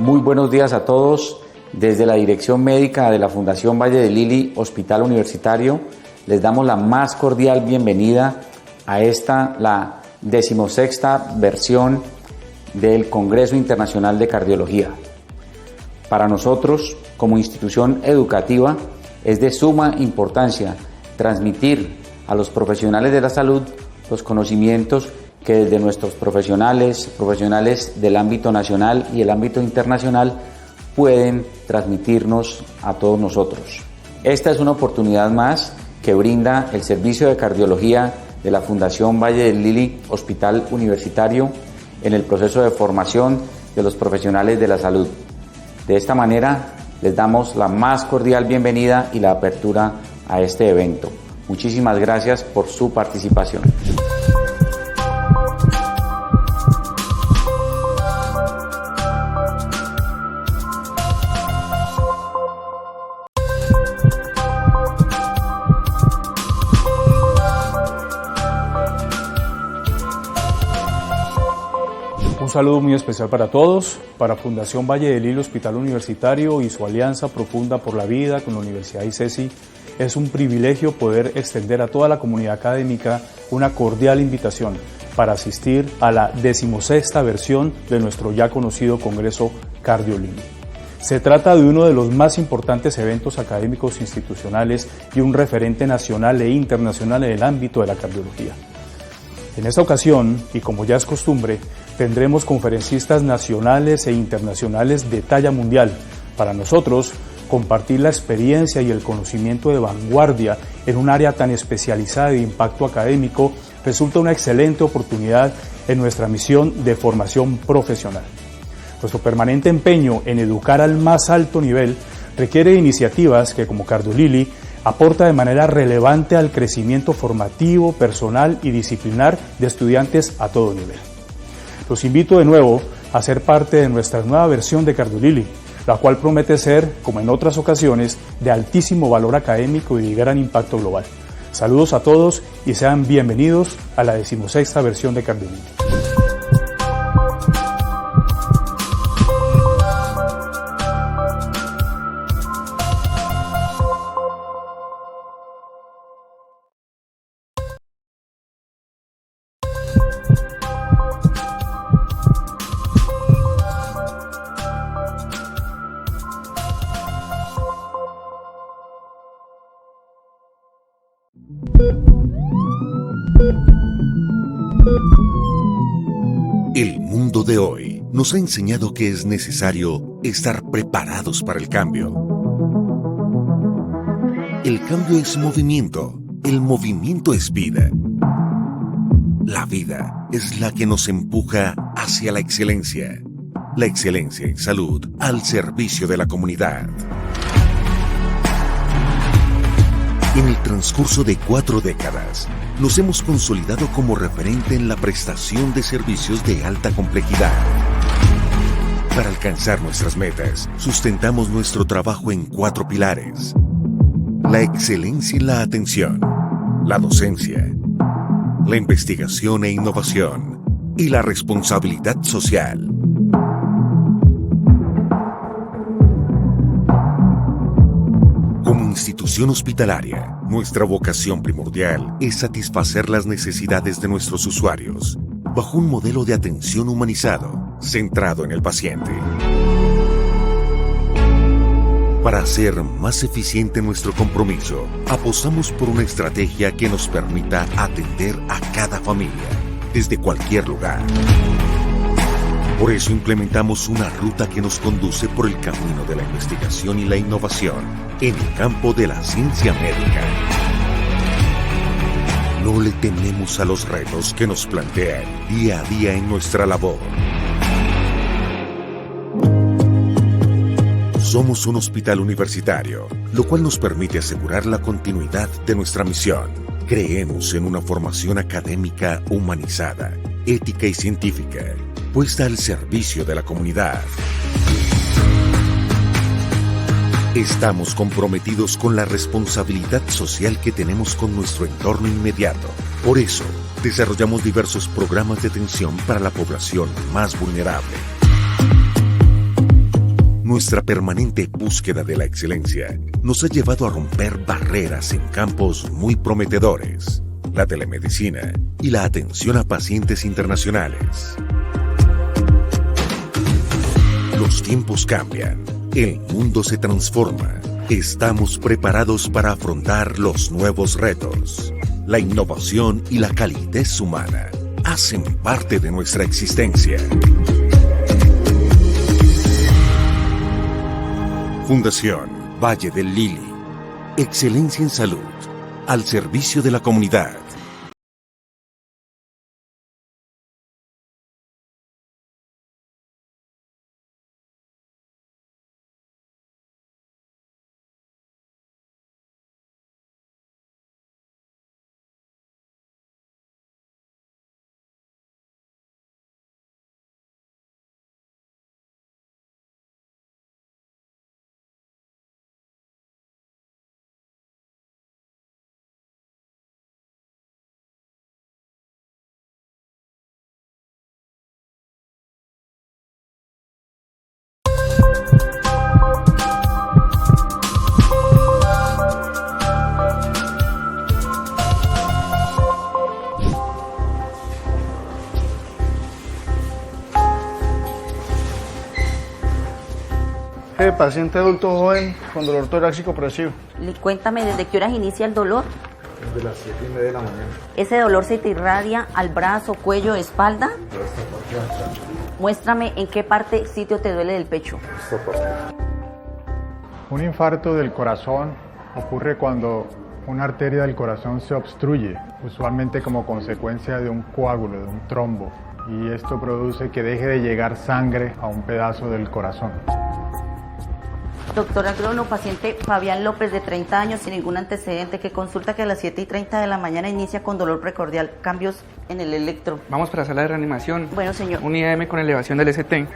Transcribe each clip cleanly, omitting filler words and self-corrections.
Muy buenos días a todos. Desde la Dirección Médica de la Fundación Valle de Lili Hospital Universitario, les damos la más cordial bienvenida a esta, la 16ª versión del Congreso Internacional de Cardiología. Para nosotros, como institución educativa, es de suma importancia transmitir a los profesionales de la salud los conocimientos que desde nuestros profesionales del ámbito nacional y el ámbito internacional pueden transmitirnos a todos nosotros. Esta es una oportunidad más que brinda el Servicio de Cardiología de la Fundación Valle del Lili Hospital Universitario en el proceso de formación de los profesionales de la salud. De esta manera, les damos la más cordial bienvenida y la apertura a este evento. Muchísimas gracias por su participación. Un saludo muy especial para todos, para Fundación Valle del Lili Hospital Universitario y su alianza profunda por la vida con la Universidad ICESI. Es un privilegio poder extender a toda la comunidad académica una cordial invitación para asistir a la 16ª versión de nuestro ya conocido Congreso CardioLili. Se trata de uno de los más importantes eventos académicos institucionales y un referente nacional e internacional en el ámbito de la cardiología. En esta ocasión, y como ya es costumbre, tendremos conferencistas nacionales e internacionales de talla mundial. Para nosotros, compartir la experiencia y el conocimiento de vanguardia en un área tan especializada de impacto académico resulta una excelente oportunidad en nuestra misión de formación profesional. Nuestro permanente empeño en educar al más alto nivel requiere iniciativas que, como CardioLili, aporta de manera relevante al crecimiento formativo, personal y disciplinar de estudiantes a todo nivel. Los invito de nuevo a ser parte de nuestra nueva versión de CardioLili, la cual promete ser, como en otras ocasiones, de altísimo valor académico y de gran impacto global. Saludos a todos y sean bienvenidos a la 16ª versión de CardioLili. El mundo de hoy nos ha enseñado que es necesario estar preparados para el cambio. El cambio es movimiento, el movimiento es vida. La vida es la que nos empuja hacia la excelencia en salud al servicio de la comunidad. En el transcurso de 4 décadas, nos hemos consolidado como referente en la prestación de servicios de alta complejidad. Para alcanzar nuestras metas, sustentamos nuestro trabajo en 4 pilares: la excelencia en la atención, la docencia, la investigación e innovación y la responsabilidad social. Como institución hospitalaria, nuestra vocación primordial es satisfacer las necesidades de nuestros usuarios bajo un modelo de atención humanizado, centrado en el paciente. Para hacer más eficiente nuestro compromiso, apostamos por una estrategia que nos permita atender a cada familia, desde cualquier lugar. Por eso implementamos una ruta que nos conduce por el camino de la investigación y la innovación en el campo de la ciencia médica. No le tememos a los retos que nos plantean día a día en nuestra labor. Somos un hospital universitario, lo cual nos permite asegurar la continuidad de nuestra misión. Creemos en una formación académica humanizada, ética y científica, puesta al servicio de la comunidad. Estamos comprometidos con la responsabilidad social que tenemos con nuestro entorno inmediato. Por eso, desarrollamos diversos programas de atención para la población más vulnerable. Nuestra permanente búsqueda de la excelencia nos ha llevado a romper barreras en campos muy prometedores, la telemedicina y la atención a pacientes internacionales. Los tiempos cambian, el mundo se transforma. Estamos preparados para afrontar los nuevos retos. La innovación y la calidez humana hacen parte de nuestra existencia. Fundación Valle del Lili. Excelencia en salud, al servicio de la comunidad. Paciente adulto joven con dolor torácico opresivo. Cuéntame, ¿desde qué horas inicia el dolor? Desde las 7:30 de la mañana. ¿Ese dolor se te irradia al brazo, cuello, espalda? Esta parte. Muéstrame en qué sitio te duele del pecho. Esta parte. Un infarto del corazón ocurre cuando una arteria del corazón se obstruye, usualmente como consecuencia de un coágulo, de un trombo, y esto produce que deje de llegar sangre a un pedazo del corazón. Doctor Agrono, paciente Fabián López, de 30 años, sin ningún antecedente, que consulta que a las 7:30 de la mañana inicia con dolor precordial. Cambios en el electro. Vamos para la sala de reanimación. Bueno, señor. Un IAM con elevación del ST.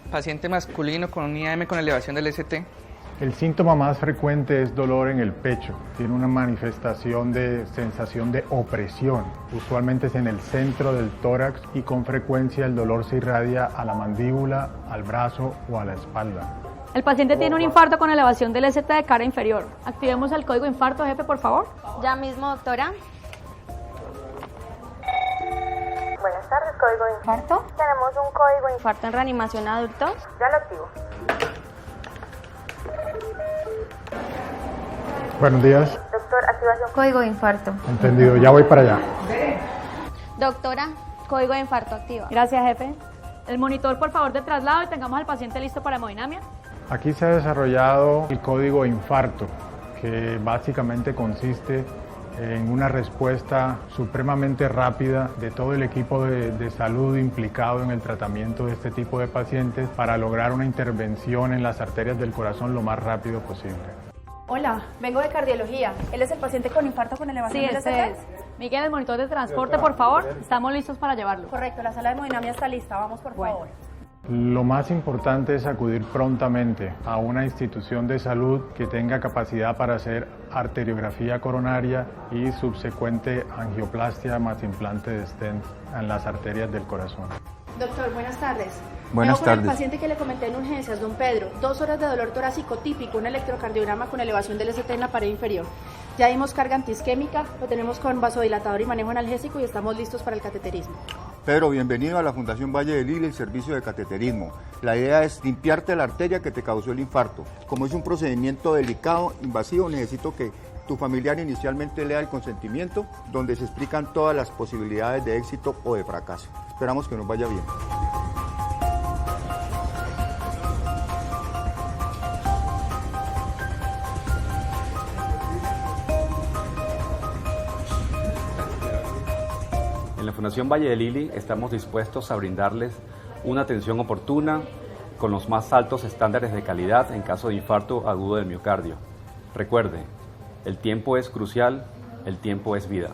Paciente masculino con un IAM con elevación del ST. El síntoma más frecuente es dolor en el pecho. Tiene una manifestación de sensación de opresión. Usualmente es en el centro del tórax y con frecuencia el dolor se irradia a la mandíbula, al brazo o a la espalda. El paciente tiene un infarto con elevación del ST de cara inferior. Activemos el código infarto, jefe, por favor. Ya mismo, doctora. Buenas tardes, código de infarto. Tenemos un código de Infarto en reanimación adultos. Ya lo activo. Buenos días. Doctor, activación. Código de infarto. Entendido, ya voy para allá. Doctora, código de infarto activa. Gracias, jefe. El monitor, por favor, de traslado y tengamos al paciente listo para hemodinamia. Aquí se ha desarrollado el código de infarto, que básicamente consiste en una respuesta supremamente rápida de todo el equipo de salud implicado en el tratamiento de este tipo de pacientes para lograr una intervención en las arterias del corazón lo más rápido posible. Hola, vengo de cardiología. ¿Él es el paciente con infarto con elevación del ST? Sí, ese es. Miguel, el monitor de transporte, por favor. Estamos listos para llevarlo. Correcto, la sala de hemodinamia está lista. Vamos, por favor. Lo más importante es acudir prontamente a una institución de salud que tenga capacidad para hacer arteriografía coronaria y subsecuente angioplastia más implante de stent en las arterias del corazón. Doctor, buenas tardes. Buenas tardes. El paciente que le comenté en urgencias, don Pedro, 2 horas de dolor torácico típico, un electrocardiograma con elevación del ST en la pared inferior. Ya dimos carga antiisquémica, lo tenemos con vasodilatador y manejo analgésico y estamos listos para el cateterismo. Pedro, bienvenido a la Fundación Valle del Lili, el servicio de cateterismo. La idea es limpiarte la arteria que te causó el infarto. Como es un procedimiento delicado, invasivo, necesito que tu familiar inicialmente lea el consentimiento, donde se explican todas las posibilidades de éxito o de fracaso. Esperamos que nos vaya bien. En la Fundación Valle del Lili estamos dispuestos a brindarles una atención oportuna con los más altos estándares de calidad en caso de infarto agudo del miocardio. Recuerde, el tiempo es crucial, el tiempo es vida.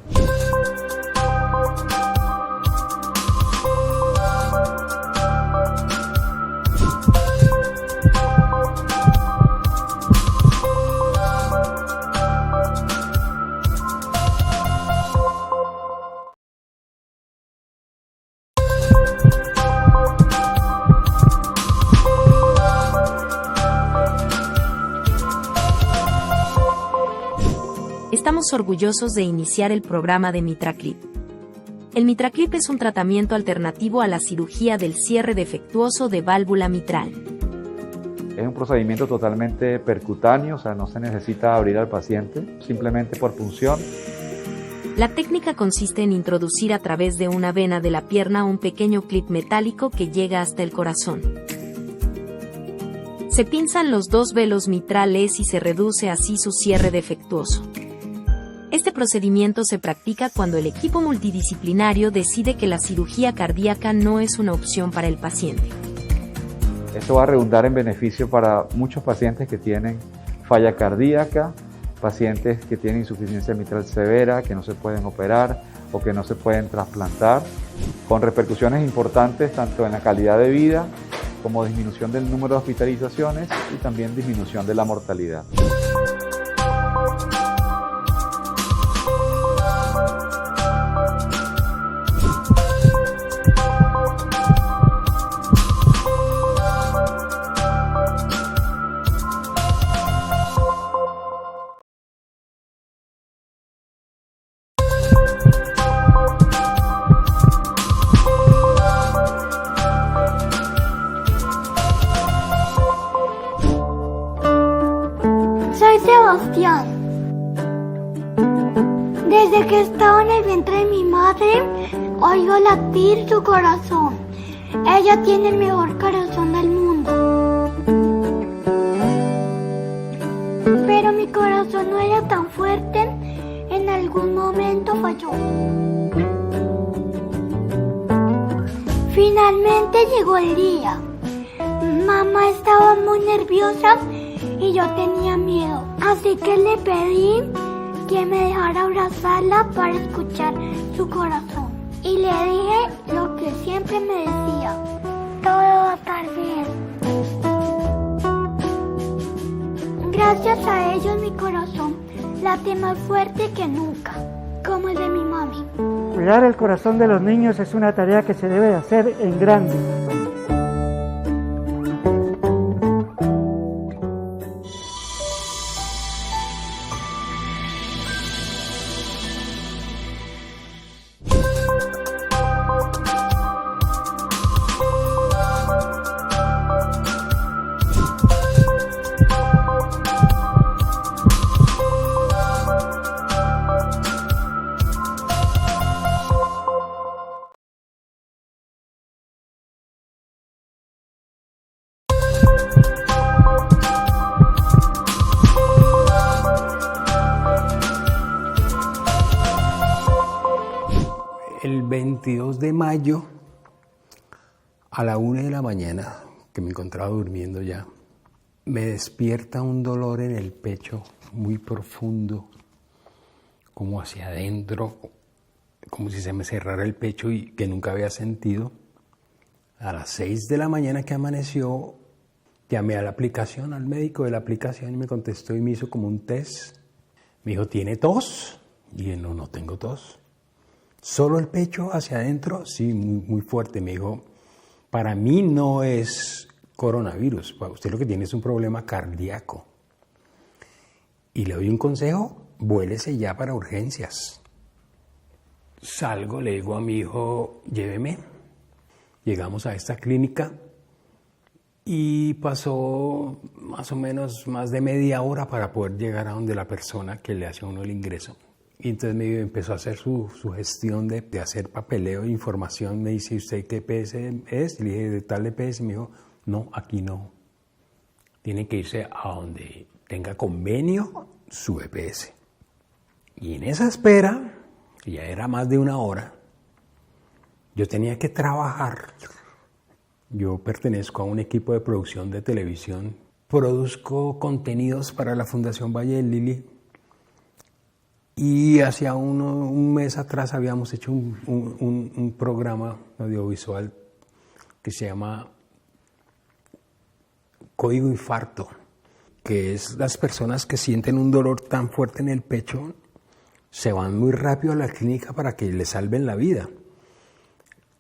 estamos orgullosos de iniciar el programa de MitraClip. El MitraClip es un tratamiento alternativo a la cirugía del cierre defectuoso de válvula mitral. Es un procedimiento totalmente percutáneo, o sea, no se necesita abrir al paciente, simplemente por punción. La técnica consiste en introducir a través de una vena de la pierna un pequeño clip metálico que llega hasta el corazón. Se pinzan los dos velos mitrales y se reduce así su cierre defectuoso. Este procedimiento se practica cuando el equipo multidisciplinario decide que la cirugía cardíaca no es una opción para el paciente. Esto va a redundar en beneficio para muchos pacientes que tienen falla cardíaca, pacientes que tienen insuficiencia mitral severa, que no se pueden operar o que no se pueden trasplantar, con repercusiones importantes tanto en la calidad de vida como disminución del número de hospitalizaciones y también disminución de la mortalidad. Soy Sebastián. Desde que estaba en el vientre de mi madre, oigo latir su corazón. Ella tiene el mejor corazón del mundo. Pero mi corazón no era tan fuerte, en algún momento falló. Finalmente llegó el día. Mamá estaba muy nerviosa y yo tenía miedo, así que le pedí que me dejara abrazarla para escuchar su corazón. Y le dije lo que siempre me decía: todo va a estar bien. Gracias a ellos mi corazón late más fuerte que nunca, como el de mi mami. Cuidar el corazón de los niños es una tarea que se debe de hacer en grande. El 22 de mayo, a la 1 de la mañana, que me encontraba durmiendo ya, me despierta un dolor en el pecho muy profundo, como hacia adentro, como si se me cerrara el pecho y que nunca había sentido. A las 6 de la mañana que amaneció, llamé a la aplicación, al médico de la aplicación, y me contestó y me hizo como un test. Me dijo: ¿tiene tos? Y dije: no tengo tos. ¿Solo el pecho hacia adentro? Sí, muy fuerte. Me dijo: para mí no es coronavirus, usted lo que tiene es un problema cardíaco. Y le doy un consejo: vuélese ya para urgencias. Salgo, le digo a mi hijo: lléveme. Llegamos a esta clínica y pasó más o menos más de media hora para poder llegar a donde la persona que le hace a uno el ingreso. Y entonces me empezó a hacer su gestión de hacer papeleo de información. Me dice: ¿usted qué EPS es? Le dije: de tal EPS. Me dijo: no, aquí no. Tiene que irse a donde tenga convenio su EPS. Y en esa espera, que ya era más de una hora, yo tenía que trabajar. Yo pertenezco a un equipo de producción de televisión. Produzco contenidos para la Fundación Valle del Lili. Y hacia un mes atrás habíamos hecho un programa audiovisual que se llama Código Infarto, que es las personas que sienten un dolor tan fuerte en el pecho, se van muy rápido a la clínica para que les salven la vida.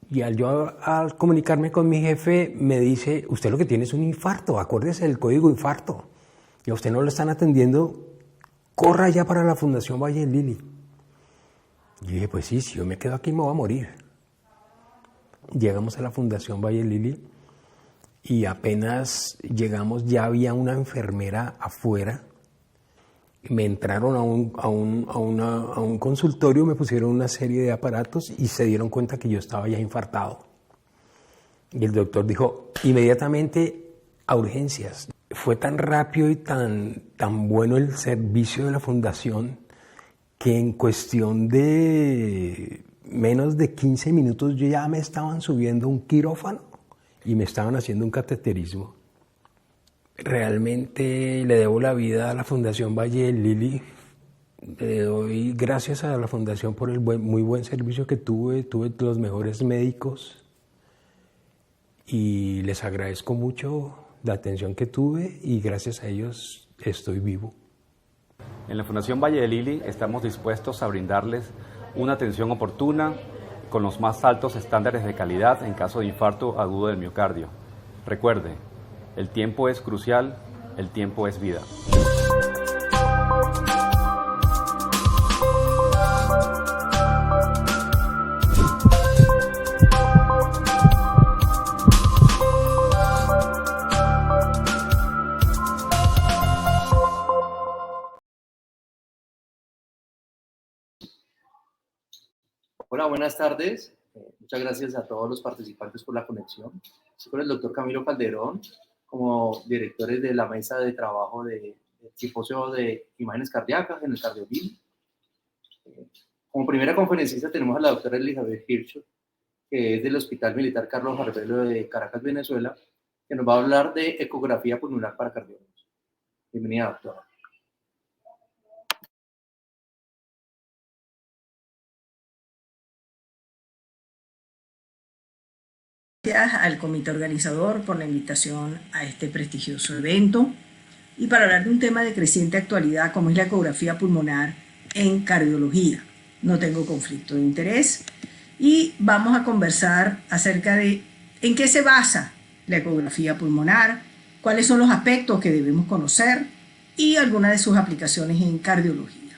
Y al comunicarme con mi jefe, me dice: usted lo que tiene es un infarto, acuérdese del código infarto. Y a usted no lo están atendiendo corra ya para la Fundación Valle del Lili. Yo dije, pues sí, si yo me quedo aquí me voy a morir. Llegamos a la Fundación Valle del Lili y apenas llegamos ya había una enfermera afuera. Me entraron a un consultorio, me pusieron una serie de aparatos y se dieron cuenta que yo estaba ya infartado. Y el doctor dijo, inmediatamente a urgencias. Fue tan rápido y tan bueno el servicio de la fundación que en cuestión de menos de 15 minutos yo ya me estaban subiendo a un quirófano y me estaban haciendo un cateterismo. Realmente le debo la vida a la Fundación Valle del Lili. Le doy gracias a la Fundación por el muy buen servicio que tuve. Tuve los mejores médicos y les agradezco mucho la atención que tuve y gracias a ellos estoy vivo. En la Fundación Valle del Lili estamos dispuestos a brindarles una atención oportuna con los más altos estándares de calidad en caso de infarto agudo del miocardio. Recuerde, el tiempo es crucial, el tiempo es vida. Hola, buenas tardes. Muchas gracias a todos los participantes por la conexión. Estoy con el doctor Camilo Calderón, como directores de la mesa de trabajo del simposio de imágenes cardíacas en el CardioLili. Como primera conferencista tenemos a la doctora Elizabeth Hirschel, que es del Hospital Militar Carlos Arbelo de Caracas, Venezuela, que nos va a hablar de ecografía pulmonar para cardiólogos. Bienvenida, doctora. Gracias al comité organizador por la invitación a este prestigioso evento y para hablar de un tema de creciente actualidad como es la ecografía pulmonar en cardiología. No tengo conflicto de interés y vamos a conversar acerca de en qué se basa la ecografía pulmonar, cuáles son los aspectos que debemos conocer y algunas de sus aplicaciones en cardiología.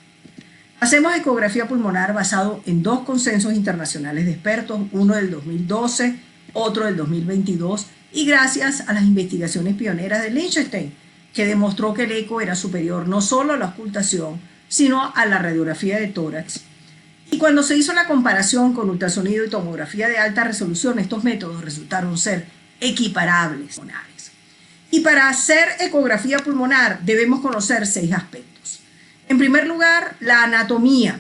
Hacemos ecografía pulmonar basado en dos consensos internacionales de expertos, uno del 2012, otro del 2022, y gracias a las investigaciones pioneras de Liechtenstein, que demostró que el eco era superior no solo a la ocultación, sino a la radiografía de tórax. Y cuando se hizo la comparación con ultrasonido y tomografía de alta resolución, estos métodos resultaron ser equiparables. Y para hacer ecografía pulmonar debemos conocer 6 aspectos. En primer lugar, la anatomía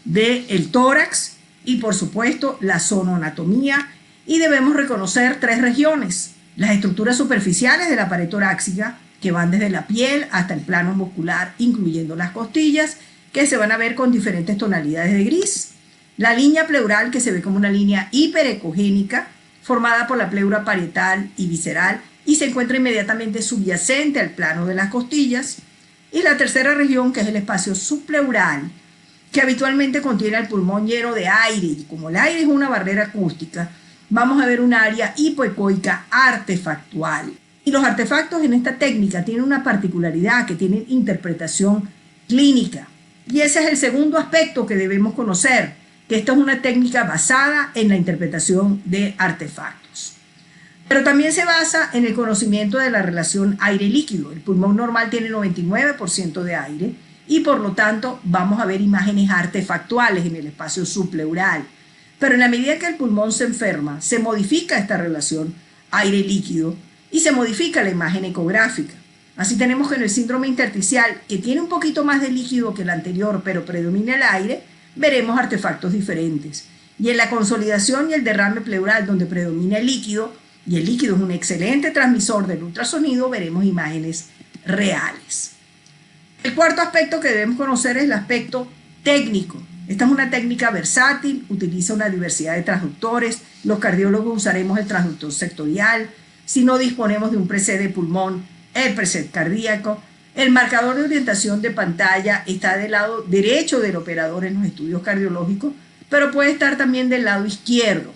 del tórax y, por supuesto, la zonoanatomía. Y debemos reconocer 3 regiones: las estructuras superficiales de la pared torácica, que van desde la piel hasta el plano muscular, incluyendo las costillas, que se van a ver con diferentes tonalidades de gris; la línea pleural, que se ve como una línea hiperecogénica, formada por la pleura parietal y visceral, y se encuentra inmediatamente subyacente al plano de las costillas; y la tercera región, que es el espacio subpleural, que habitualmente contiene el pulmón lleno de aire, y como el aire es una barrera acústica, vamos a ver un área hipoecoica artefactual. Y los artefactos en esta técnica tienen una particularidad, que tienen interpretación clínica. Y ese es el segundo aspecto que debemos conocer, que esta es una técnica basada en la interpretación de artefactos. Pero también se basa en el conocimiento de la relación aire-líquido. El pulmón normal tiene 99% de aire y por lo tanto vamos a ver imágenes artefactuales en el espacio subpleural. Pero en la medida que el pulmón se enferma, se modifica esta relación aire-líquido y se modifica la imagen ecográfica. Así tenemos que en el síndrome intersticial, que tiene un poquito más de líquido que el anterior, pero predomina el aire, veremos artefactos diferentes. Y en la consolidación y el derrame pleural, donde predomina el líquido, y el líquido es un excelente transmisor del ultrasonido, veremos imágenes reales. El cuarto aspecto que debemos conocer es el aspecto técnico. Esta es una técnica versátil, utiliza una diversidad de transductores. Los cardiólogos usaremos el transductor sectorial. Si no disponemos de un preset de pulmón, el preset cardíaco. El marcador de orientación de pantalla está del lado derecho del operador en los estudios cardiológicos, pero puede estar también del lado izquierdo.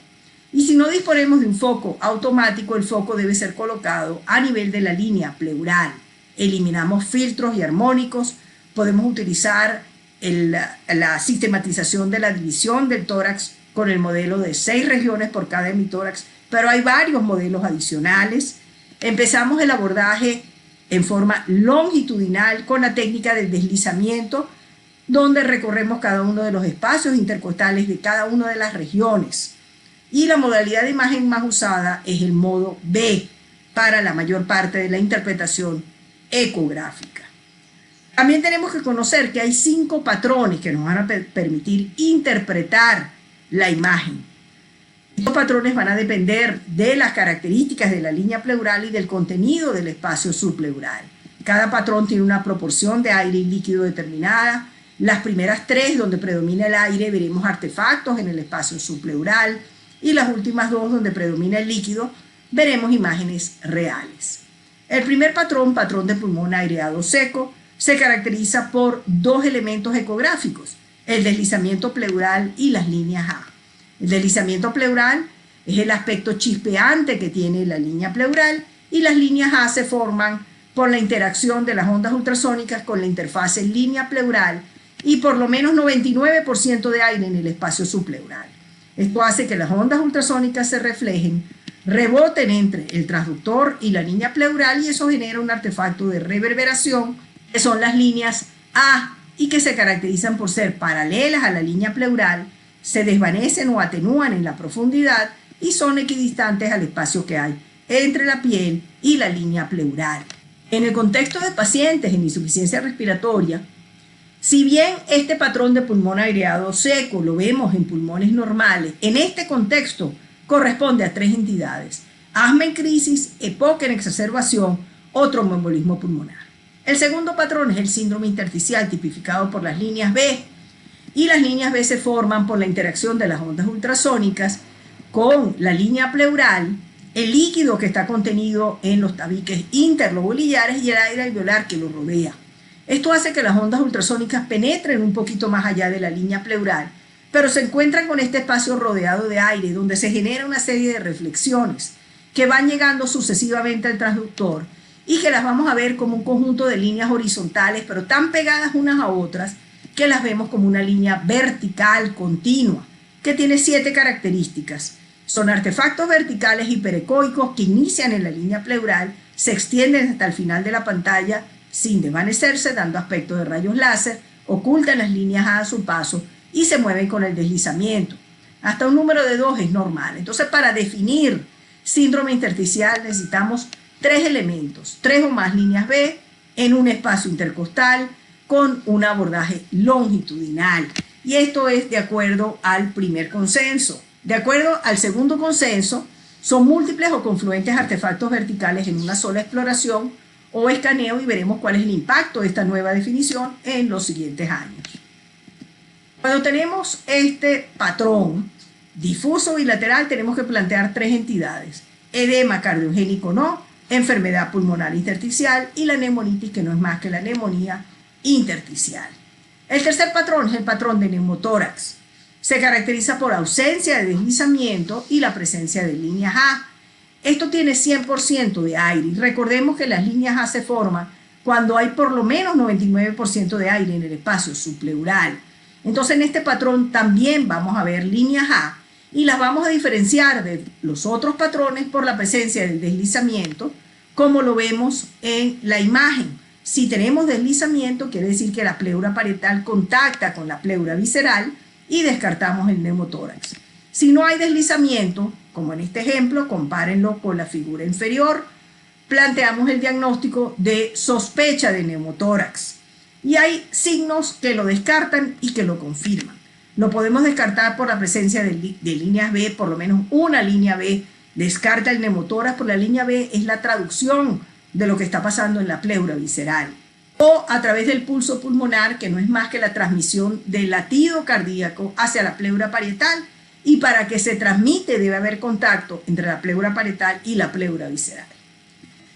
Y si no disponemos de un foco automático, el foco debe ser colocado a nivel de la línea pleural. Eliminamos filtros y armónicos Podemos utilizar la sistematización de la división del tórax con el modelo de 6 regiones por cada hemitórax, pero hay varios modelos adicionales. Empezamos el abordaje en forma longitudinal con la técnica del deslizamiento, donde recorremos cada uno de los espacios intercostales de cada una de las regiones. Y la modalidad de imagen más usada es el modo B para la mayor parte de la interpretación ecográfica. También tenemos que conocer que hay 5 patrones que nos van a permitir interpretar la imagen. Estos patrones van a depender de las características de la línea pleural y del contenido del espacio subpleural. Cada patrón tiene una proporción de aire y líquido determinada. Las primeras 3, donde predomina el aire, veremos artefactos en el espacio subpleural, y las últimas 2, donde predomina el líquido, veremos imágenes reales. El primer patrón, patrón de pulmón aireado seco, se caracteriza por 2 elementos ecográficos, el deslizamiento pleural y las líneas A. El deslizamiento pleural es el aspecto chispeante que tiene la línea pleural, y las líneas A se forman por la interacción de las ondas ultrasónicas con la interfase línea pleural y por lo menos 99% de aire en el espacio subpleural. Esto hace que las ondas ultrasónicas se reflejen, reboten entre el transductor y la línea pleural, y eso genera un artefacto de reverberación, que son las líneas A, y que se caracterizan por ser paralelas a la línea pleural, se desvanecen o atenúan en la profundidad y son equidistantes al espacio que hay entre la piel y la línea pleural. En el contexto de pacientes en insuficiencia respiratoria, si bien este patrón de pulmón aireado seco lo vemos en pulmones normales, en este contexto corresponde a 3 entidades: asma en crisis, EPOC en exacerbación o tromboembolismo pulmonar. El segundo patrón es el síndrome intersticial, tipificado por las líneas B, y las líneas B se forman por la interacción de las ondas ultrasónicas con la línea pleural, el líquido que está contenido en los tabiques interloboliares y el aire alveolar que lo rodea. Esto hace que las ondas ultrasónicas penetren un poquito más allá de la línea pleural, pero se encuentran con este espacio rodeado de aire, donde se genera una serie de reflexiones que van llegando sucesivamente al transductor y que las vamos a ver como un conjunto de líneas horizontales, pero tan pegadas unas a otras que las vemos como una línea vertical continua, que tiene 7 características. Son artefactos verticales hiperecoicos que inician en la línea pleural, se extienden hasta el final de la pantalla sin desvanecerse, dando aspecto de rayos láser, ocultan las líneas A su paso y se mueven con el deslizamiento. Hasta un número de 2 es normal. Entonces, para definir síndrome intersticial necesitamos 3 elementos, 3 o más líneas B en un espacio intercostal con un abordaje longitudinal. Y esto es de acuerdo al primer consenso. De acuerdo al segundo consenso, son múltiples o confluentes artefactos verticales en una sola exploración o escaneo, y veremos cuál es el impacto de esta nueva definición en los siguientes años. Cuando tenemos este patrón difuso bilateral, tenemos que plantear 3 entidades: edema cardiogénico no, enfermedad pulmonar intersticial y la neumonitis, que no es más que la neumonía intersticial. El tercer patrón es el patrón de neumotórax. Se caracteriza por ausencia de deslizamiento y la presencia de líneas A. Esto tiene 100% de aire, y recordemos que las líneas A se forman cuando hay por lo menos 99% de aire en el espacio subpleural. Entonces, en este patrón también vamos a ver líneas A, y las vamos a diferenciar de los otros patrones por la presencia del deslizamiento, como lo vemos en la imagen. Si tenemos deslizamiento, quiere decir que la pleura parietal contacta con la pleura visceral y descartamos el neumotórax. Si no hay deslizamiento, como en este ejemplo, compárenlo con la figura inferior, planteamos el diagnóstico de sospecha de neumotórax. Y hay signos que lo descartan y que lo confirman. Lo podemos descartar por la presencia de líneas B, por lo menos una línea B descarta el neumotórax, por la línea B es la traducción de lo que está pasando en la pleura visceral. O a través del pulso pulmonar, que no es más que la transmisión del latido cardíaco hacia la pleura parietal, y para que se transmite debe haber contacto entre la pleura parietal y la pleura visceral.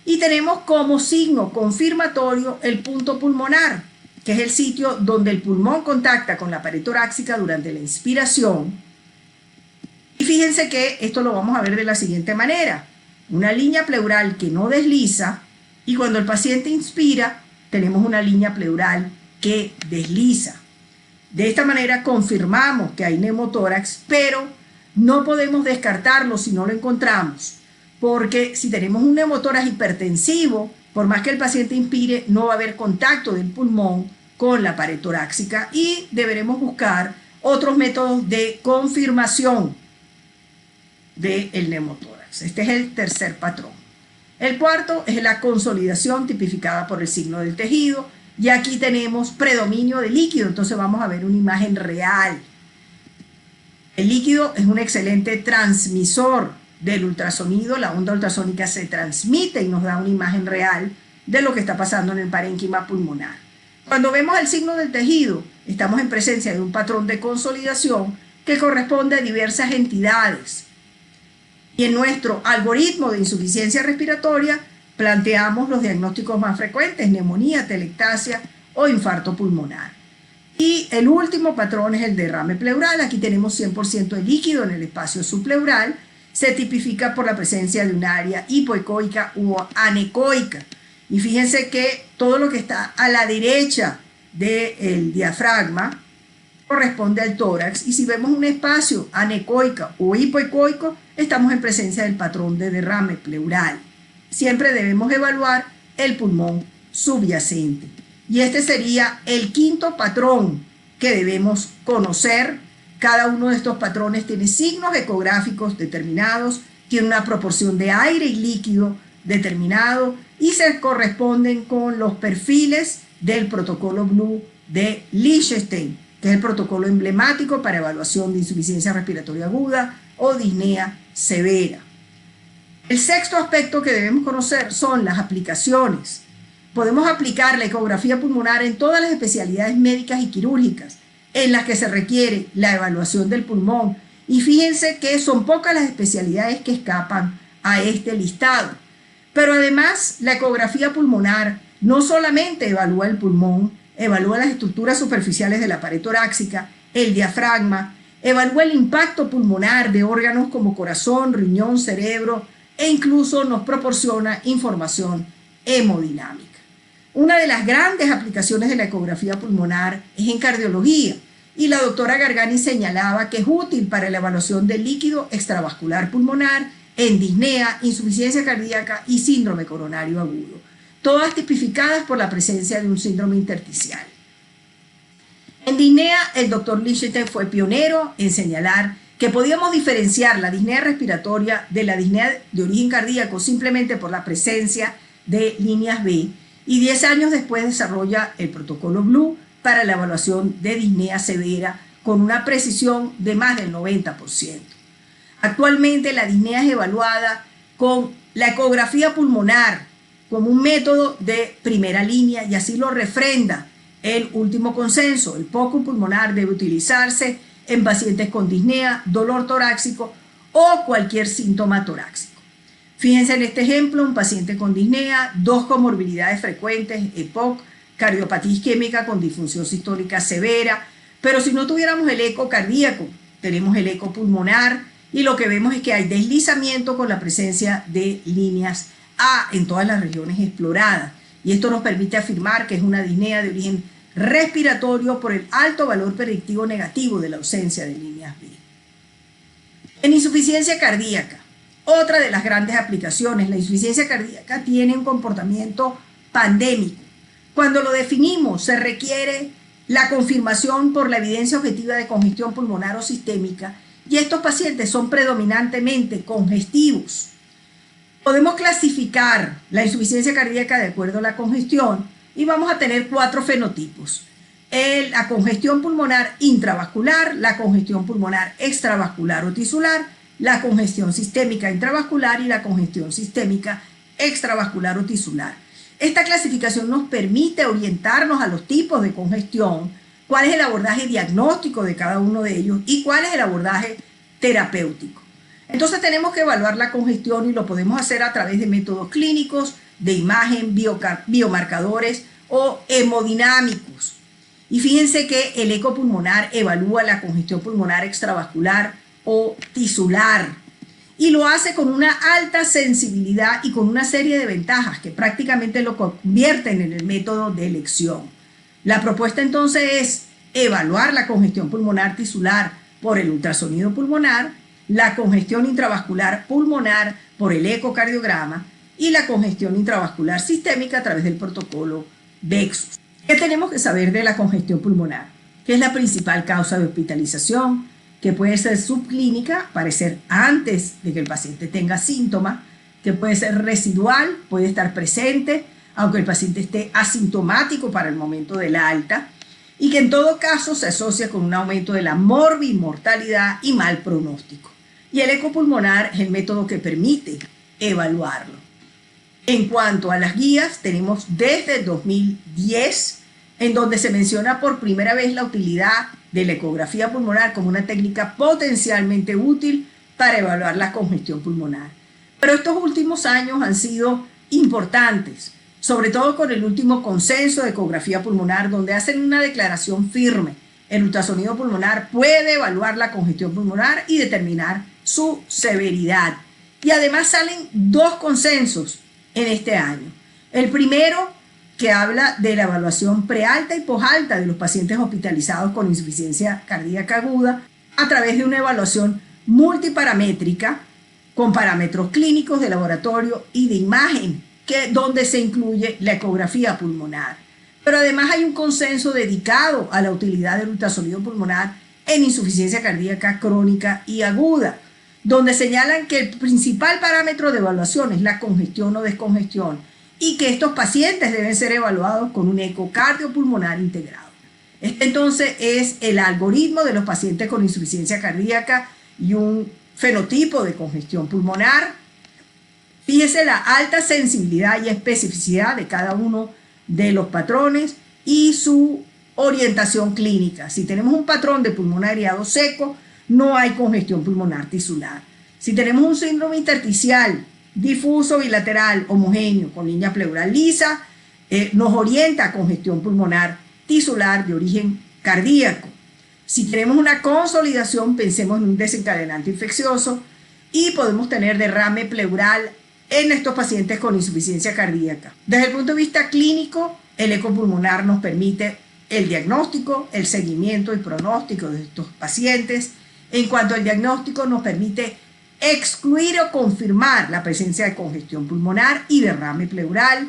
Y tenemos como signo confirmatorio el punto pulmonar, que es el sitio donde el pulmón contacta con la pared torácica durante la inspiración. Y fíjense que esto lo vamos a ver de la siguiente manera: una línea pleural que no desliza, y cuando el paciente inspira tenemos una línea pleural que desliza. De esta manera confirmamos que hay neumotórax, pero no podemos descartarlo si no lo encontramos, porque si tenemos un neumotórax hipertensivo, por más que el paciente inspire, no va a haber contacto del pulmón con la pared torácica y deberemos buscar otros métodos de confirmación del neumotórax. Este es el tercer patrón. El cuarto es la consolidación tipificada por el signo del tejido, y aquí tenemos predominio de líquido, entonces vamos a ver una imagen real. El líquido es un excelente transmisor del ultrasonido, la onda ultrasónica se transmite y nos da una imagen real de lo que está pasando en el parénquima pulmonar. Cuando vemos el signo del tejido, estamos en presencia de un patrón de consolidación que corresponde a diversas entidades. Y en nuestro algoritmo de insuficiencia respiratoria planteamos los diagnósticos más frecuentes: neumonía, telectasia o infarto pulmonar. Y el último patrón es el derrame pleural. Aquí tenemos 100% de líquido en el espacio subpleural. Se tipifica por la presencia de un área hipoecoica u anecoica. Y fíjense que todo lo que está a la derecha del diafragma corresponde al tórax, y si vemos un espacio anecoica o hipoecoico, estamos en presencia del patrón de derrame pleural. Siempre debemos evaluar el pulmón subyacente. Y este sería el quinto patrón que debemos conocer. Cada uno de estos patrones tiene signos ecográficos determinados, tiene una proporción de aire y líquido determinado y se corresponden con los perfiles del protocolo Blue de Liechtenstein, que es el protocolo emblemático para evaluación de insuficiencia respiratoria aguda o disnea severa. El sexto aspecto que debemos conocer son las aplicaciones. Podemos aplicar la ecografía pulmonar en todas las especialidades médicas y quirúrgicas en las que se requiere la evaluación del pulmón. Y fíjense que son pocas las especialidades que escapan a este listado. Pero además, la ecografía pulmonar no solamente evalúa el pulmón, evalúa las estructuras superficiales de la pared torácica, el diafragma, evalúa el impacto pulmonar de órganos como corazón, riñón, cerebro, e incluso nos proporciona información hemodinámica. Una de las grandes aplicaciones de la ecografía pulmonar es en cardiología, y la doctora Gargani señalaba que es útil para la evaluación del líquido extravascular pulmonar en disnea, insuficiencia cardíaca y síndrome coronario agudo, todas tipificadas por la presencia de un síndrome intersticial. En disnea, el doctor Liechtenstein fue pionero en señalar que podíamos diferenciar la disnea respiratoria de la disnea de origen cardíaco simplemente por la presencia de líneas B, y 10 años después desarrolla el protocolo Blue para la evaluación de disnea severa con una precisión de más del 90%. Actualmente la disnea es evaluada con la ecografía pulmonar como un método de primera línea, y así lo refrenda el último consenso. El POCUS pulmonar debe utilizarse en pacientes con disnea, dolor torácico o cualquier síntoma torácico. Fíjense en este ejemplo, un paciente con disnea, 2 comorbilidades frecuentes, EPOC, cardiopatía isquémica con disfunción sistólica severa, pero si no tuviéramos el eco cardíaco, tenemos el eco pulmonar, y lo que vemos es que hay deslizamiento con la presencia de líneas A en todas las regiones exploradas, y esto nos permite afirmar que es una disnea de origen respiratorio por el alto valor predictivo negativo de la ausencia de líneas B. En insuficiencia cardíaca, otra de las grandes aplicaciones, la insuficiencia cardíaca tiene un comportamiento pandémico. Cuando lo definimos, se requiere la confirmación por la evidencia objetiva de congestión pulmonar o sistémica, y estos pacientes son predominantemente congestivos. Podemos clasificar la insuficiencia cardíaca de acuerdo a la congestión y vamos a tener 4 fenotipos. La congestión pulmonar intravascular, la congestión pulmonar extravascular o tisular, la congestión sistémica intravascular y la congestión sistémica extravascular o tisular. Esta clasificación nos permite orientarnos a los tipos de congestión, cuál es el abordaje diagnóstico de cada uno de ellos y cuál es el abordaje terapéutico. Entonces tenemos que evaluar la congestión, y lo podemos hacer a través de métodos clínicos, de imagen, biomarcadores o hemodinámicos. Y fíjense que el eco pulmonar evalúa la congestión pulmonar extravascular o tisular, y lo hace con una alta sensibilidad y con una serie de ventajas que prácticamente lo convierten en el método de elección. La propuesta entonces es evaluar la congestión pulmonar tisular por el ultrasonido pulmonar, la congestión intravascular pulmonar por el ecocardiograma y la congestión intravascular sistémica a través del protocolo VEXUS. ¿Qué tenemos que saber de la congestión pulmonar? Que es la principal causa de hospitalización, que puede ser subclínica, aparecer antes de que el paciente tenga síntomas, que puede ser residual, puede estar presente, aunque el paciente esté asintomático para el momento del alta, y que en todo caso se asocia con un aumento de la morbimortalidad y mal pronóstico. Y el ecopulmonar es el método que permite evaluarlo. En cuanto a las guías, tenemos desde 2010, en donde se menciona por primera vez la utilidad de la ecografía pulmonar como una técnica potencialmente útil para evaluar la congestión pulmonar. Pero estos últimos años han sido importantes, sobre todo con el último consenso de ecografía pulmonar, donde hacen una declaración firme. El ultrasonido pulmonar puede evaluar la congestión pulmonar y determinar su severidad. Y además salen dos consensos en este año. El primero, que habla de la evaluación prealta y posalta de los pacientes hospitalizados con insuficiencia cardíaca aguda a través de una evaluación multiparamétrica con parámetros clínicos de laboratorio y de imagen, donde se incluye la ecografía pulmonar. Pero además hay un consenso dedicado a la utilidad del ultrasonido pulmonar en insuficiencia cardíaca crónica y aguda, donde señalan que el principal parámetro de evaluación es la congestión o descongestión y que estos pacientes deben ser evaluados con un ecocardio pulmonar integrado. Este entonces es el algoritmo de los pacientes con insuficiencia cardíaca y un fenotipo de congestión pulmonar. Fíjese la alta sensibilidad y especificidad de cada uno de los patrones y su orientación clínica. Si tenemos un patrón de pulmón aireado seco, no hay congestión pulmonar tisular. Si tenemos un síndrome intersticial difuso bilateral homogéneo con línea pleural lisa, nos orienta a congestión pulmonar tisular de origen cardíaco. Si tenemos una consolidación, pensemos en un desencadenante infeccioso y podemos tener derrame pleural en estos pacientes con insuficiencia cardíaca. Desde el punto de vista clínico, el ecopulmonar nos permite el diagnóstico, el seguimiento y pronóstico de estos pacientes. En cuanto al diagnóstico, nos permite excluir o confirmar la presencia de congestión pulmonar y derrame pleural,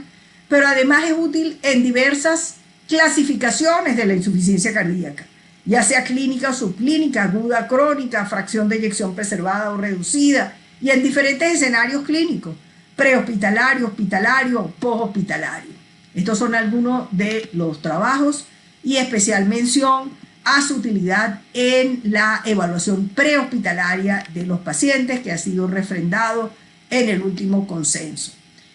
pero además es útil en diversas clasificaciones de la insuficiencia cardíaca, ya sea clínica o subclínica, aguda, crónica, fracción de eyección preservada o reducida, y en diferentes escenarios clínicos, prehospitalario, hospitalario, poshospitalario. Estos son algunos de los trabajos y especial mención a su utilidad en la evaluación prehospitalaria de los pacientes, que ha sido refrendado en el último consenso.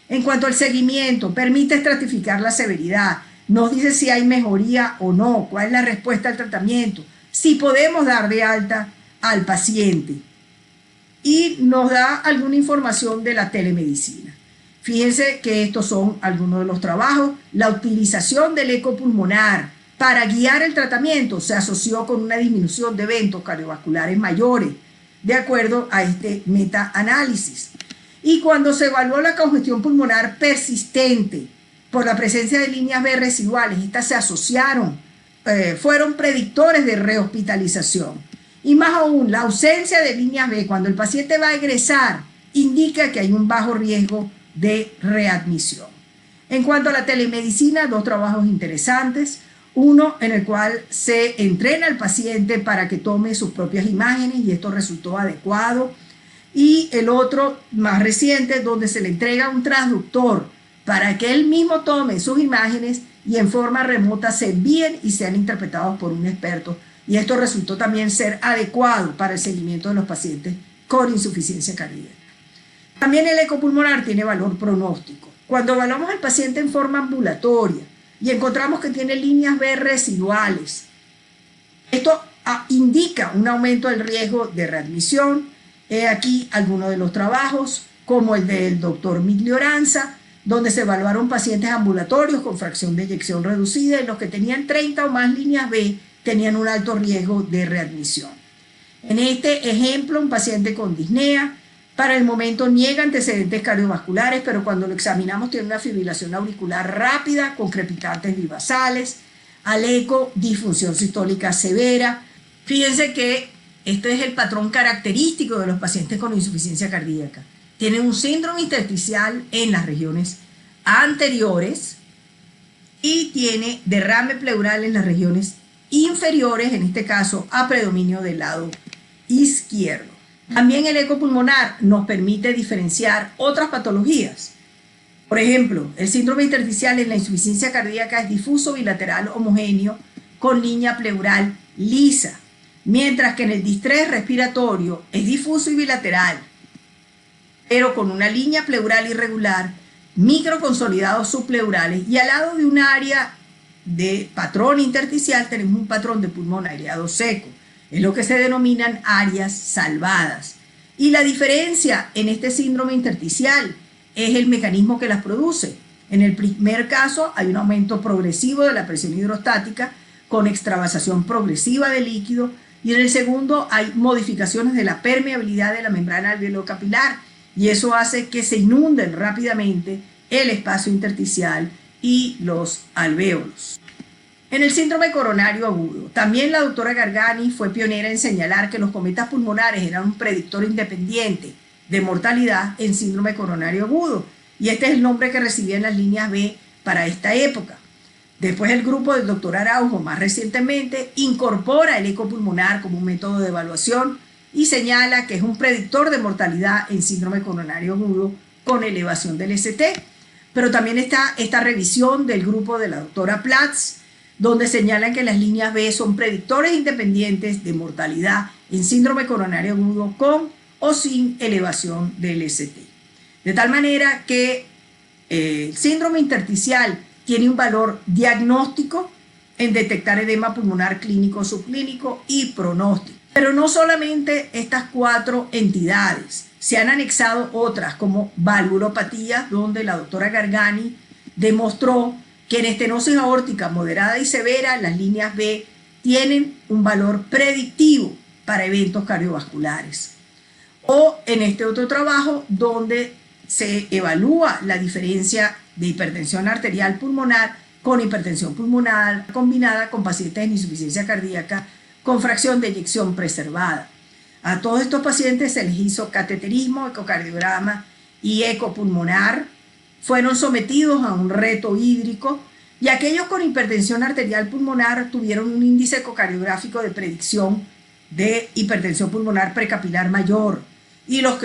En cuanto al seguimiento, permite estratificar la severidad, nos dice si hay mejoría o no, cuál es la respuesta al tratamiento, si podemos dar de alta al paciente, y nos da alguna información de la telemedicina. Fíjense que estos son algunos de los trabajos. La utilización del ecopulmonar para guiar el tratamiento se asoció con una disminución de eventos cardiovasculares mayores, de acuerdo a este metaanálisis. Y cuando se evaluó la congestión pulmonar persistente por la presencia de líneas B residuales, estas se asociaron, fueron predictores de rehospitalización. Y más aún, la ausencia de líneas B cuando el paciente va a egresar indica que hay un bajo riesgo de readmisión. En cuanto a la telemedicina, dos trabajos interesantes. Uno en el cual se entrena al paciente para que tome sus propias imágenes y esto resultó adecuado. Y el otro más reciente, donde se le entrega un transductor para que él mismo tome sus imágenes y en forma remota se envíen y sean interpretados por un experto. Y esto resultó también ser adecuado para el seguimiento de los pacientes con insuficiencia cardíaca. También el ecopulmonar tiene valor pronóstico. Cuando evaluamos al paciente en forma ambulatoria y encontramos que tiene líneas B residuales, esto indica un aumento del riesgo de readmisión. He aquí algunos de los trabajos, como el del doctor Miglioranza, donde se evaluaron pacientes ambulatorios con fracción de eyección reducida y los que tenían 30 o más líneas B tenían un alto riesgo de readmisión. En este ejemplo, un paciente con disnea, para el momento niega antecedentes cardiovasculares, pero cuando lo examinamos tiene una fibrilación auricular rápida con crepitantes bivasales. al eco disfunción sistólica severa. Fíjense que este es el patrón característico de los pacientes con insuficiencia cardíaca. Tienen un síndrome intersticial en las regiones anteriores y tiene derrame pleural en las regiones inferiores, en este caso a predominio del lado izquierdo. También el eco pulmonar nos permite diferenciar otras patologías. Por ejemplo, el síndrome intersticial en la insuficiencia cardíaca es difuso bilateral homogéneo con línea pleural lisa, mientras que en el distrés respiratorio es difuso y bilateral, pero con una línea pleural irregular, microconsolidados subpleurales, y al lado de un área de patrón intersticial tenemos un patrón de pulmón aireado seco. Es lo que se denominan áreas salvadas. Y la diferencia en este síndrome intersticial es el mecanismo que las produce. En el primer caso hay un aumento progresivo de la presión hidrostática con extravasación progresiva de líquido, y en el segundo hay modificaciones de la permeabilidad de la membrana alveolo-capilar, y eso hace que se inunden rápidamente el espacio intersticial y los alvéolos. En el síndrome coronario agudo, también la doctora Gargani fue pionera en señalar que los cometas pulmonares eran un predictor independiente de mortalidad en síndrome coronario agudo, y este es el nombre que recibían las líneas B para esta época. Después el grupo del doctor Araujo, más recientemente, incorpora el eco pulmonar como un método de evaluación y señala que es un predictor de mortalidad en síndrome coronario agudo con elevación del ST. Pero también está esta revisión del grupo de la doctora Platz, donde señalan que las líneas B son predictores independientes de mortalidad en síndrome coronario agudo con o sin elevación del ST. De tal manera que el síndrome intersticial tiene un valor diagnóstico en detectar edema pulmonar clínico, subclínico y pronóstico. Pero no solamente estas cuatro entidades, se han anexado otras como valvulopatías, donde la doctora Gargani demostró que en estenosis aórtica moderada y severa las líneas B tienen un valor predictivo para eventos cardiovasculares. O en este otro trabajo donde se evalúa la diferencia de hipertensión arterial pulmonar con hipertensión pulmonar combinada con pacientes en insuficiencia cardíaca con fracción de eyección preservada. A todos estos pacientes se les hizo cateterismo, ecocardiograma y eco pulmonar. Fueron sometidos a un reto hídrico, y aquellos con hipertensión arterial pulmonar tuvieron un índice ecocardiográfico de predicción de hipertensión pulmonar precapilar mayor, y los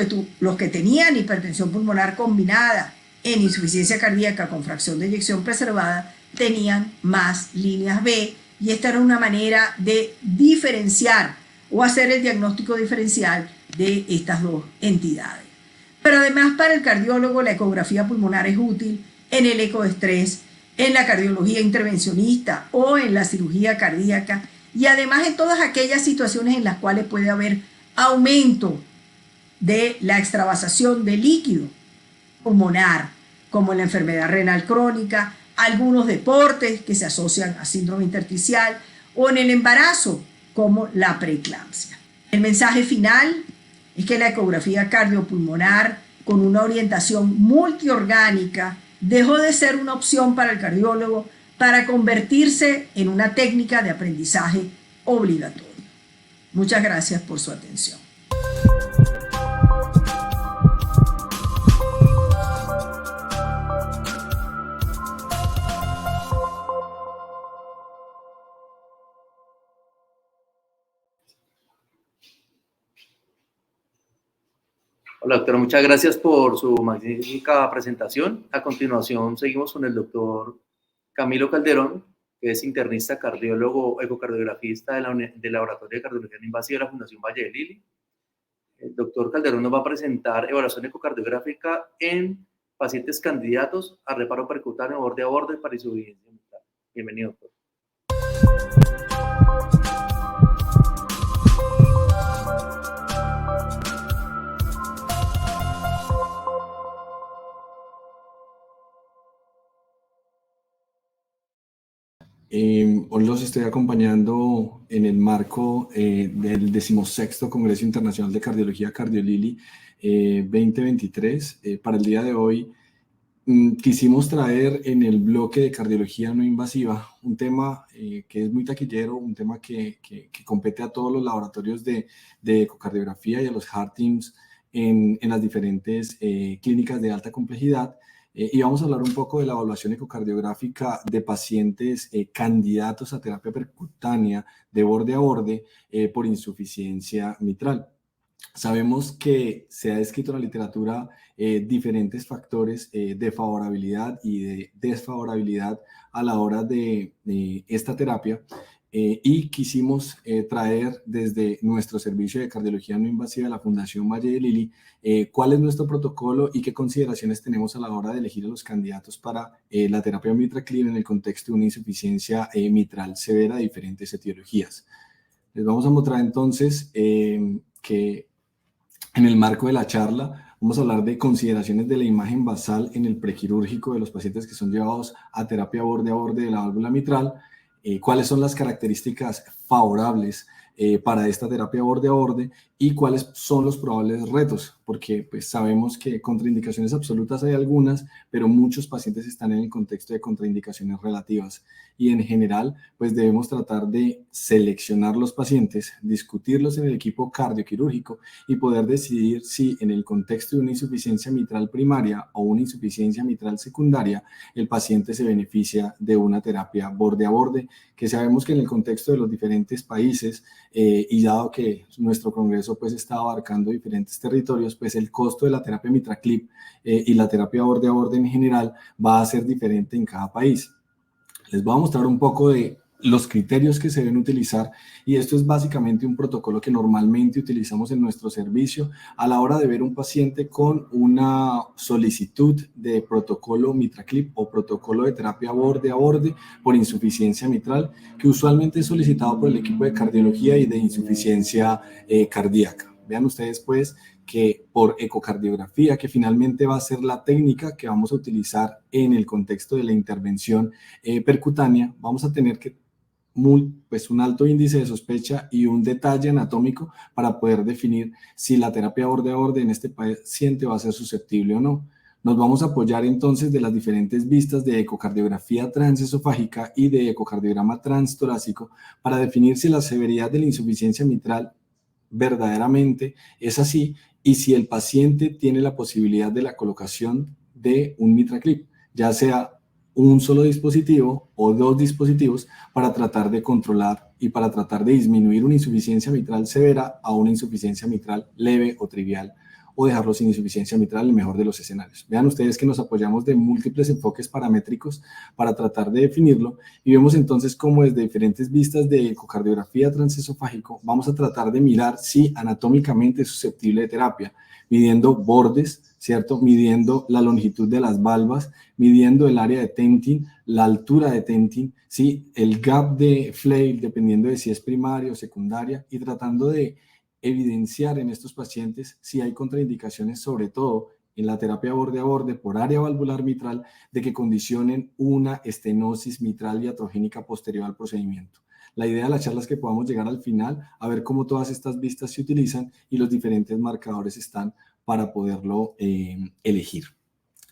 que tenían hipertensión pulmonar combinada en insuficiencia cardíaca con fracción de eyección preservada tenían más líneas B, y esta era una manera de diferenciar o hacer el diagnóstico diferencial de estas dos entidades. Pero además, para el cardiólogo la ecografía pulmonar es útil en el eco de estrés, en la cardiología intervencionista o en la cirugía cardíaca, y además en todas aquellas situaciones en las cuales puede haber aumento de la extravasación de líquido pulmonar, como en la enfermedad renal crónica, algunos deportes que se asocian a síndrome intersticial, o en el embarazo, como la preeclampsia. El mensaje final es que la ecografía cardiopulmonar con una orientación multiorgánica dejó de ser una opción para el cardiólogo para convertirse en una técnica de aprendizaje obligatorio. Muchas gracias por su atención. Hola, doctora, muchas gracias por su magnífica presentación. A continuación, seguimos con el doctor Camilo Calderón, que es internista, cardiólogo, ecocardiografista del Laboratorio de Cardiología No Invasiva de la Fundación Valle de Lili. El doctor Calderón nos va a presentar evaluación ecocardiográfica en pacientes candidatos a reparo percutáneo borde a borde para insuficiencia mitral. Bienvenido, doctor. Hoy los estoy acompañando en el marco del 16º Congreso Internacional de Cardiología Cardiolili 2023. Para el día de hoy quisimos traer en el bloque de cardiología no invasiva un tema que es muy taquillero, un tema que compete a todos los laboratorios de ecocardiografía y a los heart teams en las diferentes clínicas de alta complejidad. Y vamos a hablar un poco de la evaluación ecocardiográfica de pacientes candidatos a terapia percutánea de borde a borde por insuficiencia mitral. Sabemos que se ha descrito en la literatura diferentes factores de favorabilidad y de desfavorabilidad a la hora de esta terapia y quisimos traer desde nuestro servicio de cardiología no invasiva de la Fundación Valle de Lili cuál es nuestro protocolo y qué consideraciones tenemos a la hora de elegir a los candidatos para la terapia MitraClip en el contexto de una insuficiencia mitral severa de diferentes etiologías. Les vamos a mostrar entonces que en el marco de la charla vamos a hablar de consideraciones de la imagen basal en el prequirúrgico de los pacientes que son llevados a terapia borde a borde de la válvula mitral, cuáles son las características favorables para esta terapia borde a borde y cuáles son los probables retos, porque pues sabemos que contraindicaciones absolutas hay algunas, pero muchos pacientes están en el contexto de contraindicaciones relativas y en general pues debemos tratar de seleccionar los pacientes, discutirlos en el equipo cardioquirúrgico y poder decidir si en el contexto de una insuficiencia mitral primaria o una insuficiencia mitral secundaria el paciente se beneficia de una terapia borde a borde, que sabemos que en el contexto de los diferentes países y dado que nuestro congreso pues está abarcando diferentes territorios, pues el costo de la terapia MitraClip y la terapia borde a borde en general va a ser diferente en cada país. Les voy a mostrar un poco de los criterios que se deben utilizar y esto es básicamente un protocolo que normalmente utilizamos en nuestro servicio a la hora de ver un paciente con una solicitud de protocolo MitraClip o protocolo de terapia borde a borde por insuficiencia mitral, que usualmente es solicitado por el equipo de cardiología y de insuficiencia cardíaca. Vean ustedes pues que por ecocardiografía, que finalmente va a ser la técnica que vamos a utilizar en el contexto de la intervención percutánea, vamos a tener que pues un alto índice de sospecha y un detalle anatómico para poder definir si la terapia borde a borde en este paciente va a ser susceptible o no. Nos vamos a apoyar entonces de las diferentes vistas de ecocardiografía transesofágica y de ecocardiograma transtorácico para definir si la severidad de la insuficiencia mitral verdaderamente es así y si el paciente tiene la posibilidad de la colocación de un MitraClip, ya sea un solo dispositivo o dos dispositivos para tratar de controlar y para tratar de disminuir una insuficiencia mitral severa a una insuficiencia mitral leve o trivial o dejarlo sin insuficiencia mitral en el mejor de los escenarios. Vean ustedes que nos apoyamos de múltiples enfoques paramétricos para tratar de definirlo y vemos entonces cómo desde diferentes vistas de ecocardiografía transesofágico vamos a tratar de mirar si anatómicamente es susceptible de terapia, midiendo bordes, ¿cierto? Midiendo la longitud de las valvas, midiendo el área de tenting, la altura de tenting, ¿sí? El gap de flail, dependiendo de si es primaria o secundaria, y tratando de evidenciar en estos pacientes si hay contraindicaciones, sobre todo en la terapia borde a borde por área valvular mitral, de que condicionen una estenosis mitral iatrogénica posterior al procedimiento. La idea de la charla es que podamos llegar al final a ver cómo todas estas vistas se utilizan y los diferentes marcadores están para poderlo elegir.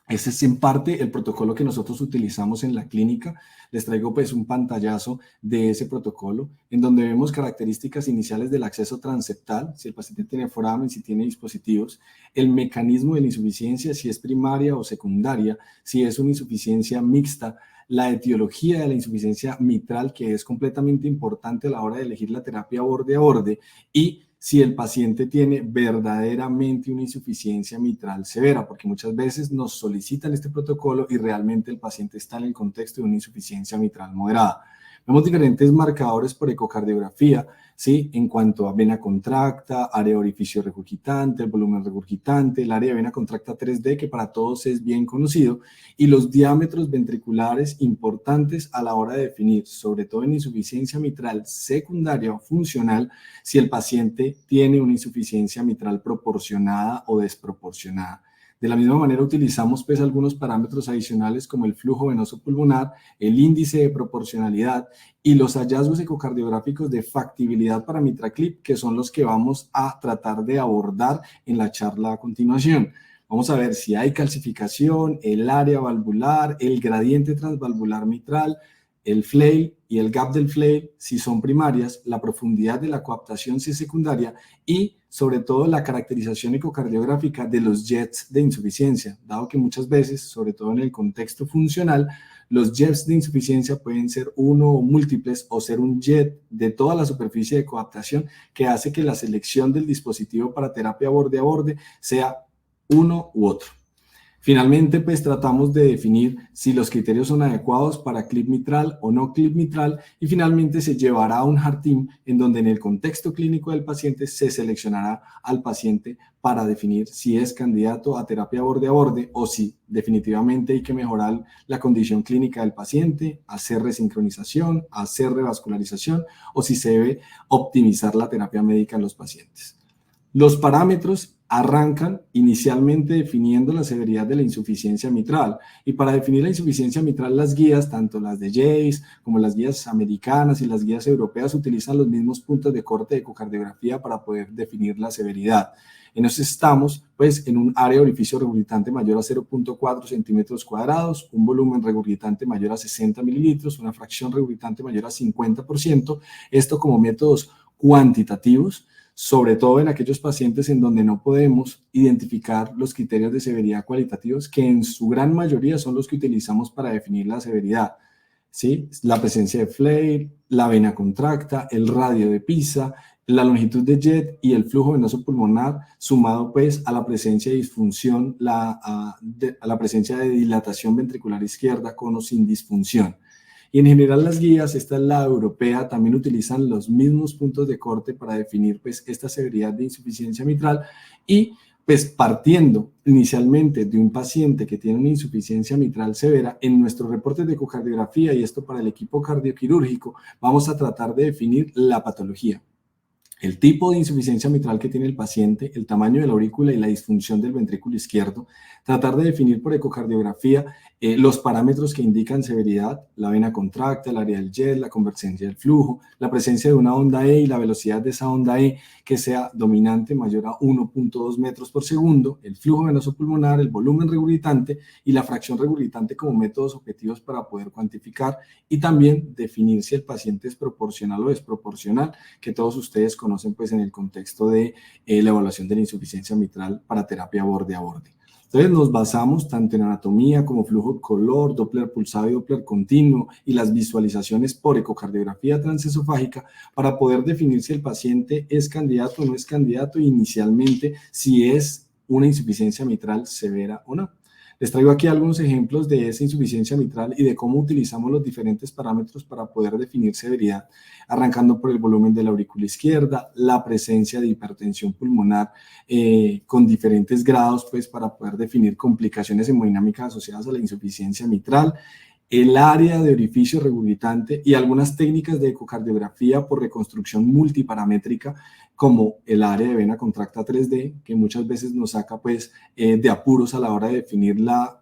Ese es en parte el protocolo que nosotros utilizamos en la clínica. Les traigo pues un pantallazo de ese protocolo en donde vemos características iniciales del acceso transeptal, si el paciente tiene foramen, si tiene dispositivos, el mecanismo de la insuficiencia, si es primaria o secundaria, si es una insuficiencia mixta, la etiología de la insuficiencia mitral, que es completamente importante a la hora de elegir la terapia borde a borde, y si el paciente tiene verdaderamente una insuficiencia mitral severa, porque muchas veces nos solicitan este protocolo y realmente el paciente está en el contexto de una insuficiencia mitral moderada. Vemos diferentes marcadores por ecocardiografía, ¿sí? En cuanto a vena contracta, área de orificio regurgitante, el volumen regurgitante, el área de vena contracta 3D, que para todos es bien conocido, y los diámetros ventriculares importantes a la hora de definir, sobre todo en insuficiencia mitral secundaria o funcional, si el paciente tiene una insuficiencia mitral proporcionada o desproporcionada. De la misma manera utilizamos pues algunos parámetros adicionales como el flujo venoso pulmonar, el índice de proporcionalidad y los hallazgos ecocardiográficos de factibilidad para MitraClip, que son los que vamos a tratar de abordar en la charla a continuación. Vamos a ver si hay calcificación, el área valvular, el gradiente transvalvular mitral, el flail y el gap del flail si son primarias, la profundidad de la coaptación si es secundaria y sobre todo la caracterización ecocardiográfica de los jets de insuficiencia, dado que muchas veces, sobre todo en el contexto funcional, los jets de insuficiencia pueden ser uno o múltiples o ser un jet de toda la superficie de coaptación que hace que la selección del dispositivo para terapia borde a borde sea uno u otro. Finalmente, pues tratamos de definir si los criterios son adecuados para clip mitral o no clip mitral y finalmente se llevará a un heart team en donde en el contexto clínico del paciente se seleccionará al paciente para definir si es candidato a terapia borde a borde o si definitivamente hay que mejorar la condición clínica del paciente, hacer resincronización, hacer revascularización o si se debe optimizar la terapia médica en los pacientes. Los parámetros arrancan inicialmente definiendo la severidad de la insuficiencia mitral y para definir la insuficiencia mitral las guías, tanto las de Jace como las guías americanas y las guías europeas utilizan los mismos puntos de corte de ecocardiografía para poder definir la severidad. En eso estamos pues en un área de orificio regurgitante mayor a 0.4 centímetros cuadrados, un volumen regurgitante mayor a 60 mililitros, una fracción regurgitante mayor a 50%, esto como métodos cuantitativos, sobre todo en aquellos pacientes en donde no podemos identificar los criterios de severidad cualitativos, que en su gran mayoría son los que utilizamos para definir la severidad, ¿sí? La presencia de flail, la vena contracta, el radio de Pisa, la longitud de jet y el flujo venoso pulmonar, sumado pues a la presencia de disfunción, a la presencia de dilatación ventricular izquierda con o sin disfunción. Y en general las guías, esta es la europea, también utilizan los mismos puntos de corte para definir pues esta severidad de insuficiencia mitral y pues partiendo inicialmente de un paciente que tiene una insuficiencia mitral severa, en nuestros reportes de ecocardiografía y esto para el equipo cardioquirúrgico, vamos a tratar de definir la patología. El tipo de insuficiencia mitral que tiene el paciente, el tamaño de la aurícula y la disfunción del ventrículo izquierdo, tratar de definir por ecocardiografía los parámetros que indican severidad, la vena contracta, el área del jet, la convergencia del flujo, la presencia de una onda E y la velocidad de esa onda E que sea dominante mayor a 1.2 metros por segundo, el flujo venoso pulmonar, el volumen regurgitante y la fracción regurgitante como métodos objetivos para poder cuantificar y también definir si el paciente es proporcional o desproporcional, que todos ustedes conocen pues en el contexto de la evaluación de la insuficiencia mitral para terapia borde a borde. Entonces nos basamos tanto en anatomía como flujo color, Doppler pulsado y Doppler continuo y las visualizaciones por ecocardiografía transesofágica para poder definir si el paciente es candidato o no es candidato e inicialmente si es una insuficiencia mitral severa o no. Les traigo aquí algunos ejemplos de esa insuficiencia mitral y de cómo utilizamos los diferentes parámetros para poder definir severidad, arrancando por el volumen de la aurícula izquierda, la presencia de hipertensión pulmonar con diferentes grados, pues para poder definir complicaciones hemodinámicas asociadas a la insuficiencia mitral, el área de orificio regurgitante y algunas técnicas de ecocardiografía por reconstrucción multiparamétrica como el área de vena contracta 3D, que muchas veces nos saca pues de apuros a la hora de definir la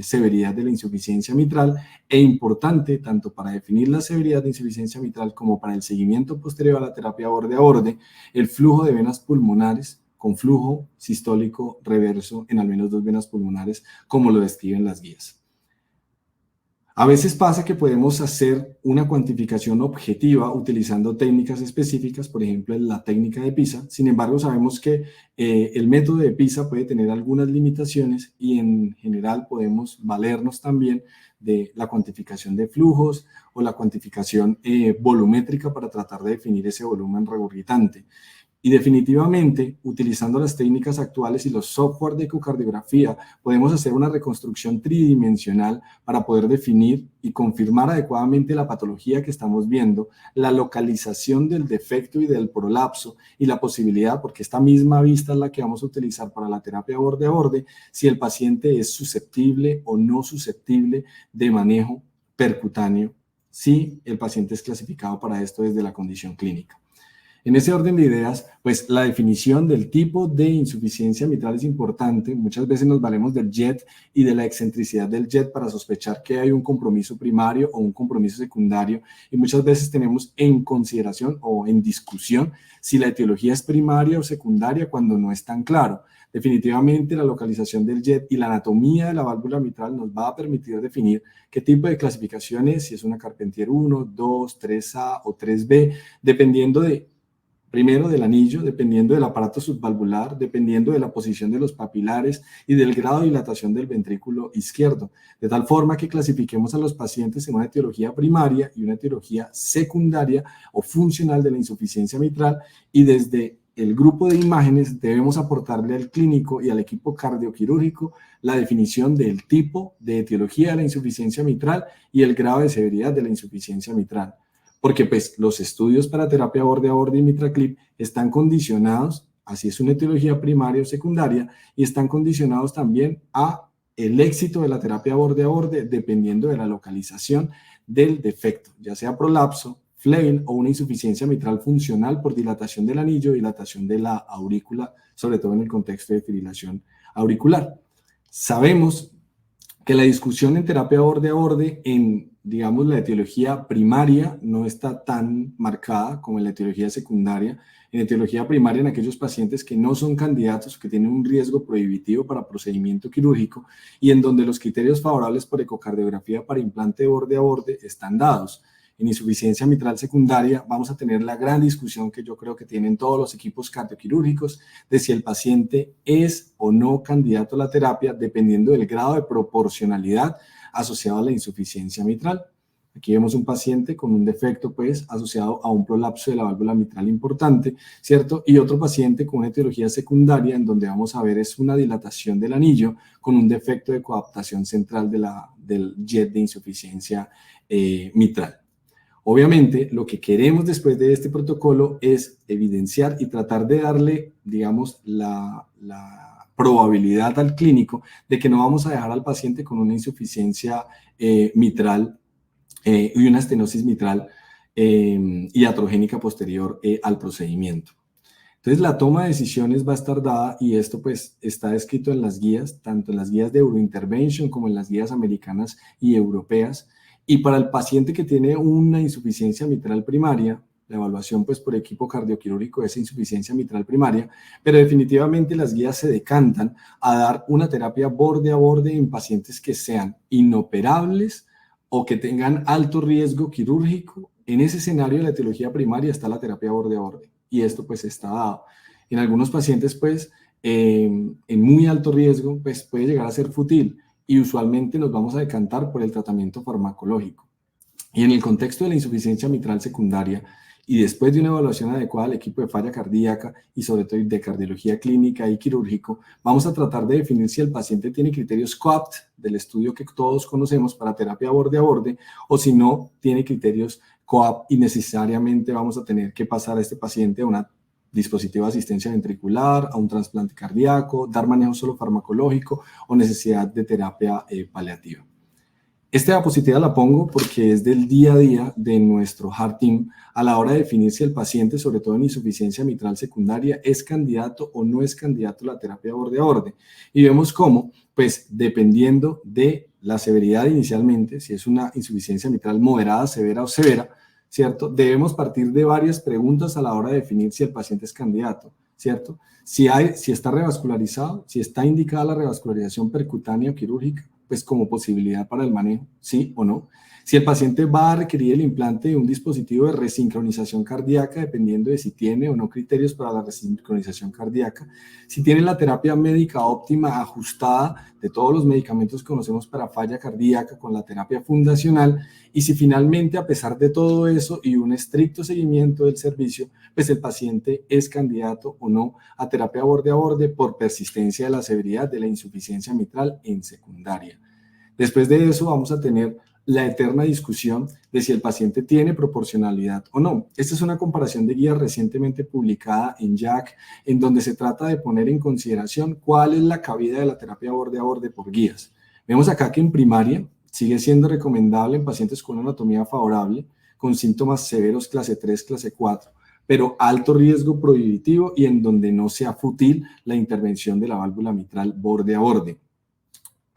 severidad de la insuficiencia mitral e importante tanto para definir la severidad de insuficiencia mitral como para el seguimiento posterior a la terapia borde a borde, el flujo de venas pulmonares con flujo sistólico reverso en al menos 2 venas pulmonares como lo describen las guías. A veces pasa que podemos hacer una cuantificación objetiva utilizando técnicas específicas, por ejemplo, la técnica de Pisa. Sin embargo, sabemos que el método de Pisa puede tener algunas limitaciones y en general podemos valernos también de la cuantificación de flujos o la cuantificación volumétrica para tratar de definir ese volumen regurgitante. Y definitivamente, utilizando las técnicas actuales y los software de ecocardiografía, podemos hacer una reconstrucción tridimensional para poder definir y confirmar adecuadamente la patología que estamos viendo, la localización del defecto y del prolapso y la posibilidad, porque esta misma vista es la que vamos a utilizar para la terapia borde a borde, si el paciente es susceptible o no susceptible de manejo percutáneo, si el paciente es clasificado para esto desde la condición clínica. En ese orden de ideas, pues la definición del tipo de insuficiencia mitral es importante. Muchas veces nos valemos del jet y de la excentricidad del jet para sospechar que hay un compromiso primario o un compromiso secundario y muchas veces tenemos en consideración o en discusión si la etiología es primaria o secundaria cuando no es tan claro. Definitivamente la localización del jet y la anatomía de la válvula mitral nos va a permitir definir qué tipo de clasificación es, si es una Carpentier 1, 2, 3A o 3B, dependiendo primero del anillo, dependiendo del aparato subvalvular, dependiendo de la posición de los papilares y del grado de dilatación del ventrículo izquierdo, de tal forma que clasifiquemos a los pacientes en una etiología primaria y una etiología secundaria o funcional de la insuficiencia mitral, y desde el grupo de imágenes debemos aportarle al clínico y al equipo cardioquirúrgico la definición del tipo de etiología de la insuficiencia mitral y el grado de severidad de la insuficiencia mitral. Porque pues los estudios para terapia borde a borde y MitraClip están condicionados, así es una etiología primaria o secundaria, y están condicionados también a el éxito de la terapia borde a borde dependiendo de la localización del defecto, ya sea prolapso, flail o una insuficiencia mitral funcional por dilatación del anillo, dilatación de la aurícula, sobre todo en el contexto de fibrilación auricular. Sabemos que la discusión en terapia borde a borde en, digamos, la etiología primaria no está tan marcada como en la etiología secundaria. En etiología primaria, en aquellos pacientes que no son candidatos, que tienen un riesgo prohibitivo para procedimiento quirúrgico y en donde los criterios favorables por ecocardiografía para implante borde a borde están dados. En insuficiencia mitral secundaria vamos a tener la gran discusión que yo creo que tienen todos los equipos cardioquirúrgicos de si el paciente es o no candidato a la terapia dependiendo del grado de proporcionalidad asociado a la insuficiencia mitral. Aquí vemos un paciente con un defecto pues asociado a un prolapso de la válvula mitral importante, ¿cierto? Y otro paciente con una etiología secundaria en donde vamos a ver es una dilatación del anillo con un defecto de coaptación central del jet de insuficiencia mitral. Obviamente, lo que queremos después de este protocolo es evidenciar y tratar de darle, digamos, la probabilidad al clínico de que no vamos a dejar al paciente con una insuficiencia mitral y una estenosis mitral iatrogénica posterior al procedimiento. Entonces, la toma de decisiones va a estar dada y esto pues está escrito en las guías, tanto en las guías de Eurointervention como en las guías americanas y europeas. Y para el paciente que tiene una insuficiencia mitral primaria, la evaluación pues por equipo cardioquirúrgico es insuficiencia mitral primaria, pero definitivamente las guías se decantan a dar una terapia borde a borde en pacientes que sean inoperables o que tengan alto riesgo quirúrgico. En ese escenario de la etiología primaria está la terapia borde a borde y esto pues está dado. En algunos pacientes pues en muy alto riesgo pues puede llegar a ser fútil, y usualmente nos vamos a decantar por el tratamiento farmacológico. Y en el contexto de la insuficiencia mitral secundaria, y después de una evaluación adecuada del equipo de falla cardíaca y sobre todo de cardiología clínica y quirúrgico, vamos a tratar de definir si el paciente tiene criterios COAPT del estudio que todos conocemos para terapia borde a borde, o si no tiene criterios COAPT y necesariamente vamos a tener que pasar a este paciente a una dispositivo de asistencia ventricular, a un trasplante cardíaco, dar manejo solo farmacológico o necesidad de terapia paliativa. Esta diapositiva la pongo porque es del día a día de nuestro Heart Team a la hora de definir si el paciente, sobre todo en insuficiencia mitral secundaria, es candidato o no es candidato a la terapia borde a borde. Y vemos cómo, pues dependiendo de la severidad inicialmente, si es una insuficiencia mitral moderada, severa o severa, ¿cierto? Debemos partir de varias preguntas a la hora de definir si el paciente es candidato, ¿cierto? Si está revascularizado, si está indicada la revascularización percutánea o quirúrgica, pues como posibilidad para el manejo, sí o no. Si el paciente va a requerir el implante de un dispositivo de resincronización cardíaca, dependiendo de si tiene o no criterios para la resincronización cardíaca. Si tiene la terapia médica óptima ajustada de todos los medicamentos que conocemos para falla cardíaca con la terapia fundacional. Y si finalmente, a pesar de todo eso y un estricto seguimiento del servicio, pues el paciente es candidato o no a terapia borde a borde por persistencia de la severidad de la insuficiencia mitral en secundaria. Después de eso vamos a tener la eterna discusión de si el paciente tiene proporcionalidad o no. Esta es una comparación de guías recientemente publicada en JACC, en donde se trata de poner en consideración cuál es la cabida de la terapia borde a borde por guías. Vemos acá que en primaria sigue siendo recomendable en pacientes con una anatomía favorable, con síntomas severos clase 3, clase 4, pero alto riesgo prohibitivo y en donde no sea fútil la intervención de la válvula mitral borde a borde.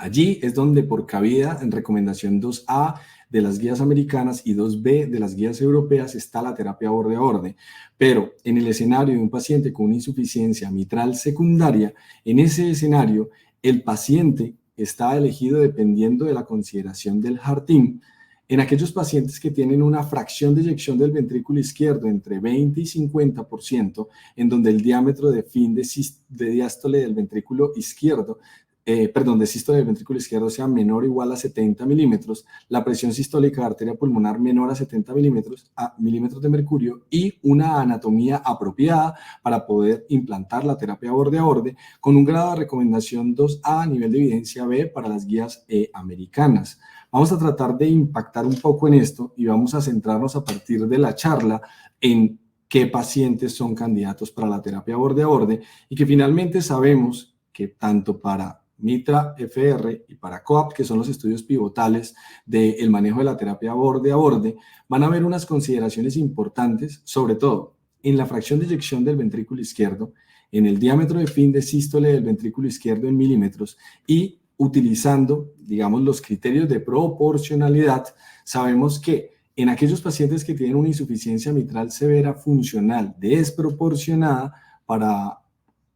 Allí es donde por cabida en recomendación 2A de las guías americanas y 2B de las guías europeas está la terapia borde a borde. Pero en el escenario de un paciente con una insuficiencia mitral secundaria, en ese escenario el paciente está elegido dependiendo de la consideración del heart team. En aquellos pacientes que tienen una fracción de eyección del ventrículo izquierdo entre 20 y 50%, en donde el diámetro de fin de diástole del ventrículo izquierdo, de sístole del ventrículo izquierdo sea menor o igual a 70 milímetros, la presión sistólica de arteria pulmonar menor a 70 milímetros de mercurio y una anatomía apropiada para poder implantar la terapia borde a borde con un grado de recomendación 2A a nivel de evidencia B para las guías americanas. Vamos a tratar de impactar un poco en esto y vamos a centrarnos a partir de la charla en qué pacientes son candidatos para la terapia borde a borde y que finalmente sabemos que tanto para MITRA-FR y para COAPT, que son los estudios pivotales del manejo de la terapia borde a borde, van a haber unas consideraciones importantes, sobre todo en la fracción de eyección del ventrículo izquierdo, en el diámetro de fin de sístole del ventrículo izquierdo en milímetros y utilizando, digamos, los criterios de proporcionalidad. Sabemos que en aquellos pacientes que tienen una insuficiencia mitral severa funcional desproporcionada para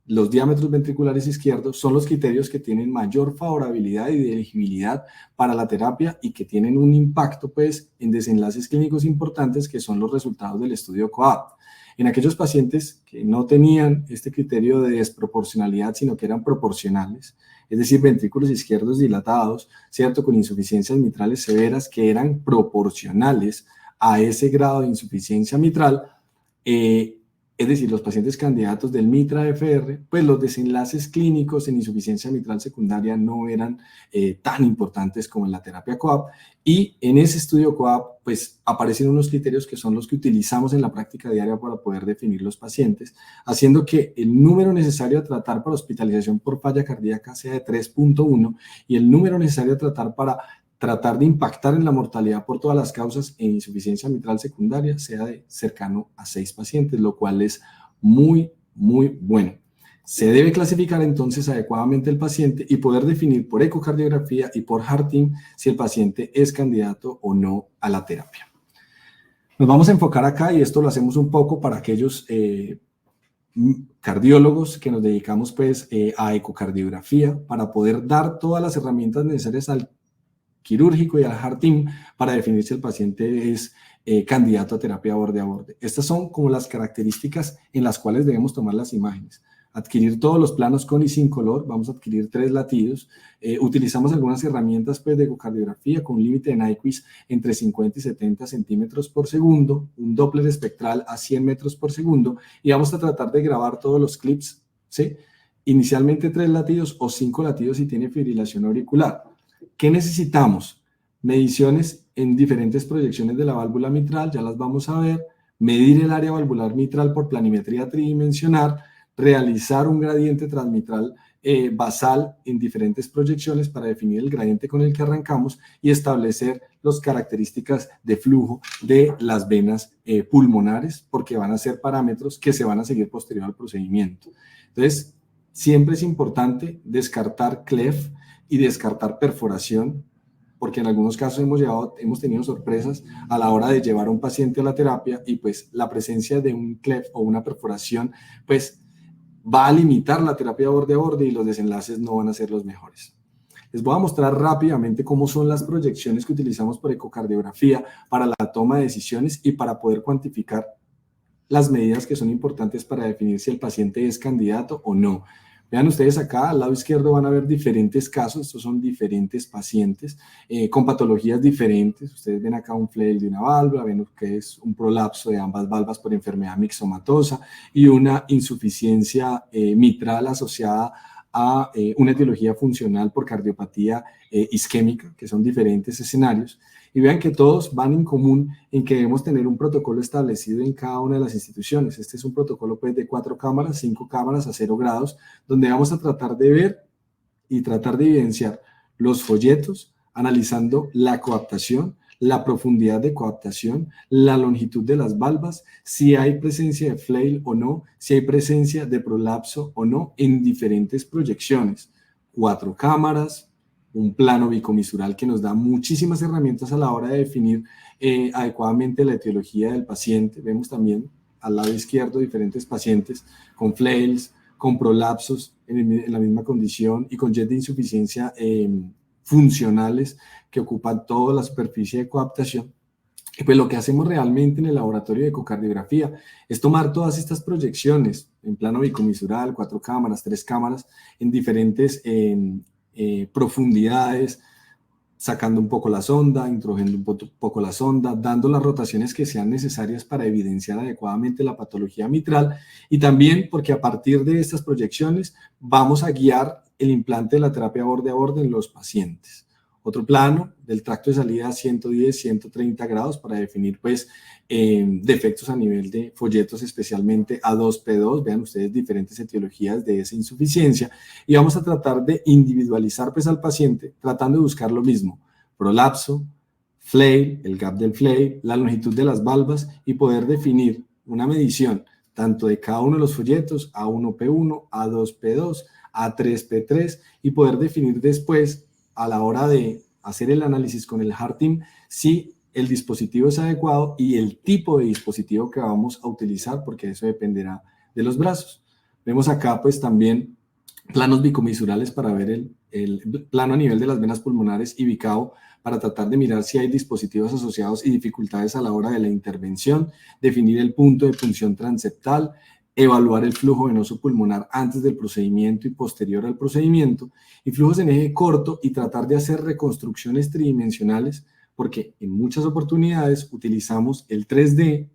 los diámetros ventriculares izquierdos son los criterios que tienen mayor favorabilidad y de elegibilidad para la terapia y que tienen un impacto pues en desenlaces clínicos importantes que son los resultados del estudio COAPT. En aquellos pacientes que no tenían este criterio de desproporcionalidad sino que eran proporcionales, es decir, ventrículos izquierdos dilatados, ¿cierto?, con insuficiencias mitrales severas que eran proporcionales a ese grado de insuficiencia mitral, es decir, los pacientes candidatos del MITRA-FR, pues los desenlaces clínicos en insuficiencia mitral secundaria no eran tan importantes como en la terapia COAPT, y en ese estudio COAPT pues aparecen unos criterios que son los que utilizamos en la práctica diaria para poder definir los pacientes, haciendo que el número necesario a tratar para hospitalización por falla cardíaca sea de 3.1 y el número necesario a tratar para tratar de impactar en la mortalidad por todas las causas en insuficiencia mitral secundaria sea de cercano a 6 pacientes, lo cual es muy, muy bueno. Se debe clasificar entonces adecuadamente el paciente y poder definir por ecocardiografía y por heart team si el paciente es candidato o no a la terapia. Nos vamos a enfocar acá y esto lo hacemos un poco para aquellos cardiólogos que nos dedicamos pues a ecocardiografía para poder dar todas las herramientas necesarias al quirúrgico y al heart team para definir si el paciente es candidato a terapia borde a borde. Estas son como las características en las cuales debemos tomar las imágenes. Adquirir todos los planos con y sin color, vamos a adquirir 3 latidos. Utilizamos algunas herramientas pues, de ecocardiografía con un límite de Nyquist entre 50 y 70 centímetros por segundo, un Doppler espectral a 100 metros por segundo y vamos a tratar de grabar todos los clips, ¿sí? Inicialmente 3 latidos o 5 latidos si tiene fibrilación auricular. ¿Qué necesitamos? Mediciones en diferentes proyecciones de la válvula mitral, ya las vamos a ver, medir el área valvular mitral por planimetría tridimensional, realizar un gradiente transmitral basal en diferentes proyecciones para definir el gradiente con el que arrancamos y establecer las características de flujo de las venas pulmonares, porque van a ser parámetros que se van a seguir posterior al procedimiento. Entonces, siempre es importante descartar clef y descartar perforación, porque en algunos casos hemos tenido sorpresas a la hora de llevar a un paciente a la terapia y pues la presencia de un clef o una perforación pues va a limitar la terapia borde a borde y los desenlaces no van a ser los mejores. Les voy a mostrar rápidamente cómo son las proyecciones que utilizamos por ecocardiografía para la toma de decisiones y para poder cuantificar las medidas que son importantes para definir si el paciente es candidato o no. Vean ustedes acá, al lado izquierdo van a ver diferentes casos, estos son diferentes pacientes con patologías diferentes. Ustedes ven acá un flail de una válvula, ven que es un prolapso de ambas valvas por enfermedad mixomatosa y una insuficiencia mitral asociada a una etiología funcional por cardiopatía isquémica, que son diferentes escenarios. Y vean que todos van en común en que debemos tener un protocolo establecido en cada una de las instituciones. Este es un protocolo pues, de 4 cámaras, 5 cámaras a 0 grados, donde vamos a tratar de ver y tratar de evidenciar los folletos, analizando la coaptación, la profundidad de coaptación, la longitud de las valvas, si hay presencia de flail o no, si hay presencia de prolapso o no, en diferentes proyecciones. 4 cámaras, un plano bicomisural que nos da muchísimas herramientas a la hora de definir adecuadamente la etiología del paciente. Vemos también al lado izquierdo diferentes pacientes con flails, con prolapsos en la misma condición y con jet de insuficiencia funcionales que ocupan toda la superficie de coaptación. Y pues lo que hacemos realmente en el laboratorio de ecocardiografía es tomar todas estas proyecciones en plano bicomisural, 4 cámaras, 3 cámaras, en diferentes profundidades, sacando un poco la sonda, introduciendo un poco la sonda, dando las rotaciones que sean necesarias para evidenciar adecuadamente la patología mitral, y también porque a partir de estas proyecciones vamos a guiar el implante de la terapia borde a borde en los pacientes. Otro plano del tracto de salida a 110, 130 grados para definir pues defectos a nivel de folletos, especialmente A2P2. Vean ustedes diferentes etiologías de esa insuficiencia y vamos a tratar de individualizar pues al paciente tratando de buscar lo mismo: prolapso, flail, el gap del flail, la longitud de las valvas y poder definir una medición tanto de cada uno de los folletos, A1P1, A2P2, A3P3, y poder definir después a la hora de hacer el análisis con el Heart Team si el dispositivo es adecuado y el tipo de dispositivo que vamos a utilizar, porque eso dependerá de los brazos. Vemos acá pues también planos bicomisurales para ver el plano a nivel de las venas pulmonares y bicavo para tratar de mirar si hay dispositivos asociados y dificultades a la hora de la intervención, definir el punto de punción transeptal, evaluar el flujo venoso pulmonar antes del procedimiento y posterior al procedimiento, y flujos en eje corto, y tratar de hacer reconstrucciones tridimensionales, porque en muchas oportunidades utilizamos el 3D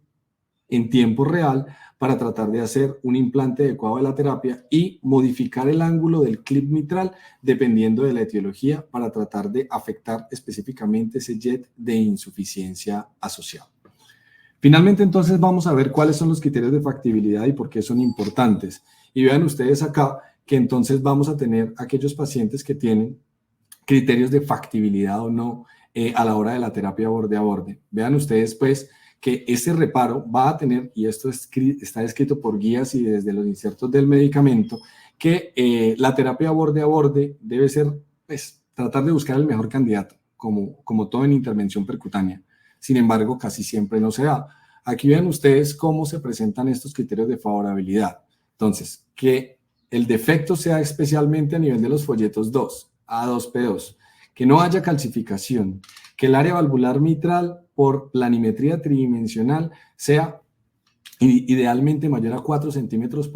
en tiempo real para tratar de hacer un implante adecuado de la terapia y modificar el ángulo del clip mitral dependiendo de la etiología para tratar de afectar específicamente ese jet de insuficiencia asociado. Finalmente, entonces, vamos a ver cuáles son los criterios de factibilidad y por qué son importantes. Y vean ustedes acá que entonces vamos a tener aquellos pacientes que tienen criterios de factibilidad o no a la hora de la terapia borde a borde. Vean ustedes, pues, que ese reparo va a tener, y esto está escrito por guías y desde los insertos del medicamento, que la terapia borde a borde debe ser, pues, tratar de buscar el mejor candidato, como todo en intervención percutánea. Sin embargo, casi siempre no se da. Aquí ven ustedes cómo se presentan estos criterios de favorabilidad. Entonces, que el defecto sea especialmente a nivel de los folletos 2, A2P2, que no haya calcificación, que el área valvular mitral por planimetría tridimensional sea idealmente mayor a 4 centímetros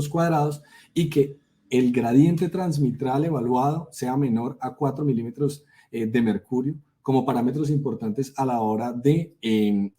cuadrados y que el gradiente transmitral evaluado sea menor a 4 milímetros de mercurio, como parámetros importantes a la hora de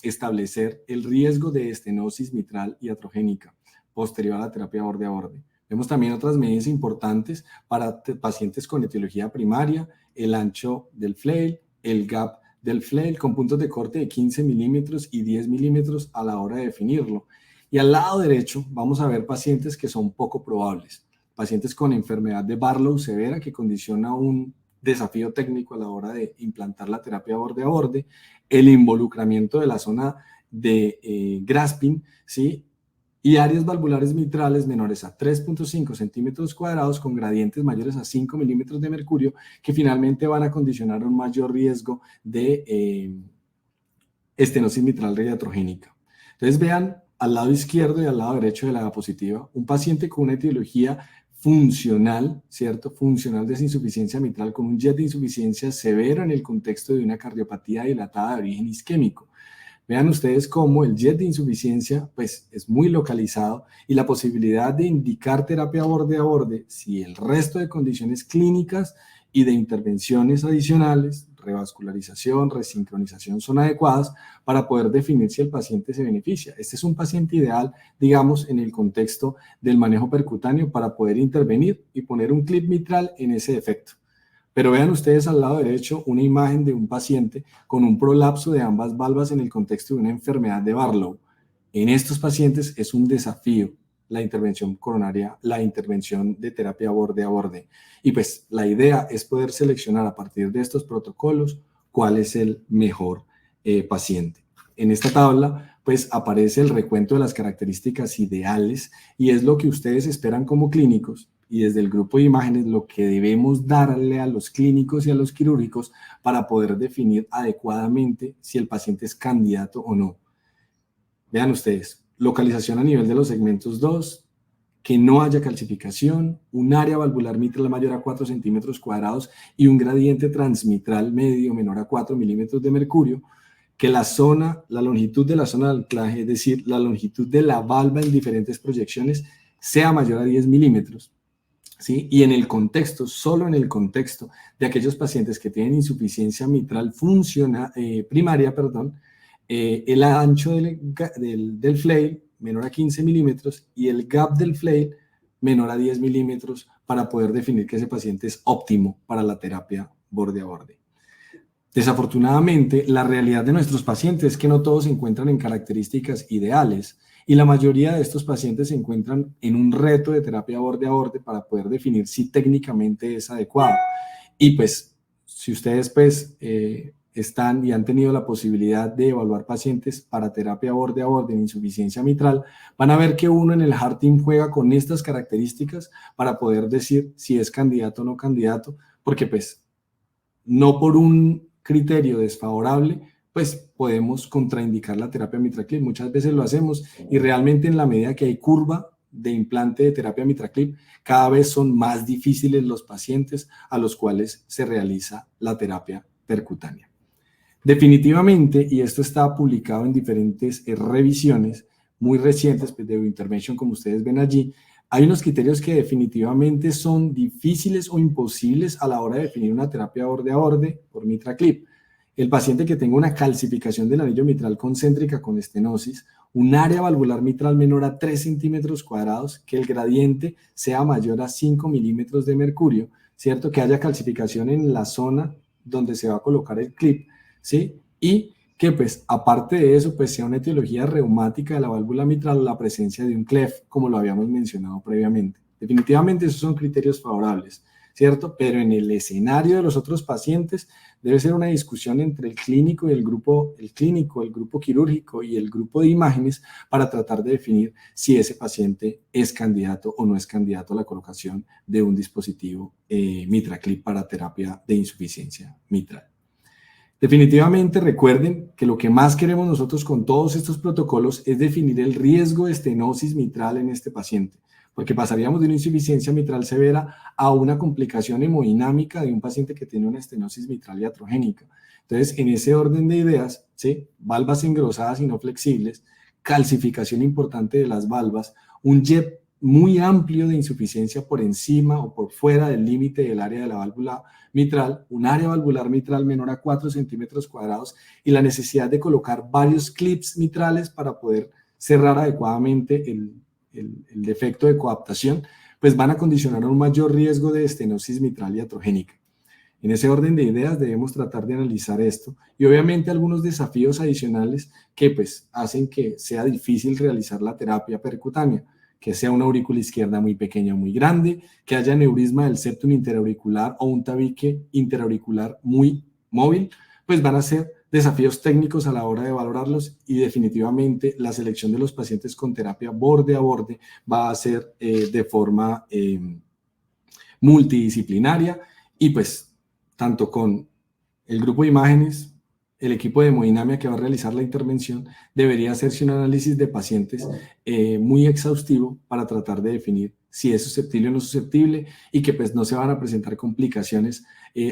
establecer el riesgo de estenosis mitral iatrogénica posterior a la terapia borde a borde. Vemos también otras medidas importantes para pacientes con etiología primaria: el ancho del flail, el gap del flail con puntos de corte de 15 milímetros y 10 milímetros a la hora de definirlo. Y al lado derecho vamos a ver pacientes que son poco probables, pacientes con enfermedad de Barlow severa que condiciona un desafío técnico a la hora de implantar la terapia borde a borde, el involucramiento de la zona de grasping, ¿sí? Y áreas valvulares mitrales menores a 3.5 centímetros cuadrados con gradientes mayores a 5 milímetros de mercurio que finalmente van a condicionar un mayor riesgo de estenosis mitral iatrogénica. Entonces vean al lado izquierdo y al lado derecho de la diapositiva un paciente con una etiología funcional, ¿cierto? Funcional de insuficiencia mitral con un jet de insuficiencia severo en el contexto de una cardiopatía dilatada de origen isquémico. Vean ustedes cómo el jet de insuficiencia pues, es muy localizado y la posibilidad de indicar terapia borde a borde si el resto de condiciones clínicas y de intervenciones adicionales, revascularización, resincronización, son adecuadas para poder definir si el paciente se beneficia. Este es un paciente ideal, digamos, en el contexto del manejo percutáneo para poder intervenir y poner un clip mitral en ese defecto. Pero vean ustedes al lado derecho una imagen de un paciente con un prolapso de ambas valvas en el contexto de una enfermedad de Barlow. En estos pacientes es un desafío la intervención coronaria, la intervención de terapia borde a borde. Y pues la idea es poder seleccionar a partir de estos protocolos cuál es el mejor paciente. En esta tabla pues aparece el recuento de las características ideales y es lo que ustedes esperan como clínicos y desde el grupo de imágenes lo que debemos darle a los clínicos y a los quirúrgicos para poder definir adecuadamente si el paciente es candidato o no. Vean ustedes, localización a nivel de los segmentos 2, que no haya calcificación, un área valvular mitral mayor a 4 centímetros cuadrados y un gradiente transmitral medio menor a 4 milímetros de mercurio, que la longitud de la zona de anclaje, es decir, la longitud de la valva en diferentes proyecciones, sea mayor a 10 milímetros. ¿Sí? Y en el contexto, solo en el contexto de aquellos pacientes que tienen insuficiencia mitral primaria, el ancho del flail menor a 15 milímetros y el gap del flail menor a 10 milímetros para poder definir que ese paciente es óptimo para la terapia borde a borde. Desafortunadamente, la realidad de nuestros pacientes es que no todos se encuentran en características ideales y la mayoría de estos pacientes se encuentran en un reto de terapia borde a borde para poder definir si técnicamente es adecuado. Y pues, si ustedes están y han tenido la posibilidad de evaluar pacientes para terapia borde a borde en insuficiencia mitral, van a ver que uno en el Heart Team juega con estas características para poder decir si es candidato o no candidato, porque pues no por un criterio desfavorable, pues podemos contraindicar la terapia MitraClip. Muchas veces lo hacemos y realmente en la medida que hay curva de implante de terapia MitraClip, cada vez son más difíciles los pacientes a los cuales se realiza la terapia percutánea. Definitivamente, y esto está publicado en diferentes revisiones muy recientes de Intervention, como ustedes ven allí, hay unos criterios que definitivamente son difíciles o imposibles a la hora de definir una terapia borde a borde por MitraClip. El paciente que tenga una calcificación del anillo mitral concéntrica con estenosis, un área valvular mitral menor a 3 centímetros cuadrados, que el gradiente sea mayor a 5 milímetros de mercurio, ¿cierto? Que haya calcificación en la zona donde se va a colocar el clip, ¿sí? Y que pues aparte de eso pues sea una etiología reumática de la válvula mitral o la presencia de un clef, como lo habíamos mencionado previamente. Definitivamente esos son criterios favorables, ¿cierto? Pero en el escenario de los otros pacientes debe ser una discusión entre el clínico y el grupo quirúrgico y el grupo de imágenes para tratar de definir si ese paciente es candidato o no es candidato a la colocación de un dispositivo MitraClip para terapia de insuficiencia mitral. Definitivamente recuerden que lo que más queremos nosotros con todos estos protocolos es definir el riesgo de estenosis mitral en este paciente, porque pasaríamos de una insuficiencia mitral severa a una complicación hemodinámica de un paciente que tiene una estenosis mitral iatrogénica. Entonces, en ese orden de ideas, ¿sí? Valvas engrosadas y no flexibles, calcificación importante de las valvas, un JEP muy amplio de insuficiencia por encima o por fuera del límite del área de la válvula mitral, un área valvular mitral menor a 4 centímetros cuadrados y la necesidad de colocar varios clips mitrales para poder cerrar adecuadamente el defecto de coaptación, pues van a condicionar un mayor riesgo de estenosis mitral iatrogénica. En ese orden de ideas debemos tratar de analizar esto y obviamente algunos desafíos adicionales que pues hacen que sea difícil realizar la terapia percutánea, que sea una aurícula izquierda muy pequeña o muy grande, que haya aneurisma del septum interauricular o un tabique interauricular muy móvil, pues van a ser desafíos técnicos a la hora de valorarlos y definitivamente la selección de los pacientes con terapia borde a borde va a ser de forma multidisciplinaria y pues tanto con el grupo de imágenes, el equipo de hemodinamia que va a realizar la intervención debería hacerse un análisis de pacientes muy exhaustivo para tratar de definir si es susceptible o no susceptible y que pues no se van a presentar complicaciones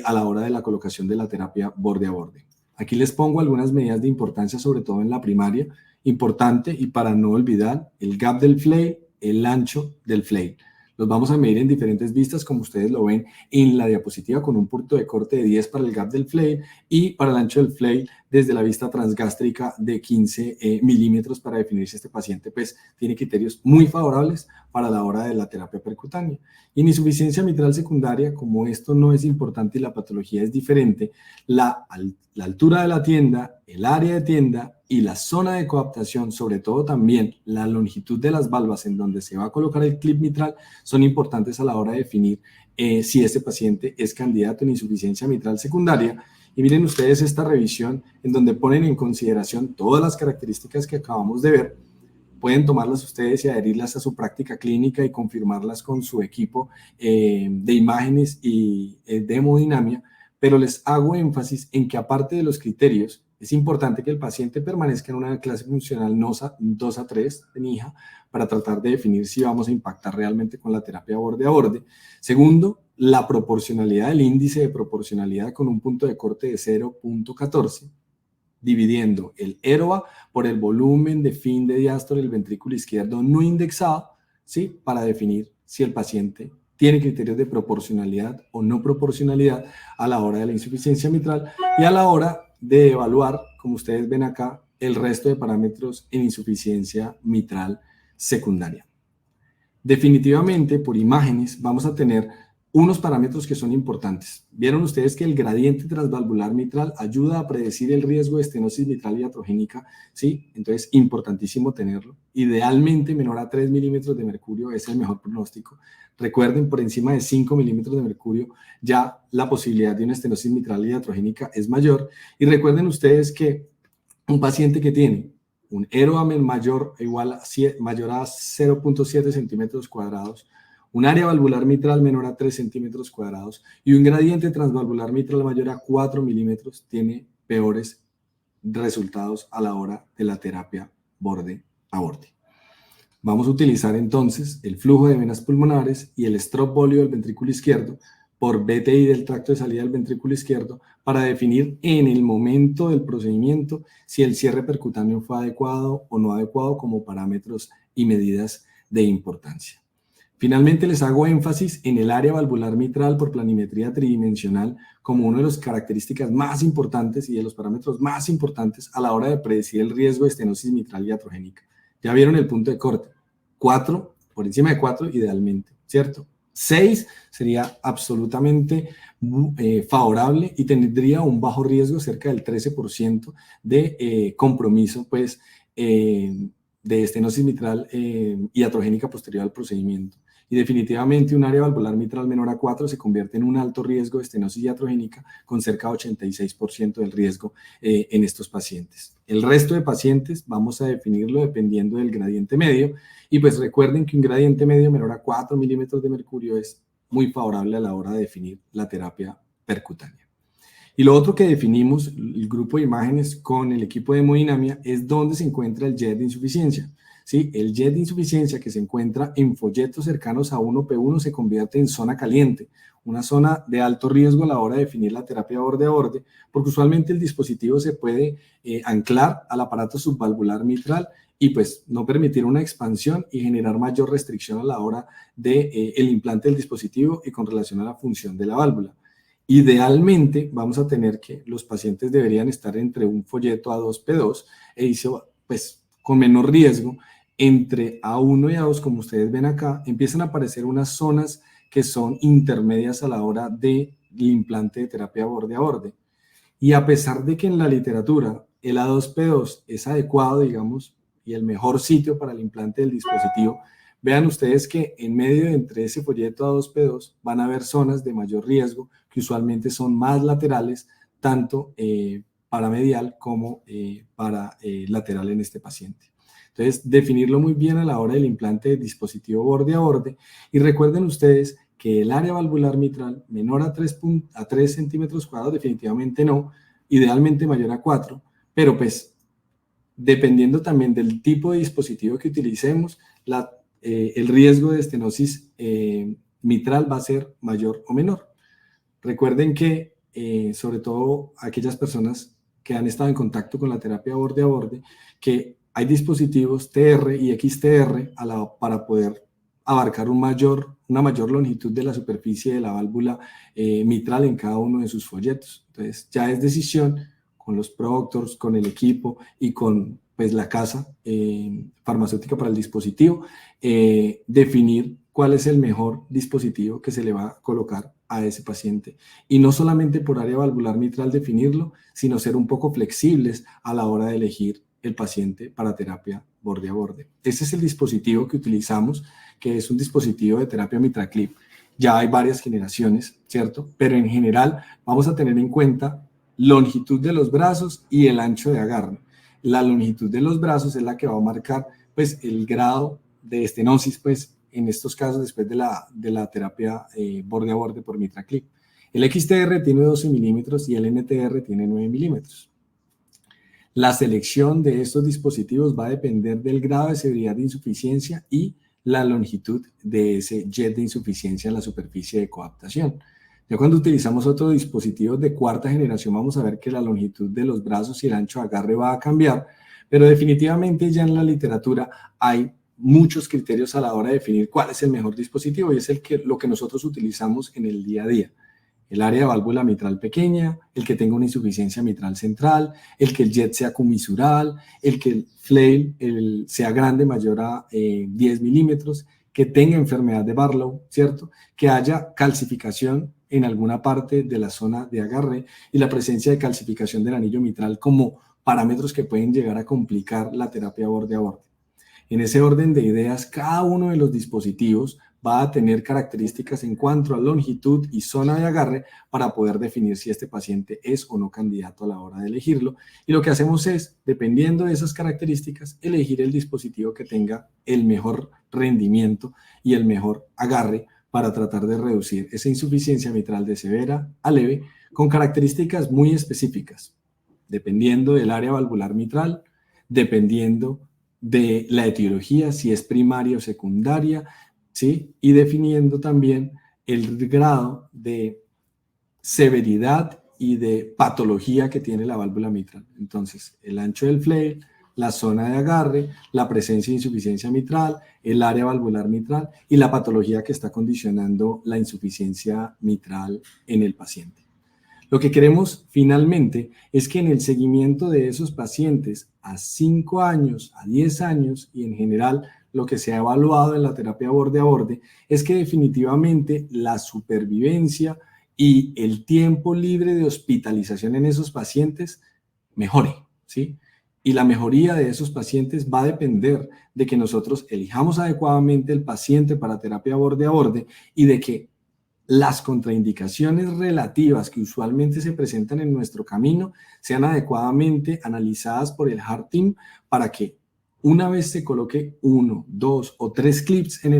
a la hora de la colocación de la terapia borde a borde. Aquí les pongo algunas medidas de importancia, sobre todo en la primaria, importante y para no olvidar el gap del flail, el ancho del flail. Los vamos a medir en diferentes vistas, como ustedes lo ven en la diapositiva, con un punto de corte de 10 para el gap del flail y para el ancho del flail desde la vista transgástrica de 15 milímetros para definir si este paciente pues, tiene criterios muy favorables para la hora de la terapia percutánea. Y en insuficiencia mitral secundaria, como esto no es importante y la patología es diferente, la altura de la tienda, el área de tienda y la zona de coaptación, sobre todo también la longitud de las valvas en donde se va a colocar el clip mitral, son importantes a la hora de definir si este paciente es candidato en insuficiencia mitral secundaria. Y miren ustedes esta revisión en donde ponen en consideración todas las características que acabamos de ver, pueden tomarlas ustedes y adherirlas a su práctica clínica y confirmarlas con su equipo de imágenes y de hemodinamia, pero les hago énfasis en que aparte de los criterios, es importante que el paciente permanezca en una clase funcional 2 a 3 de NIHA para tratar de definir si vamos a impactar realmente con la terapia borde a borde. Segundo, la proporcionalidad, el índice de proporcionalidad con un punto de corte de 0.14, dividiendo el EROA por el volumen de fin de diástole del ventrículo izquierdo no indexado, ¿sí? Para definir si el paciente tiene criterios de proporcionalidad o no proporcionalidad a la hora de la insuficiencia mitral y a la hora de evaluar, como ustedes ven acá, el resto de parámetros en insuficiencia mitral secundaria. Definitivamente, por imágenes, vamos a tener unos parámetros que son importantes. Vieron ustedes que el gradiente transvalvular mitral ayuda a predecir el riesgo de estenosis mitral iatrogénica, ¿sí? Entonces, importantísimo tenerlo. Idealmente, menor a 3 milímetros de mercurio es el mejor pronóstico. Recuerden, por encima de 5 milímetros de mercurio, ya la posibilidad de una estenosis mitral iatrogénica es mayor. Y recuerden ustedes que un paciente que tiene un EROA mayor o igual a mayor a 0.7 centímetros cuadrados, un área valvular mitral menor a 3 centímetros cuadrados y un gradiente transvalvular mitral mayor a 4 milímetros tiene peores resultados a la hora de la terapia borde a borde. Vamos a utilizar entonces el flujo de venas pulmonares y el stroke volume del ventrículo izquierdo por BTI del tracto de salida del ventrículo izquierdo para definir en el momento del procedimiento si el cierre percutáneo fue adecuado o no adecuado como parámetros y medidas de importancia. Finalmente, les hago énfasis en el área valvular mitral por planimetría tridimensional como una de las características más importantes y de los parámetros más importantes a la hora de predecir el riesgo de estenosis mitral iatrogénica. Ya vieron el punto de corte. 4, por encima de 4 idealmente, ¿cierto? 6 sería absolutamente favorable y tendría un bajo riesgo, cerca del 13% de compromiso, pues, de estenosis mitral iatrogénica posterior al procedimiento. Y definitivamente un área valvular mitral menor a 4 se convierte en un alto riesgo de estenosis iatrogénica con cerca de 86% del riesgo en estos pacientes. El resto de pacientes vamos a definirlo dependiendo del gradiente medio y pues recuerden que un gradiente medio menor a 4 milímetros de mercurio es muy favorable a la hora de definir la terapia percutánea. Y lo otro que definimos, el grupo de imágenes con el equipo de hemodinamia, es dónde se encuentra el jet de insuficiencia. ¿Sí? El jet de insuficiencia que se encuentra en folletos cercanos a 1P1 se convierte en zona caliente, una zona de alto riesgo a la hora de definir la terapia borde a borde, porque usualmente el dispositivo se puede anclar al aparato subvalvular mitral y pues no permitir una expansión y generar mayor restricción a la hora de el implante del dispositivo y con relación a la función de la válvula. Idealmente vamos a tener que los pacientes deberían estar entre un folleto A2P2 e pues con menor riesgo. Entre A1 y A2, como ustedes ven acá, empiezan a aparecer unas zonas que son intermedias a la hora del implante de terapia borde a borde. Y a pesar de que en la literatura el A2P2 es adecuado, digamos, y el mejor sitio para el implante del dispositivo, vean ustedes que en medio entre ese folleto A2P2 van a haber zonas de mayor riesgo que usualmente son más laterales, tanto para medial como para lateral en este paciente. Entonces, definirlo muy bien a la hora del implante del dispositivo borde a borde. Y recuerden ustedes que el área valvular mitral menor a 3 centímetros cuadrados definitivamente no, idealmente mayor a 4, pero pues dependiendo también del tipo de dispositivo que utilicemos, el riesgo de estenosis mitral va a ser mayor o menor. Recuerden que sobre todo aquellas personas que han estado en contacto con la terapia borde a borde, que hay dispositivos TR y XTR para poder abarcar una mayor longitud de la superficie de la válvula mitral en cada uno de sus folletos. Entonces ya es decisión con los proctors, con el equipo y con pues, la casa farmacéutica para el dispositivo, definir cuál es el mejor dispositivo que se le va a colocar a ese paciente. Y no solamente por área valvular mitral definirlo, sino ser un poco flexibles a la hora de elegir el paciente para terapia borde a borde. Este es el dispositivo que utilizamos, que es un dispositivo de terapia MitraClip. Ya hay varias generaciones, ¿cierto? Pero en general vamos a tener en cuenta longitud de los brazos y el ancho de agarre. La longitud de los brazos es la que va a marcar pues el grado de estenosis, pues en estos casos después de la terapia borde a borde por MitraClip. El XTR tiene 12 milímetros y el NTR tiene 9 milímetros. La selección de estos dispositivos va a depender del grado de severidad de insuficiencia y la longitud de ese jet de insuficiencia en la superficie de coaptación. Ya cuando utilizamos otros dispositivos de cuarta generación vamos a ver que la longitud de los brazos y el ancho de agarre va a cambiar, pero definitivamente ya en la literatura hay muchos criterios a la hora de definir cuál es el mejor dispositivo y es lo que nosotros utilizamos en el día a día. El área de válvula mitral pequeña, el que tenga una insuficiencia mitral central, el que el jet sea comisural, el que el flail sea grande, mayor a 10 milímetros, que tenga enfermedad de Barlow, ¿cierto? Que haya calcificación en alguna parte de la zona de agarre y la presencia de calcificación del anillo mitral como parámetros que pueden llegar a complicar la terapia borde a borde. En ese orden de ideas, cada uno de los dispositivos va a tener características en cuanto a longitud y zona de agarre para poder definir si este paciente es o no candidato a la hora de elegirlo. Y lo que hacemos es, dependiendo de esas características, elegir el dispositivo que tenga el mejor rendimiento y el mejor agarre para tratar de reducir esa insuficiencia mitral de severa a leve con características muy específicas, dependiendo del área valvular mitral, dependiendo de la etiología, si es primaria o secundaria, ¿sí? Y definiendo también el grado de severidad y de patología que tiene la válvula mitral. Entonces, el ancho del flail, la zona de agarre, la presencia de insuficiencia mitral, el área valvular mitral y la patología que está condicionando la insuficiencia mitral en el paciente. Lo que queremos finalmente es que en el seguimiento de esos pacientes a 5 años, a 10 años y en general lo que se ha evaluado en la terapia borde a borde es que definitivamente la supervivencia y el tiempo libre de hospitalización en esos pacientes mejore, ¿sí? Y la mejoría de esos pacientes va a depender de que nosotros elijamos adecuadamente el paciente para terapia borde a borde y de que las contraindicaciones relativas que usualmente se presentan en nuestro camino sean adecuadamente analizadas por el Heart Team para que una vez se coloque 1, 2 o 3 clips en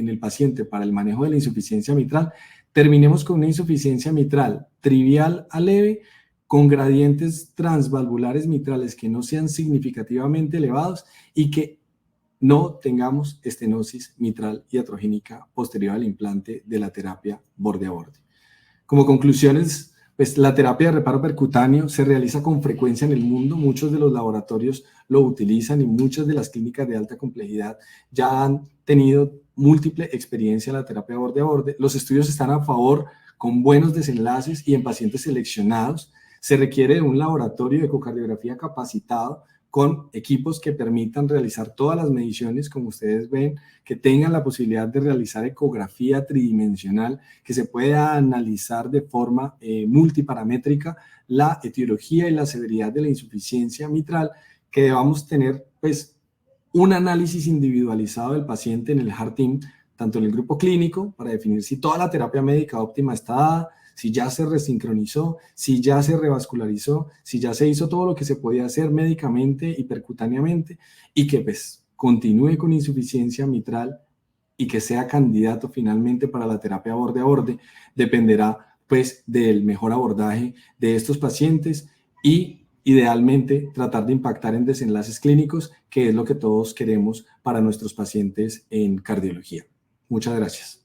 el paciente para el manejo de la insuficiencia mitral, terminemos con una insuficiencia mitral trivial a leve con gradientes transvalvulares mitrales que no sean significativamente elevados y que no tengamos estenosis mitral iatrogénica posterior al implante de la terapia borde a borde. Como conclusiones, pues la terapia de reparo percutáneo se realiza con frecuencia en el mundo, muchos de los laboratorios lo utilizan y muchas de las clínicas de alta complejidad ya han tenido múltiple experiencia en la terapia borde a borde. Los estudios están a favor con buenos desenlaces y en pacientes seleccionados. Se requiere de un laboratorio de ecocardiografía capacitado con equipos que permitan realizar todas las mediciones, como ustedes ven, que tengan la posibilidad de realizar ecografía tridimensional, que se pueda analizar de forma multiparamétrica la etiología y la severidad de la insuficiencia mitral, que debamos tener pues un análisis individualizado del paciente en el Heart Team, tanto en el grupo clínico, para definir si toda la terapia médica óptima está dada, si ya se resincronizó, si ya se revascularizó, si ya se hizo todo lo que se podía hacer médicamente y percutáneamente y que pues continúe con insuficiencia mitral y que sea candidato finalmente para la terapia borde a borde, dependerá pues del mejor abordaje de estos pacientes y idealmente tratar de impactar en desenlaces clínicos, que es lo que todos queremos para nuestros pacientes en cardiología. Muchas gracias.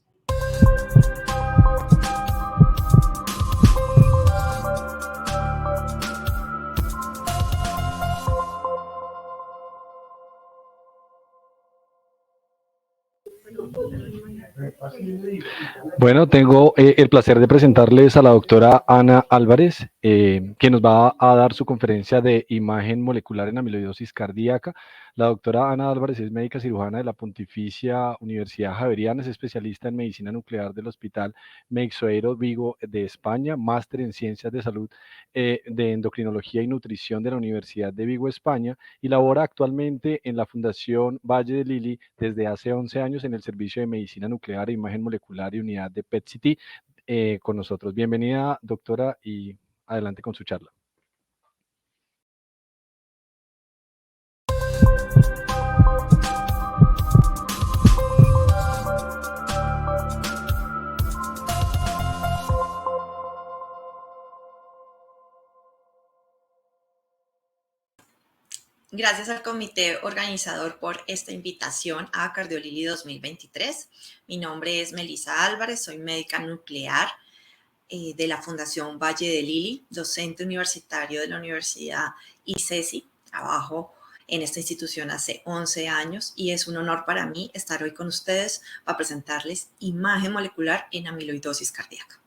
Bueno, tengo el placer de presentarles a la doctora Ana Álvarez, que nos va a dar su conferencia de imagen molecular en amiloidosis cardíaca. La doctora Ana Álvarez es médica cirujana de la Pontificia Universidad Javeriana, es especialista en medicina nuclear del Hospital Meixoeiro Vigo de España, máster en ciencias de salud de endocrinología y nutrición de la Universidad de Vigo, España, y labora actualmente en la Fundación Valle de Lili desde hace 11 años en el servicio de medicina nuclear e imagen molecular y unidad de PET-CT con nosotros. Bienvenida, doctora, y adelante con su charla. Gracias al comité organizador por esta invitación a CardioLily 2023. Mi nombre es Melissa Álvarez, soy médica nuclear de la Fundación Valle de Lili, docente universitario de la Universidad ICESI. Trabajo en esta institución hace 11 años y es un honor para mí estar hoy con ustedes para presentarles imagen molecular en amiloidosis cardíaca.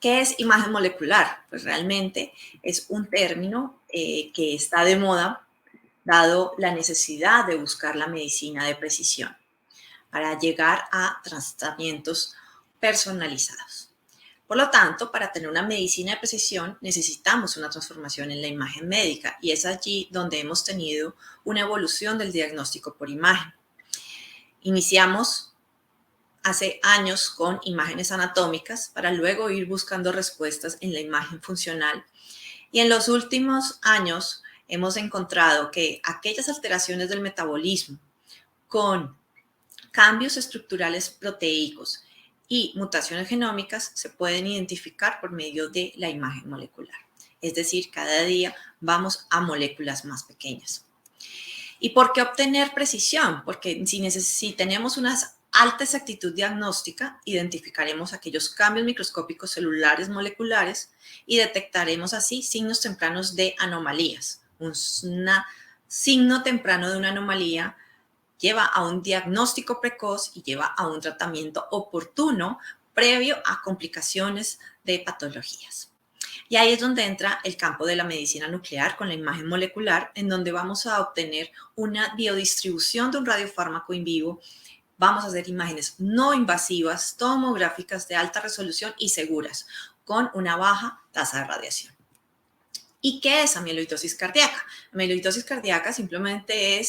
¿Qué es imagen molecular? Pues realmente es un término que está de moda dado la necesidad de buscar la medicina de precisión para llegar a tratamientos personalizados. Por lo tanto, para tener una medicina de precisión necesitamos una transformación en la imagen médica y es allí donde hemos tenido una evolución del diagnóstico por imagen. Iniciamos hace años con imágenes anatómicas para luego ir buscando respuestas en la imagen funcional. Y en los últimos años hemos encontrado que aquellas alteraciones del metabolismo con cambios estructurales proteicos y mutaciones genómicas se pueden identificar por medio de la imagen molecular. Es decir, cada día vamos a moléculas más pequeñas. ¿Y por qué obtener precisión? Porque si tenemos unas alta exactitud diagnóstica, identificaremos aquellos cambios microscópicos celulares moleculares y detectaremos así signos tempranos de anomalías. Un signo temprano de una anomalía lleva a un diagnóstico precoz y lleva a un tratamiento oportuno previo a complicaciones de patologías. Y ahí es donde entra el campo de la medicina nuclear con la imagen molecular, en donde vamos a obtener una biodistribución de un radiofármaco in vivo. Vamos a hacer imágenes no invasivas, tomográficas de alta resolución y seguras, con una baja tasa de radiación. ¿Y qué es amiloidosis cardíaca? Amiloidosis cardíaca simplemente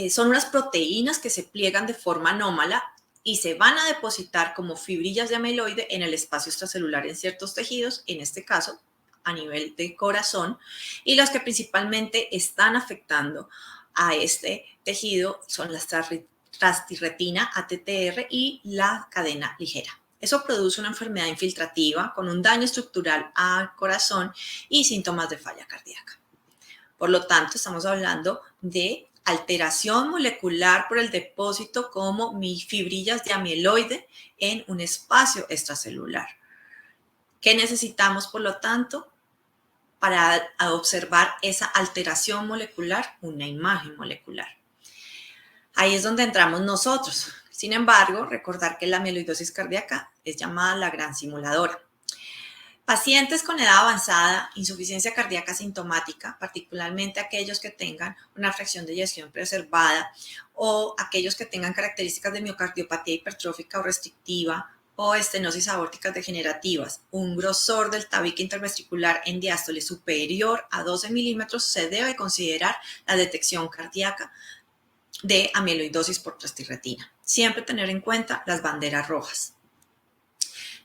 son unas proteínas que se pliegan de forma anómala y se van a depositar como fibrillas de amiloide en el espacio extracelular en ciertos tejidos, en este caso a nivel de corazón, y los que principalmente están afectando a este tejido son las transtirretina, ATTR y la cadena ligera. Eso produce una enfermedad infiltrativa con un daño estructural al corazón y síntomas de falla cardíaca. Por lo tanto, estamos hablando de alteración molecular por el depósito como fibrillas de amiloide en un espacio extracelular. ¿Qué necesitamos, por lo tanto, para observar esa alteración molecular? Una imagen molecular. Ahí es donde entramos nosotros. Sin embargo, recordar que la amiloidosis cardíaca es llamada la gran simuladora. Pacientes con edad avanzada, insuficiencia cardíaca sintomática, particularmente aquellos que tengan una fracción de eyección preservada o aquellos que tengan características de miocardiopatía hipertrófica o restrictiva o estenosis aórticas degenerativas, un grosor del tabique interventricular en diástole superior a 12 milímetros, se debe considerar la detección cardíaca de amiloidosis por transtirretina. Siempre tener en cuenta las banderas rojas.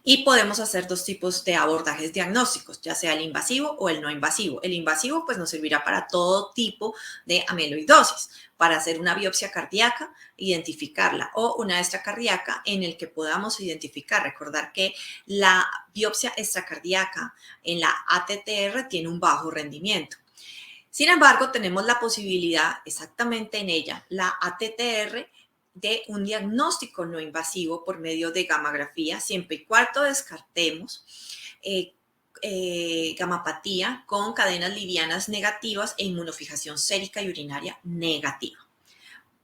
Y podemos hacer dos tipos de abordajes diagnósticos, ya sea el invasivo o el no invasivo. El invasivo pues nos servirá para todo tipo de amiloidosis, para hacer una biopsia cardíaca, identificarla, o una extracardíaca en el que podamos identificar. Recordar que la biopsia extracardíaca en la ATTR tiene un bajo rendimiento. Sin embargo, tenemos la posibilidad exactamente en ella, la ATTR, de un diagnóstico no invasivo por medio de gammagrafía, siempre y cuando descartemos gamapatía con cadenas livianas negativas e inmunofijación sérica y urinaria negativa.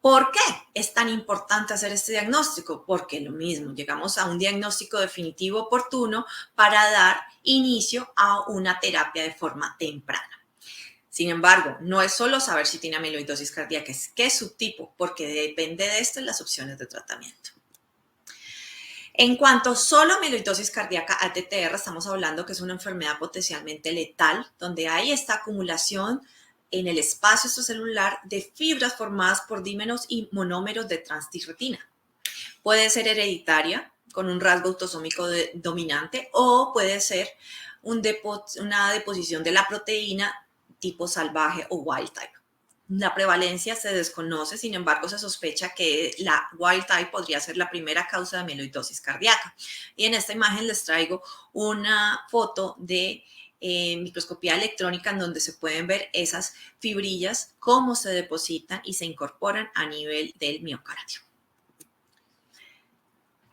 ¿Por qué es tan importante hacer este diagnóstico? Porque lo mismo, llegamos a un diagnóstico definitivo oportuno para dar inicio a una terapia de forma temprana. Sin embargo, no es solo saber si tiene amiloidosis cardíaca, es qué subtipo, porque depende de esto las opciones de tratamiento. En cuanto solo a amiloidosis cardíaca ATTR, estamos hablando que es una enfermedad potencialmente letal, donde hay esta acumulación en el espacio extracelular de fibras formadas por dímeros y monómeros de transtirretina. Puede ser hereditaria, con un rasgo autosómico dominante, o puede ser una deposición de la proteína tipo salvaje o wild type. La prevalencia se desconoce, sin embargo, se sospecha que la wild type podría ser la primera causa de amiloidosis cardíaca. Y en esta imagen les traigo una foto de microscopía electrónica, en donde se pueden ver esas fibrillas, cómo se depositan y se incorporan a nivel del miocardio.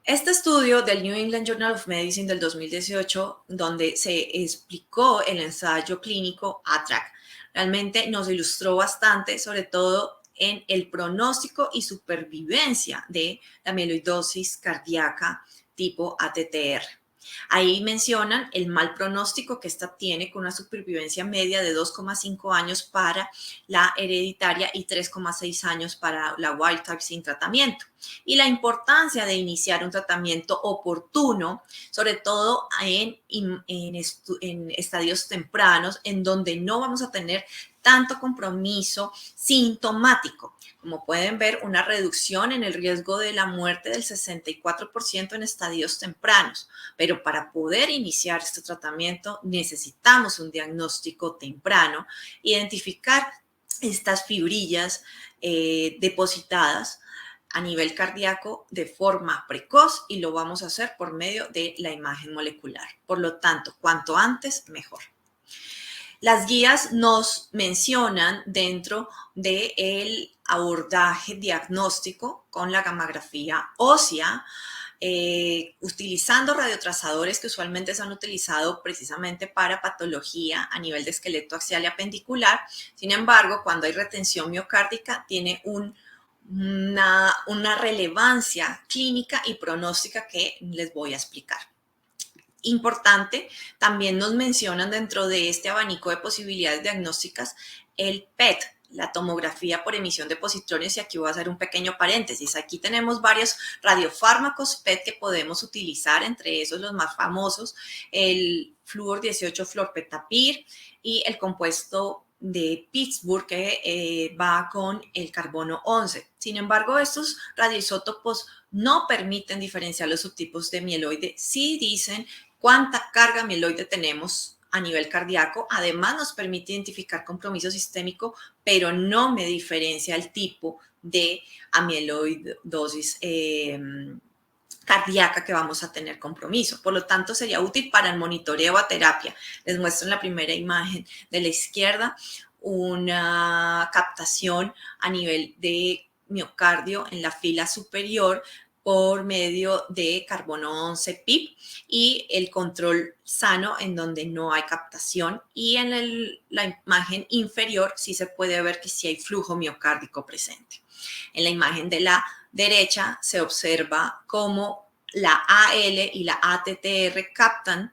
Este estudio del New England Journal of Medicine del 2018, donde se explicó el ensayo clínico ATTRACT, realmente nos ilustró bastante, sobre todo en el pronóstico y supervivencia de la amiloidosis cardíaca tipo ATTR. Ahí mencionan el mal pronóstico que esta tiene, con una supervivencia media de 2,5 años para la hereditaria y 3,6 años para la wild type sin tratamiento. Y la importancia de iniciar un tratamiento oportuno, sobre todo en estadios tempranos, en donde no vamos a tener tanto compromiso sintomático. Como pueden ver, una reducción en el riesgo de la muerte del 64% en estadios tempranos. Pero para poder iniciar este tratamiento necesitamos un diagnóstico temprano, identificar estas fibrillas depositadas a nivel cardíaco de forma precoz, y lo vamos a hacer por medio de la imagen molecular. Por lo tanto, cuanto antes, mejor. Las guías nos mencionan dentro del abordaje diagnóstico con la gammagrafía ósea, utilizando radiotrazadores que usualmente se han utilizado precisamente para patología a nivel de esqueleto axial y apendicular. Sin embargo, cuando hay retención miocárdica, tiene una relevancia clínica y pronóstica que les voy a explicar. Importante, también nos mencionan dentro de este abanico de posibilidades diagnósticas el PET, la tomografía por emisión de positrones, y aquí voy a hacer un pequeño paréntesis. Aquí tenemos varios radiofármacos PET que podemos utilizar, entre esos los más famosos, el flúor 18-fluorpetapir y el compuesto de Pittsburgh que va con el carbono 11. Sin embargo, estos radioisótopos no permiten diferenciar los subtipos de mieloide. Sí dicen cuánta carga mieloide tenemos a nivel cardíaco. Además, nos permite identificar compromiso sistémico, pero no me diferencia el tipo de amiloidosis cardíaca que vamos a tener compromiso. Por lo tanto, sería útil para el monitoreo a terapia. Les muestro en la primera imagen de la izquierda una captación a nivel de miocardio en la fila superior por medio de carbono 11 PIP, y el control sano en donde no hay captación, y en la imagen inferior sí se puede ver que sí hay flujo miocárdico presente. En la imagen de la derecha se observa cómo la AL y la ATTR captan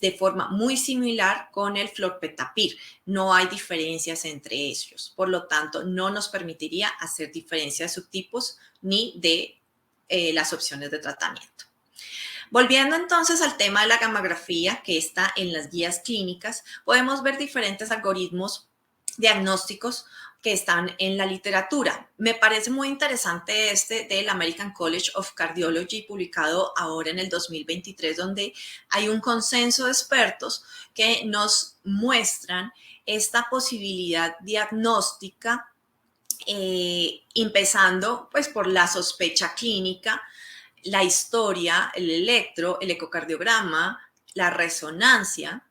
de forma muy similar con el fluorpetapir. No hay diferencias entre ellos, por lo tanto no nos permitiría hacer diferencia de subtipos ni de las opciones de tratamiento. Volviendo entonces al tema de la gammagrafía que está en las guías clínicas, podemos ver diferentes algoritmos diagnósticos que están en la literatura. Me parece muy interesante este del American College of Cardiology, publicado ahora en el 2023, donde hay un consenso de expertos que nos muestran esta posibilidad diagnóstica, empezando pues por la sospecha clínica, la historia, el electro, el ecocardiograma, la resonancia,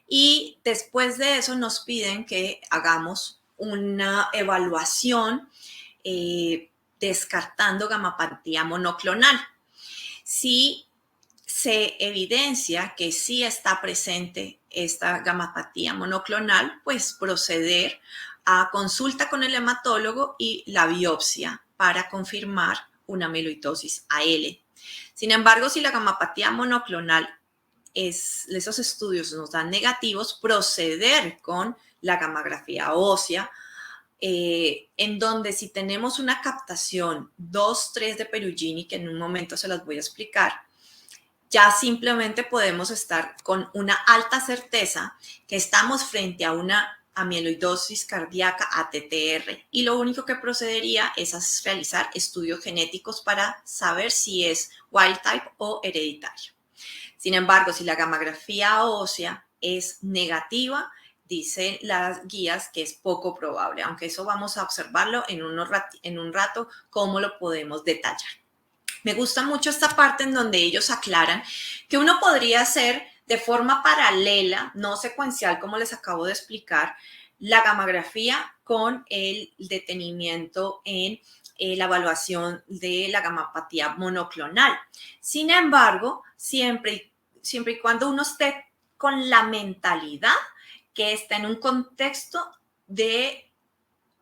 y después de eso nos piden que hagamos una evaluación descartando gamapatía monoclonal. Si se evidencia que sí está presente esta gamapatía monoclonal, pues proceder a consulta con el hematólogo y la biopsia para confirmar una amiloidosis AL. Sin embargo, si la gamapatía monoclonal esos estudios nos dan negativos, proceder con la gammagrafía ósea, en donde si tenemos una captación 2-3 de Perugini, que en un momento se las voy a explicar, ya simplemente podemos estar con una alta certeza que estamos frente a una amiloidosis cardíaca ATTR, y lo único que procedería es a realizar estudios genéticos para saber si es wild type o hereditario. Sin embargo, si la gammagrafía ósea es negativa, dicen las guías que es poco probable, aunque eso vamos a observarlo en un rato, cómo lo podemos detallar. Me gusta mucho esta parte en donde ellos aclaran que uno podría hacer de forma paralela, no secuencial como les acabo de explicar, la gammagrafía con el detenimiento en la evaluación de la gamapatía monoclonal. Sin embargo, siempre y cuando uno esté con la mentalidad que está en un contexto de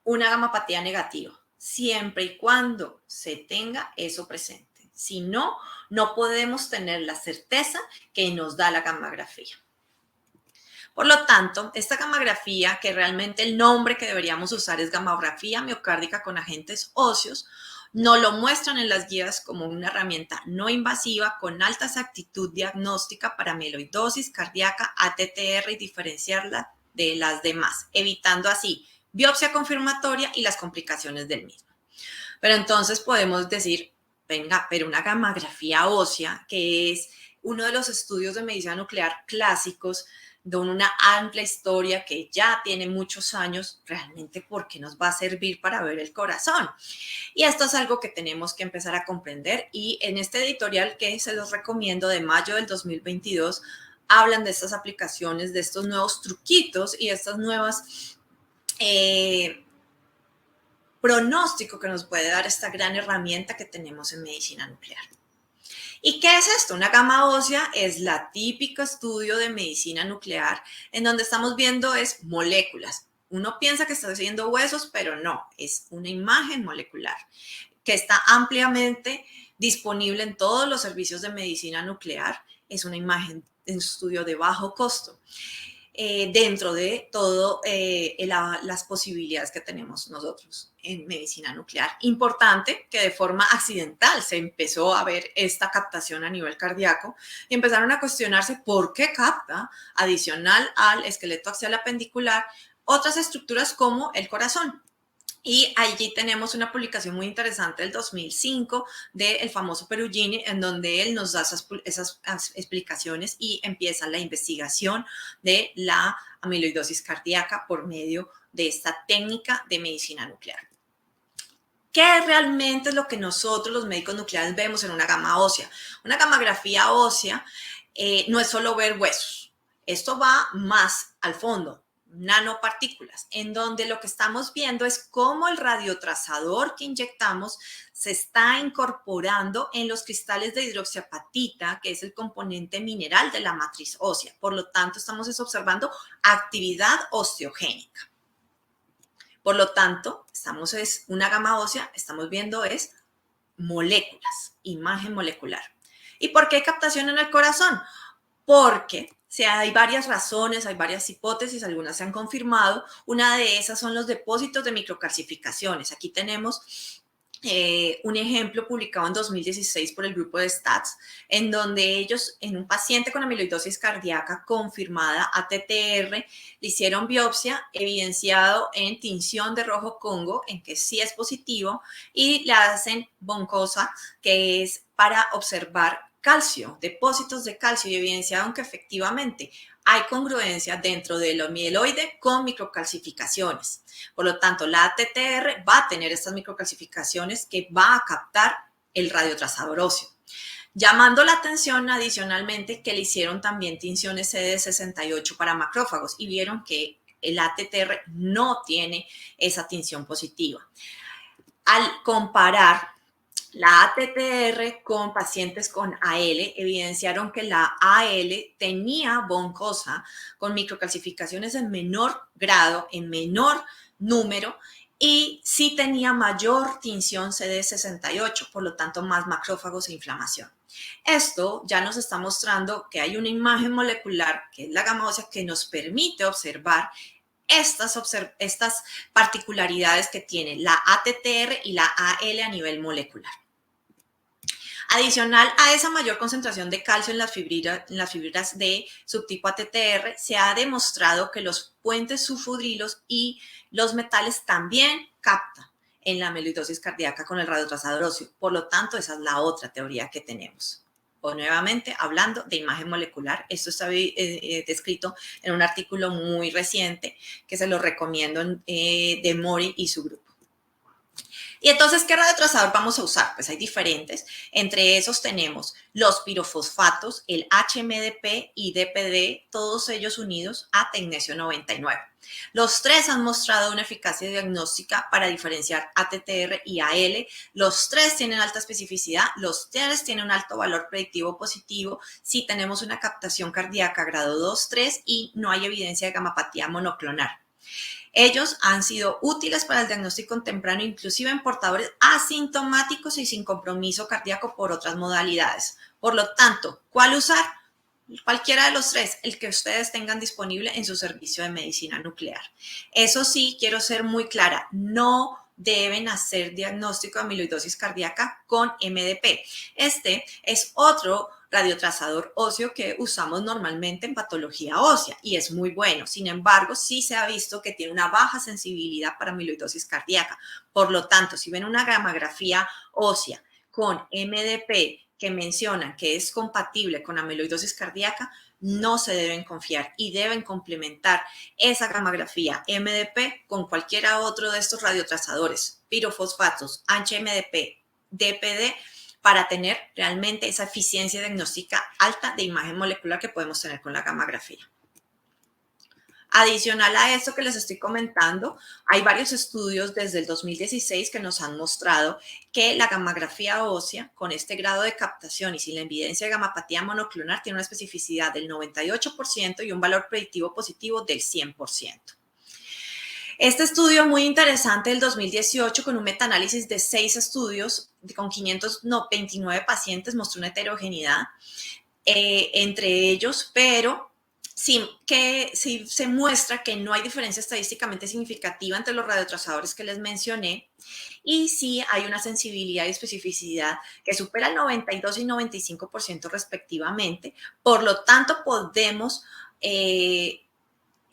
una gamapatía negativa, siempre y cuando se tenga eso presente. Si no, no podemos tener la certeza que nos da la gammagrafía. Por lo tanto, esta gammagrafía, que realmente el nombre que deberíamos usar es gammagrafía miocárdica con agentes óseos, nos lo muestran en las guías como una herramienta no invasiva con alta exactitud diagnóstica para amiloidosis cardíaca, ATTR y diferenciarla de las demás, evitando así biopsia confirmatoria y las complicaciones del mismo. Pero entonces podemos decir, venga, pero una gammagrafía ósea, que es uno de los estudios de medicina nuclear clásicos, de una amplia historia que ya tiene muchos años, realmente ¿por qué nos va a servir para ver el corazón? Y esto es algo que tenemos que empezar a comprender, y en este editorial que se los recomiendo de mayo del 2022, hablan de estas aplicaciones, de estos nuevos truquitos y estas nuevas pronóstico que nos puede dar esta gran herramienta que tenemos en medicina nuclear. ¿Y qué es esto? Una gamma ósea es la típica estudio de medicina nuclear en donde estamos viendo es moléculas. Uno piensa que está haciendo huesos, pero no, es una imagen molecular que está ampliamente disponible en todos los servicios de medicina nuclear. Es una imagen de estudio de bajo costo. Dentro de todo las posibilidades que tenemos nosotros en medicina nuclear. Importante que de forma accidental se empezó a ver esta captación a nivel cardíaco y empezaron a cuestionarse por qué capta, adicional al esqueleto axial apendicular, otras estructuras como el corazón. Y allí tenemos una publicación muy interesante del 2005 del famoso Perugini, en donde él nos da esas explicaciones y empieza la investigación de la amiloidosis cardíaca por medio de esta técnica de medicina nuclear. ¿Qué realmente es lo que nosotros los médicos nucleares vemos en una gamma ósea? Una gammagrafía ósea no es solo ver huesos, esto va más al fondo. Nanopartículas, en donde lo que estamos viendo es cómo el radiotrazador que inyectamos se está incorporando en los cristales de hidroxiapatita, que es el componente mineral de la matriz ósea. Por lo tanto, estamos observando actividad osteogénica. Por lo tanto, es una gamma ósea, estamos viendo es moléculas, imagen molecular. ¿Y por qué hay captación en el corazón? Porque hay varias razones, hay varias hipótesis, algunas se han confirmado. Una de esas son los depósitos de microcalcificaciones. Aquí tenemos un ejemplo publicado en 2016 por el grupo de STATS, en donde ellos, en un paciente con amiloidosis cardíaca confirmada, ATTR, le hicieron biopsia, evidenciado en tinción de rojo Congo, en que sí es positivo, y le hacen boncosa, que es para observar calcio, depósitos de calcio, y evidenciaron que efectivamente hay congruencia dentro del mieloide con microcalcificaciones. Por lo tanto, la ATTR va a tener estas microcalcificaciones que va a captar el radiotrazador óseo. Llamando la atención adicionalmente que le hicieron también tinciones CD68 para macrófagos y vieron que el ATTR no tiene esa tinción positiva. Al comparar la ATTR con pacientes con AL, evidenciaron que la AL tenía boncosa con microcalcificaciones en menor grado, en menor número, y sí tenía mayor tinción CD68, por lo tanto más macrófagos e inflamación. Esto ya nos está mostrando que hay una imagen molecular, que es la gamma ósea, que nos permite observar estas particularidades que tiene la ATTR y la AL a nivel molecular. Adicional a esa mayor concentración de calcio en las fibras de subtipo ATTR, se ha demostrado que los puentes sulfudrilos y los metales también captan en la amiloidosis cardíaca con el radiotrazador óseo. Por lo tanto, esa es la otra teoría que tenemos. O nuevamente, hablando de imagen molecular, esto está descrito en un artículo muy reciente que se lo recomiendo de Mori y su grupo. Y entonces, ¿qué radiotrazador vamos a usar? Pues hay diferentes. Entre esos tenemos los pirofosfatos, el HMDP y DPD, todos ellos unidos a tecnesio 99. Los tres han mostrado una eficacia diagnóstica para diferenciar ATTR y AL. Los tres tienen alta especificidad, los tres tienen un alto valor predictivo positivo si tenemos una captación cardíaca grado 2, 3 y no hay evidencia de gamapatía monoclonal. Ellos han sido útiles para el diagnóstico temprano, inclusive en portadores asintomáticos y sin compromiso cardíaco por otras modalidades. Por lo tanto, ¿cuál usar? Cualquiera de los tres, el que ustedes tengan disponible en su servicio de medicina nuclear. Eso sí, quiero ser muy clara, no deben hacer diagnóstico de amiloidosis cardíaca con MDP. Este es otro radiotrazador óseo que usamos normalmente en patología ósea y es muy bueno. Sin embargo, sí se ha visto que tiene una baja sensibilidad para amiloidosis cardíaca. Por lo tanto, si ven una gamografía ósea con MDP que mencionan que es compatible con amiloidosis cardíaca, no se deben confiar y deben complementar esa gamografía MDP con cualquiera otro de estos radiotrazadores, pirofosfatos, HMDP, DPD, para tener realmente esa eficiencia diagnóstica alta de imagen molecular que podemos tener con la gamografía. Adicional a esto que les estoy comentando, hay varios estudios desde el 2016 que nos han mostrado que la gamografía ósea con este grado de captación y sin la evidencia de gamapatía monoclonal tiene una especificidad del 98% y un valor predictivo positivo del 100%. Este estudio muy interesante del 2018 con un metaanálisis de 6 estudios con 529 pacientes mostró una heterogeneidad entre ellos, pero sí se muestra que no hay diferencia estadísticamente significativa entre los radiotrazadores que les mencioné y sí hay una sensibilidad y especificidad que supera el 92 y 95% respectivamente. Por lo tanto, podemos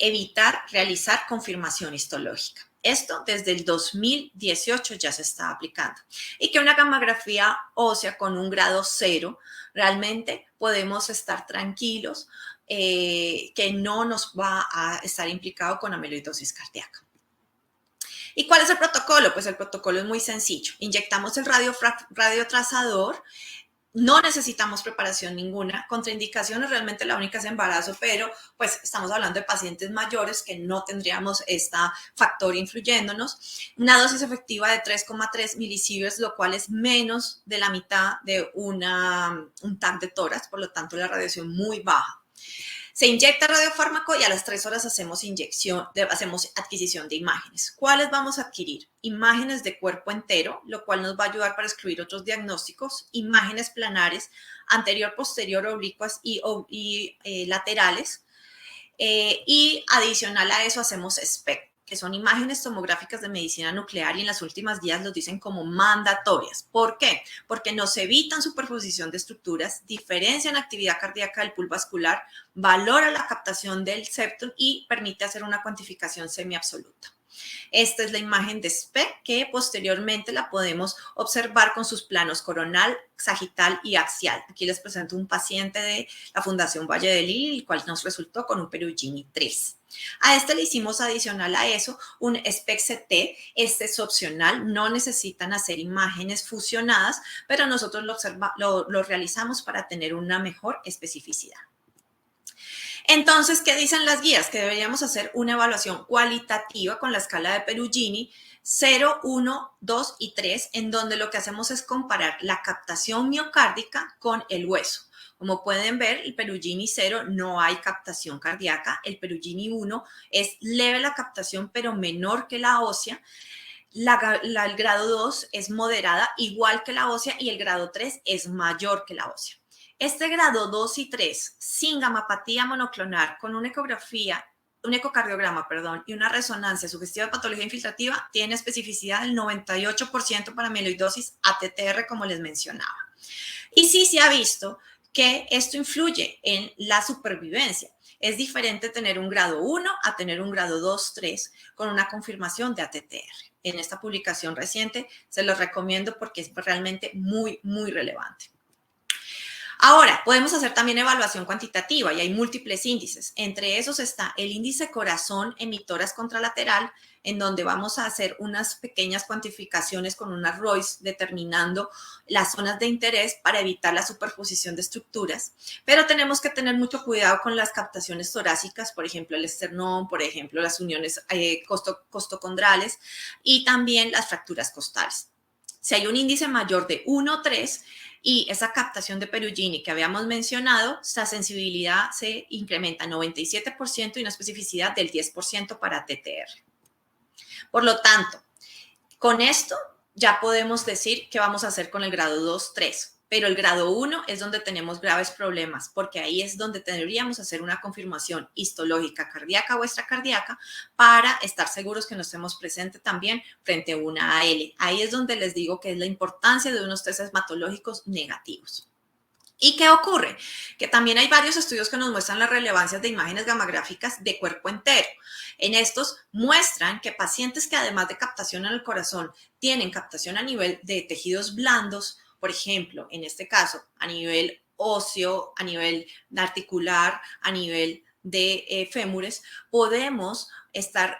evitar realizar confirmación histológica. Esto desde el 2018 ya se está aplicando. Y que una gamografía ósea con un grado 0, realmente podemos estar tranquilos que no nos va a estar implicado con amiloidosis cardíaca. ¿Y cuál es el protocolo? Pues el protocolo es muy sencillo. Inyectamos el radiotrazador. No necesitamos preparación ninguna, contraindicaciones realmente la única es embarazo, pero pues estamos hablando de pacientes mayores que no tendríamos este factor influyéndonos. Una dosis efectiva de 3,3 milisieverts, lo cual es menos de la mitad de un TAC de tórax, por lo tanto la radiación muy baja. Se inyecta radiofármaco y a las 3 horas hacemos adquisición de imágenes. ¿Cuáles vamos a adquirir? Imágenes de cuerpo entero, lo cual nos va a ayudar para excluir otros diagnósticos, imágenes planares, anterior, posterior, oblicuas y laterales. Y adicional a eso hacemos SPECT, que son imágenes tomográficas de medicina nuclear y en las últimas guías los dicen como mandatorias. ¿Por qué? Porque nos evitan superposición de estructuras, diferencian actividad cardíaca del pool vascular, valora la captación del septum y permite hacer una cuantificación semiabsoluta. Esta es la imagen de SPECT que posteriormente la podemos observar con sus planos coronal, sagital y axial. Aquí les presento un paciente de la Fundación Valle del Lili, el cual nos resultó con un Perugini 3. A este le hicimos adicional a eso un SPECT-CT. Este es opcional, no necesitan hacer imágenes fusionadas, pero nosotros lo realizamos para tener una mejor especificidad. Entonces, ¿qué dicen las guías? Que deberíamos hacer una evaluación cualitativa con la escala de Perugini 0, 1, 2 y 3, en donde lo que hacemos es comparar la captación miocárdica con el hueso. Como pueden ver, el Perugini 0 no hay captación cardíaca, el Perugini 1 es leve la captación, pero menor que la ósea. El grado 2 es moderada, igual que la ósea, y el grado 3 es mayor que la ósea. Este grado 2 y 3, sin gamapatía monoclonal, con una ecocardiograma, y una resonancia sugestiva de patología infiltrativa, tiene especificidad del 98% para amiloidosis ATTR, como les mencionaba. Y sí se ha visto que esto influye en la supervivencia. Es diferente tener un grado 1 a tener un grado 2, 3, con una confirmación de ATTR. En esta publicación reciente se los recomiendo porque es realmente muy, muy relevante. Ahora, podemos hacer también evaluación cuantitativa y hay múltiples índices. Entre esos está el índice corazón emitoras contralateral, en donde vamos a hacer unas pequeñas cuantificaciones con una ROIS determinando las zonas de interés para evitar la superposición de estructuras. Pero tenemos que tener mucho cuidado con las captaciones torácicas, por ejemplo, el esternón, por ejemplo, las uniones costocondrales y también las fracturas costales. Si hay un índice mayor de 1 o 3 y esa captación de Perugini que habíamos mencionado, esa sensibilidad se incrementa 97% y una especificidad del 10% para TTR. Por lo tanto, con esto ya podemos decir qué vamos a hacer con el grado 2, 3. Pero el grado 1 es donde tenemos graves problemas, porque ahí es donde deberíamos hacer una confirmación histológica cardíaca o extracardíaca para estar seguros que no estemos presentes también frente a una AL. Ahí es donde les digo que es la importancia de unos test hematológicos negativos. ¿Y qué ocurre? Que también hay varios estudios que nos muestran las relevancias de imágenes gamagráficas de cuerpo entero. En estos muestran que pacientes que además de captación en el corazón tienen captación a nivel de tejidos blandos, por ejemplo, en este caso, a nivel óseo, a nivel articular, a nivel de fémures, podemos estar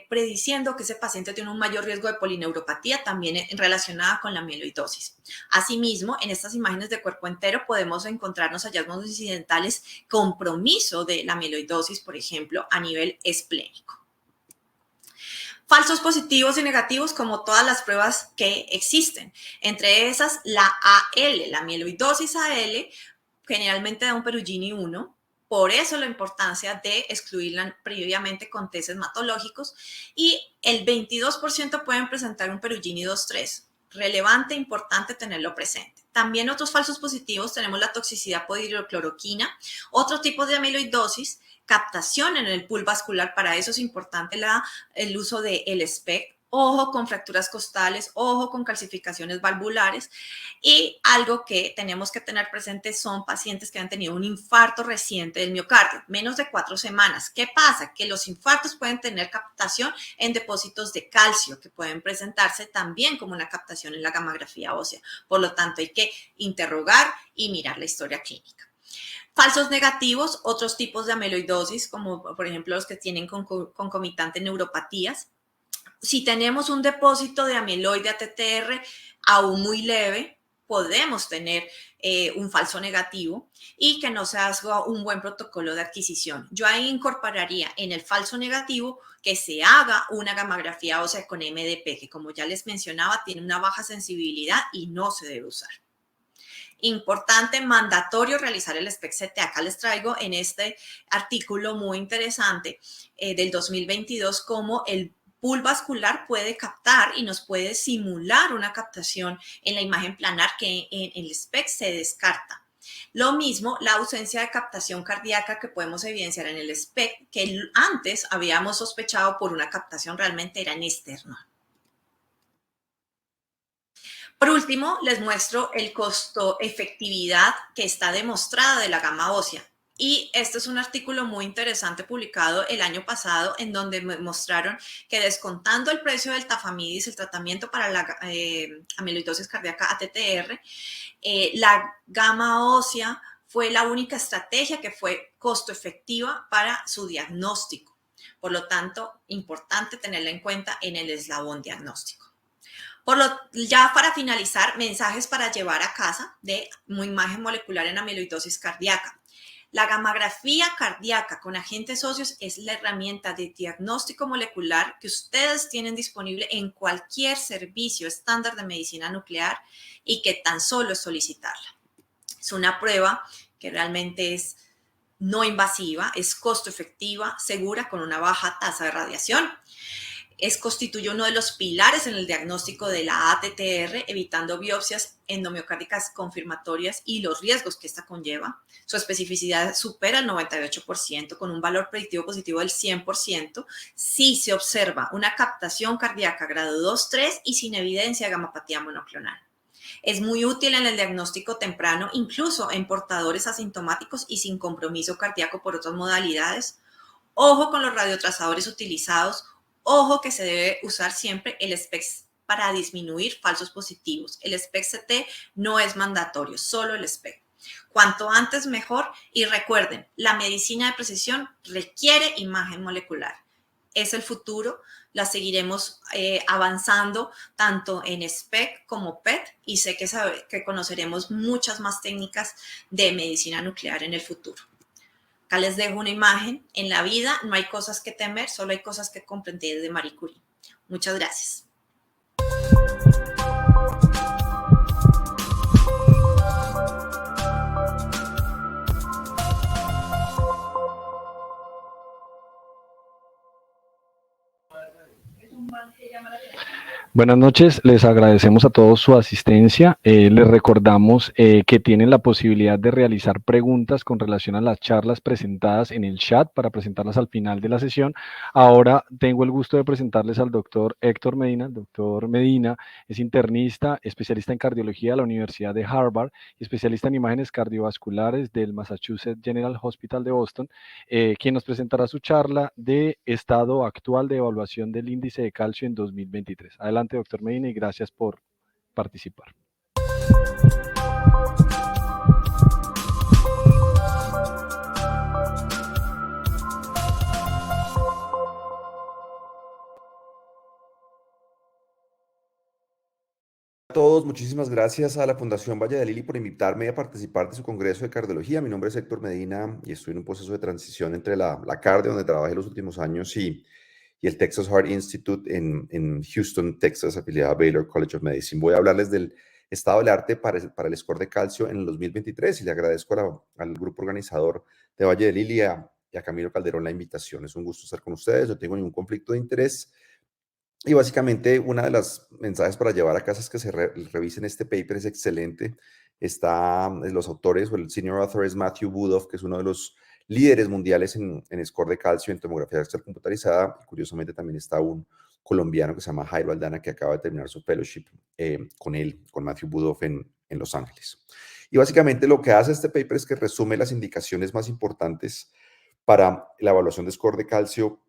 prediciendo que ese paciente tiene un mayor riesgo de polineuropatía también relacionada con la amiloidosis. Asimismo, en estas imágenes de cuerpo entero podemos encontrarnos hallazgos incidentales, compromiso de la amiloidosis, por ejemplo, a nivel esplénico. Falsos positivos y negativos como todas las pruebas que existen. Entre esas, la AL, la amiloidosis AL, generalmente da un Perugini 1. Por eso la importancia de excluirla previamente con test hematológicos. Y el 22% pueden presentar un Perugini 2-3. Relevante, importante tenerlo presente. También otros falsos positivos tenemos la toxicidad por hidrocloroquina, otro tipo de amiloidosis, captación en el pool vascular, para eso es importante el uso del SPECT, ojo con fracturas costales, ojo con calcificaciones valvulares y algo que tenemos que tener presente son pacientes que han tenido un infarto reciente del miocardio, menos de 4 semanas. ¿Qué pasa? Que los infartos pueden tener captación en depósitos de calcio que pueden presentarse también como una captación en la gamografía ósea. Por lo tanto, hay que interrogar y mirar la historia clínica. Falsos negativos, otros tipos de amiloidosis, como por ejemplo los que tienen concomitantes neuropatías. Si tenemos un depósito de amiloide ATTR aún muy leve, podemos tener un falso negativo y que no se haga un buen protocolo de adquisición. Yo ahí incorporaría en el falso negativo que se haga una gamografía ósea con MDP, que como ya les mencionaba, tiene una baja sensibilidad y no se debe usar. Importante, mandatorio realizar el SPECT-CT. Acá les traigo en este artículo muy interesante del 2022 cómo el pool vascular puede captar y nos puede simular una captación en la imagen planar que en el SPECT se descarta. Lo mismo, la ausencia de captación cardíaca que podemos evidenciar en el SPECT, que antes habíamos sospechado por una captación, realmente era en esternón. Por último, les muestro el costo-efectividad que está demostrada de la gama ósea. Y este es un artículo muy interesante publicado el año pasado en donde me mostraron que descontando el precio del tafamidis, el tratamiento para la amiloidosis cardíaca ATTR, la gama ósea fue la única estrategia que fue costo efectiva para su diagnóstico. Por lo tanto, importante tenerla en cuenta en el eslabón diagnóstico. Ya para finalizar, mensajes para llevar a casa de imagen molecular en amiloidosis cardíaca. La gamografía cardíaca con agentes óseos es la herramienta de diagnóstico molecular que ustedes tienen disponible en cualquier servicio estándar de medicina nuclear y que tan solo es solicitarla. Es una prueba que realmente es no invasiva, es costo efectiva, segura, con una baja tasa de radiación. Constituye uno de los pilares en el diagnóstico de la ATTR, evitando biopsias endomiocárdicas confirmatorias y los riesgos que esta conlleva. Su especificidad supera el 98%, con un valor predictivo positivo del 100%, si se observa una captación cardíaca grado 2-3 y sin evidencia de gamapatía monoclonal. Es muy útil en el diagnóstico temprano, incluso en portadores asintomáticos y sin compromiso cardíaco por otras modalidades. Ojo con los radiotrazadores utilizados. Ojo que se debe usar siempre el SPECT para disminuir falsos positivos. El SPECT-CT no es mandatorio, solo el SPECT. Cuanto antes mejor, y recuerden, la medicina de precisión requiere imagen molecular. Es el futuro, la seguiremos avanzando tanto en SPECT como PET, y sé que conoceremos muchas más técnicas de medicina nuclear en el futuro. Acá les dejo una imagen. En la vida no hay cosas que temer, solo hay cosas que comprender de Marie Curie. Muchas gracias. Buenas noches, les agradecemos a todos su asistencia. Les recordamos que tienen la posibilidad de realizar preguntas con relación a las charlas presentadas en el chat para presentarlas al final de la sesión. Ahora tengo el gusto de presentarles al doctor Héctor Medina. El doctor Medina es internista, especialista en cardiología de la Universidad de Harvard y especialista en imágenes cardiovasculares del Massachusetts General Hospital de Boston, quien nos presentará su charla de estado actual de evaluación del índice de calcio en 2023. Adelante, doctor Medina, y gracias por participar. A todos, muchísimas gracias a la Fundación Valle de Lili por invitarme a participar de su Congreso de Cardiología. Mi nombre es Héctor Medina y estoy en un proceso de transición entre la cardio, donde trabajé los últimos años, y el Texas Heart Institute en Houston, Texas, afiliado a Baylor College of Medicine. Voy a hablarles del estado del arte para el score de calcio en el 2023 y le agradezco al grupo organizador de Valle de Lili y a Camilo Calderón la invitación. Es un gusto estar con ustedes, no tengo ningún conflicto de interés. Y básicamente una de las mensajes para llevar a casa es que se revisen este paper, es excelente. Los autores, o el senior author es Matthew Budoff, que es uno de los líderes mundiales en score de calcio en tomografía axial computarizada. Y curiosamente también está un colombiano que se llama Jairo Aldana, que acaba de terminar su fellowship con Matthew Budoff en Los Ángeles. Y básicamente lo que hace este paper es que resume las indicaciones más importantes para la evaluación de score de calcio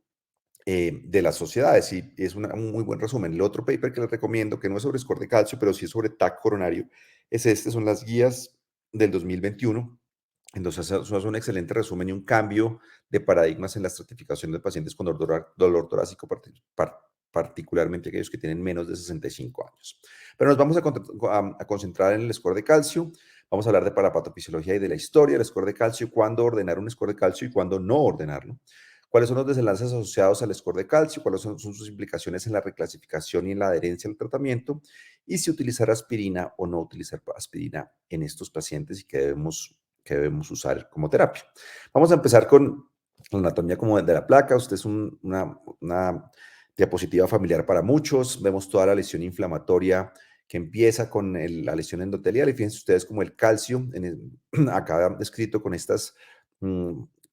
de las sociedades, y es un muy buen resumen. El otro paper que les recomiendo, que no es sobre score de calcio, pero sí es sobre TAC coronario, son las guías del 2021. Entonces, eso es un excelente resumen y un cambio de paradigmas en la estratificación de pacientes con dolor torácico, particularmente aquellos que tienen menos de 65 años. Pero nos vamos a concentrar en el score de calcio. Vamos a hablar de la patofisiología y de la historia del score de calcio, cuándo ordenar un score de calcio y cuándo no ordenarlo. ¿Cuáles son los desenlaces asociados al score de calcio? ¿Cuáles son sus implicaciones en la reclasificación y en la adherencia al tratamiento? Y si utilizar aspirina o no utilizar aspirina en estos pacientes y qué debemos usar como terapia. Vamos a empezar con la anatomía como de la placa. Esta es una diapositiva familiar para muchos. Vemos toda la lesión inflamatoria que empieza con la lesión endotelial. Y fíjense ustedes como el calcio, acá descrito con estas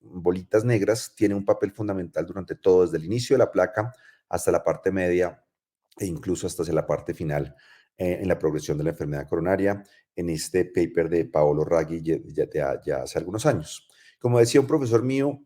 bolitas negras, tiene un papel fundamental durante todo, desde el inicio de la placa hasta la parte media e incluso hasta hacia la parte final en la progresión de la enfermedad coronaria, en este paper de Paolo Raggi ya hace algunos años. Como decía un profesor mío,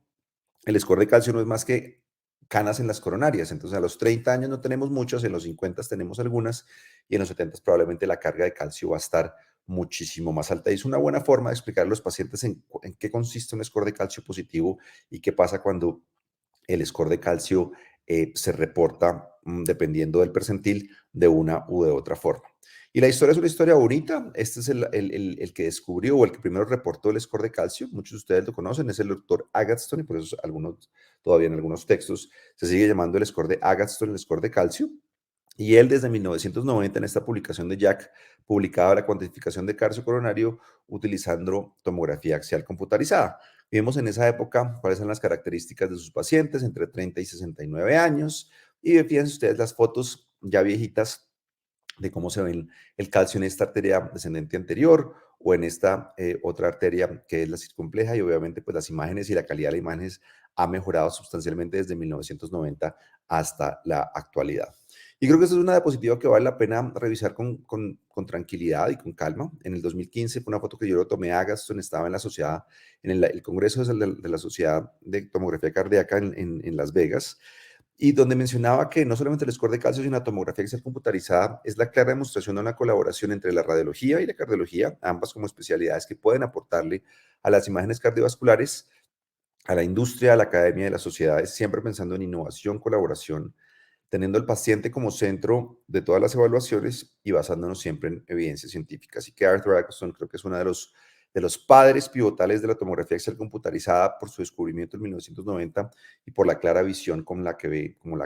el score de calcio no es más que canas en las coronarias. Entonces, a los 30 años no tenemos muchas, en los 50 tenemos algunas y en los 70 probablemente la carga de calcio va a estar muchísimo más alta. Y es una buena forma de explicar a los pacientes en qué consiste un score de calcio positivo y qué pasa cuando el score de calcio se reporta dependiendo del percentil de una u de otra forma. Y la historia es una historia bonita. Este es el que descubrió o el que primero reportó el score de calcio. Muchos de ustedes lo conocen, es el doctor Agatston, y por eso todavía en algunos textos se sigue llamando el score de Agatston, el score de calcio. Y él desde 1990 en esta publicación de Jack publicaba la cuantificación de calcio coronario utilizando tomografía axial computarizada. Vimos en esa época cuáles son las características de sus pacientes entre 30 y 69 años. Y fíjense ustedes las fotos ya viejitas de cómo se ven el calcio en esta arteria descendente anterior o en esta otra arteria que es la circunfleja, y obviamente pues las imágenes y la calidad de las imágenes ha mejorado sustancialmente desde 1990 hasta la actualidad. Y creo que esta es una diapositiva que vale la pena revisar con tranquilidad y con calma. En el 2015 fue una foto que yo lo tomé a Agatston, estaba en la sociedad, en el congreso de la Sociedad de Tomografía Cardíaca en Las Vegas. y donde mencionaba que no solamente el score de calcio, sino la tomografía axial computarizada es la clara demostración de una colaboración entre la radiología y la cardiología, ambas como especialidades que pueden aportarle a las imágenes cardiovasculares, a la industria, a la academia y a las sociedades, siempre pensando en innovación, colaboración, teniendo al paciente como centro de todas las evaluaciones y basándonos siempre en evidencia científica. Así que Arthur Eccleston creo que es uno de los padres pivotales de la tomografía axial computarizada por su descubrimiento en 1990 y por la clara visión con la que ve, con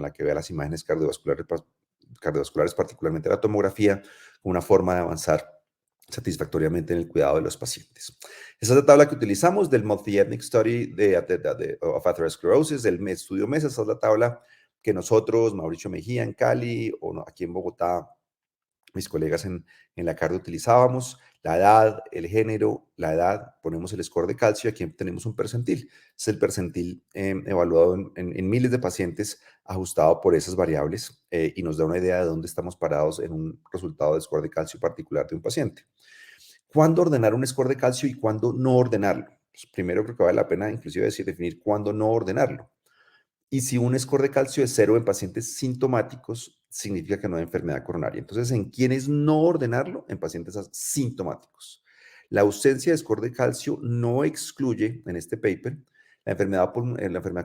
la que ve a las imágenes cardiovasculares, particularmente la tomografía, como una forma de avanzar satisfactoriamente en el cuidado de los pacientes. Esa es la tabla que utilizamos del Multi-Ethnic Study of Atherosclerosis, del estudio MES. Esa es la tabla que nosotros, Mauricio Mejía en Cali, o aquí en Bogotá, mis colegas en la cardio utilizábamos. La edad, el género, la edad, ponemos el score de calcio y aquí tenemos un percentil. Es el percentil evaluado en miles de pacientes, ajustado por esas variables y nos da una idea de dónde estamos parados en un resultado de score de calcio particular de un paciente. ¿Cuándo ordenar un score de calcio y cuándo no ordenarlo? Pues primero creo que vale la pena inclusive definir cuándo no ordenarlo. Y si un score de calcio es 0 en pacientes sintomáticos, significa que no hay enfermedad coronaria. Entonces, ¿en quiénes no ordenarlo? En pacientes asintomáticos. La ausencia de score de calcio no excluye, en este paper, la enfermedad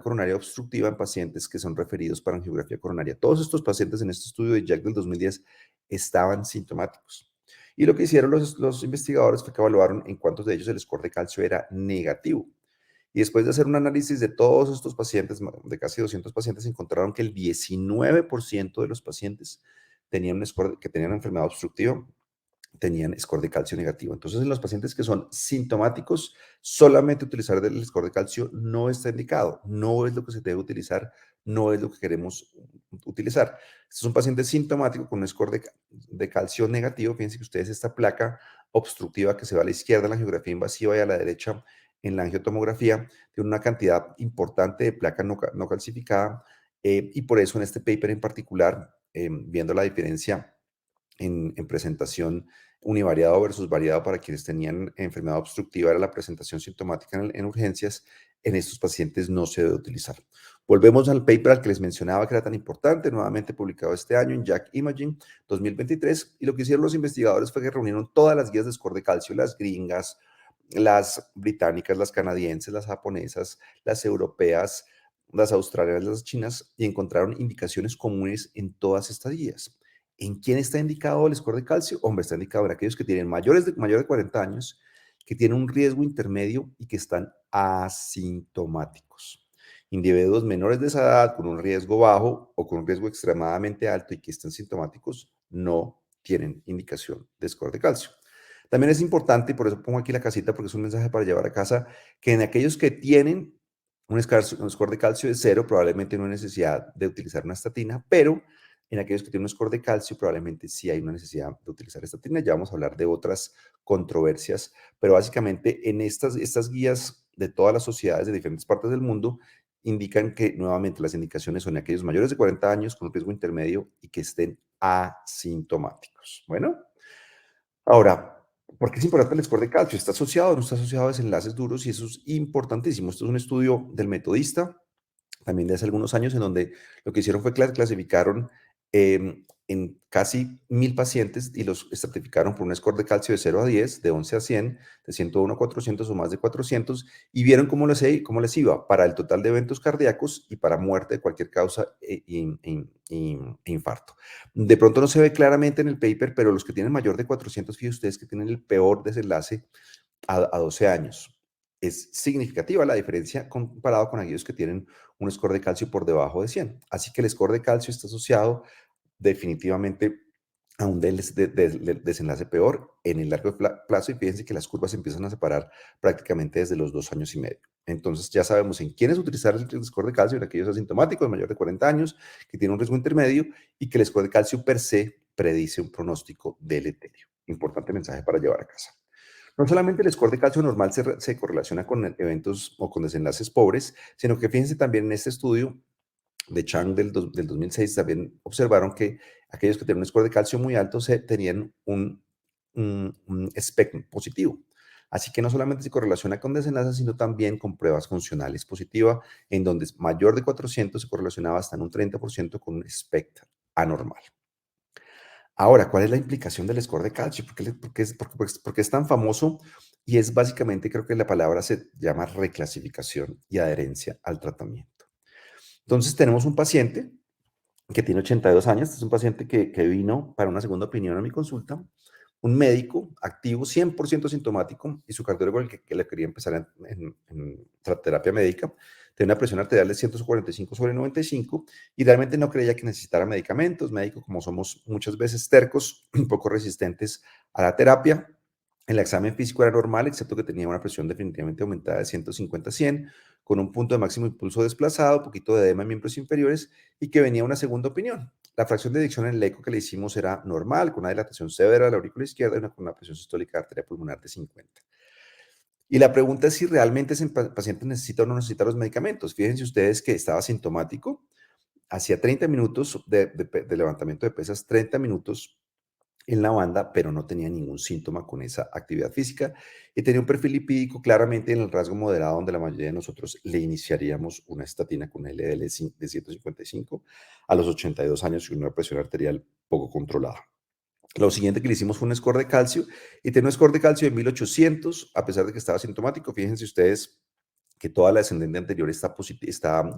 coronaria obstructiva en pacientes que son referidos para angiografía coronaria. Todos estos pacientes en este estudio de Jack del 2010 estaban sintomáticos. Y lo que hicieron los investigadores fue que evaluaron en cuántos de ellos el score de calcio era negativo. Y después de hacer un análisis de todos estos pacientes, de casi 200 pacientes, encontraron que el 19% de los pacientes tenían que tenían enfermedad obstructiva, tenían score de calcio negativo. Entonces, en los pacientes que son sintomáticos, solamente utilizar el score de calcio no está indicado, no es lo que se debe utilizar, no es lo que queremos utilizar. Este es un paciente sintomático con un score de calcio negativo. Fíjense que ustedes esta placa obstructiva que se va a la izquierda en la angiografía invasiva y a la derecha en la angiotomografía, tiene una cantidad importante de placa no calcificada y por eso en este paper en particular, viendo la diferencia en presentación univariado versus variado para quienes tenían enfermedad obstructiva, era la presentación sintomática en urgencias, en estos pacientes no se debe utilizar. Volvemos al paper al que les mencionaba que era tan importante, nuevamente publicado este año en JACC Imaging 2023, y lo que hicieron los investigadores fue que reunieron todas las guías de score de calcio, las gringas, las británicas, las canadienses, las japonesas, las europeas, las australianas, las chinas, y encontraron indicaciones comunes en todas estas guías. ¿En quién está indicado el score de calcio? Hombre, está indicado en aquellos que tienen mayor de 40 años, que tienen un riesgo intermedio y que están asintomáticos. Individuos menores de esa edad con un riesgo bajo o con un riesgo extremadamente alto y que estén sintomáticos no tienen indicación de score de calcio. También es importante, y por eso pongo aquí la casita, porque es un mensaje para llevar a casa, que en aquellos que tienen un score de calcio de 0, probablemente no hay necesidad de utilizar una estatina, pero en aquellos que tienen un score de calcio, probablemente sí hay una necesidad de utilizar estatina. Ya vamos a hablar de otras controversias, pero básicamente en estas guías de todas las sociedades de diferentes partes del mundo indican que nuevamente las indicaciones son aquellos mayores de 40 años con un riesgo intermedio y que estén asintomáticos. Bueno, ahora, ¿por qué es importante el score de calcio? ¿Está asociado o no está asociado a desenlaces duros? Y eso es importantísimo. Esto es un estudio del Metodista, también de hace algunos años, en donde lo que hicieron fue clasificaron en casi 1000 pacientes y los estratificaron por un score de calcio de 0 a 10, de 11 a 100, de 101 a 400 o más de 400, y vieron cómo les iba para el total de eventos cardíacos y para muerte de cualquier causa e infarto. De pronto no se ve claramente en el paper, pero los que tienen mayor de 400, fíjense ustedes que tienen el peor desenlace a 12 años. Es significativa la diferencia comparado con aquellos que tienen un score de calcio por debajo de 100. Así que el score de calcio está asociado definitivamente a un desenlace peor en el largo plazo, y fíjense que las curvas se empiezan a separar prácticamente desde los 2 años y medio. Entonces ya sabemos en quiénes utilizar el score de calcio, en aquellos asintomáticos de mayor de 40 años que tienen un riesgo intermedio y que el score de calcio per se predice un pronóstico deleterio. Importante mensaje para llevar a casa. No solamente el score de calcio normal se correlaciona con eventos o con desenlaces pobres, sino que fíjense también en este estudio de Chang del 2006 también observaron que aquellos que tenían un score de calcio muy alto tenían un SPECT positivo. Así que no solamente se correlaciona con desenlaces, sino también con pruebas funcionales positivas, en donde es mayor de 400 se correlacionaba hasta en un 30% con un SPECT anormal. Ahora, ¿cuál es la implicación del score de calcio? ¿Por qué es tan famoso? Y es básicamente, creo que la palabra se llama reclasificación y adherencia al tratamiento. Entonces, tenemos un paciente que tiene 82 años, este es un paciente que vino para una segunda opinión a mi consulta, un médico activo, 100% sintomático, y su cardiólogo el que le quería empezar en terapia médica, tenía una presión arterial de 145/95 y realmente no creía que necesitara medicamentos. Médico, como somos muchas veces tercos, un poco resistentes a la terapia. El examen físico era normal, excepto que tenía una presión definitivamente aumentada de 150/100, con un punto de máximo impulso desplazado, un poquito de edema en miembros inferiores y que venía una segunda opinión. La fracción de eyección en el eco que le hicimos era normal, con una dilatación severa de la aurícula izquierda y con una presión sistólica de arteria pulmonar de 50. Y la pregunta es si realmente ese paciente necesita o no necesita los medicamentos. Fíjense ustedes que estaba sintomático, hacía 30 minutos de levantamiento de pesas, 30 minutos en la banda, pero no tenía ningún síntoma con esa actividad física y tenía un perfil lipídico claramente en el rasgo moderado, donde la mayoría de nosotros le iniciaríamos una estatina con LDL de 155 a los 82 años y una presión arterial poco controlada. Lo siguiente que le hicimos fue un score de calcio y tenía un score de calcio de 1800, a pesar de que estaba sintomático. Fíjense ustedes que toda la descendente anterior está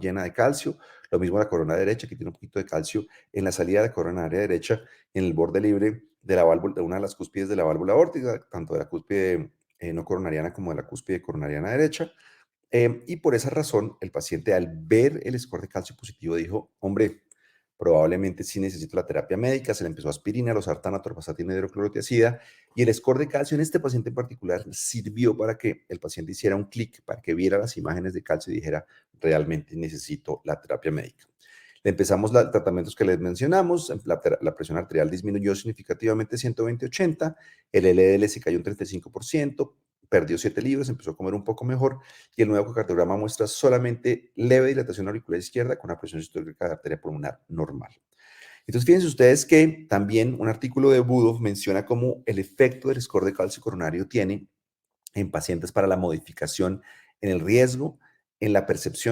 llena de calcio. Lo mismo la corona derecha, que tiene un poquito de calcio en la salida de la coronaria derecha, en el borde libre de la válvula, de una de las cúspides de la válvula aórtica, tanto de la cúspide no coronariana como de la cúspide coronariana derecha. Y por esa razón, el paciente, al ver el score de calcio positivo, dijo: hombre, probablemente sí necesito la terapia médica. Se le empezó aspirina, losartán, atorvastatina, hidroclorotiazida, y el score de calcio en este paciente en particular sirvió para que el paciente hiciera un clic, para que viera las imágenes de calcio y dijera: realmente necesito la terapia médica. Le empezamos los tratamientos que les mencionamos. La presión arterial disminuyó significativamente 120/80, el LDL se cayó un 35%, perdió 7 libras, empezó a comer un poco mejor y el nuevo ecocardiograma muestra solamente leve dilatación auricular izquierda con una presión sistólica de arteria pulmonar normal. Entonces, fíjense ustedes que también un artículo de Budov menciona cómo el efecto del score de calcio coronario tiene en pacientes para la modificación en el riesgo, en la percepción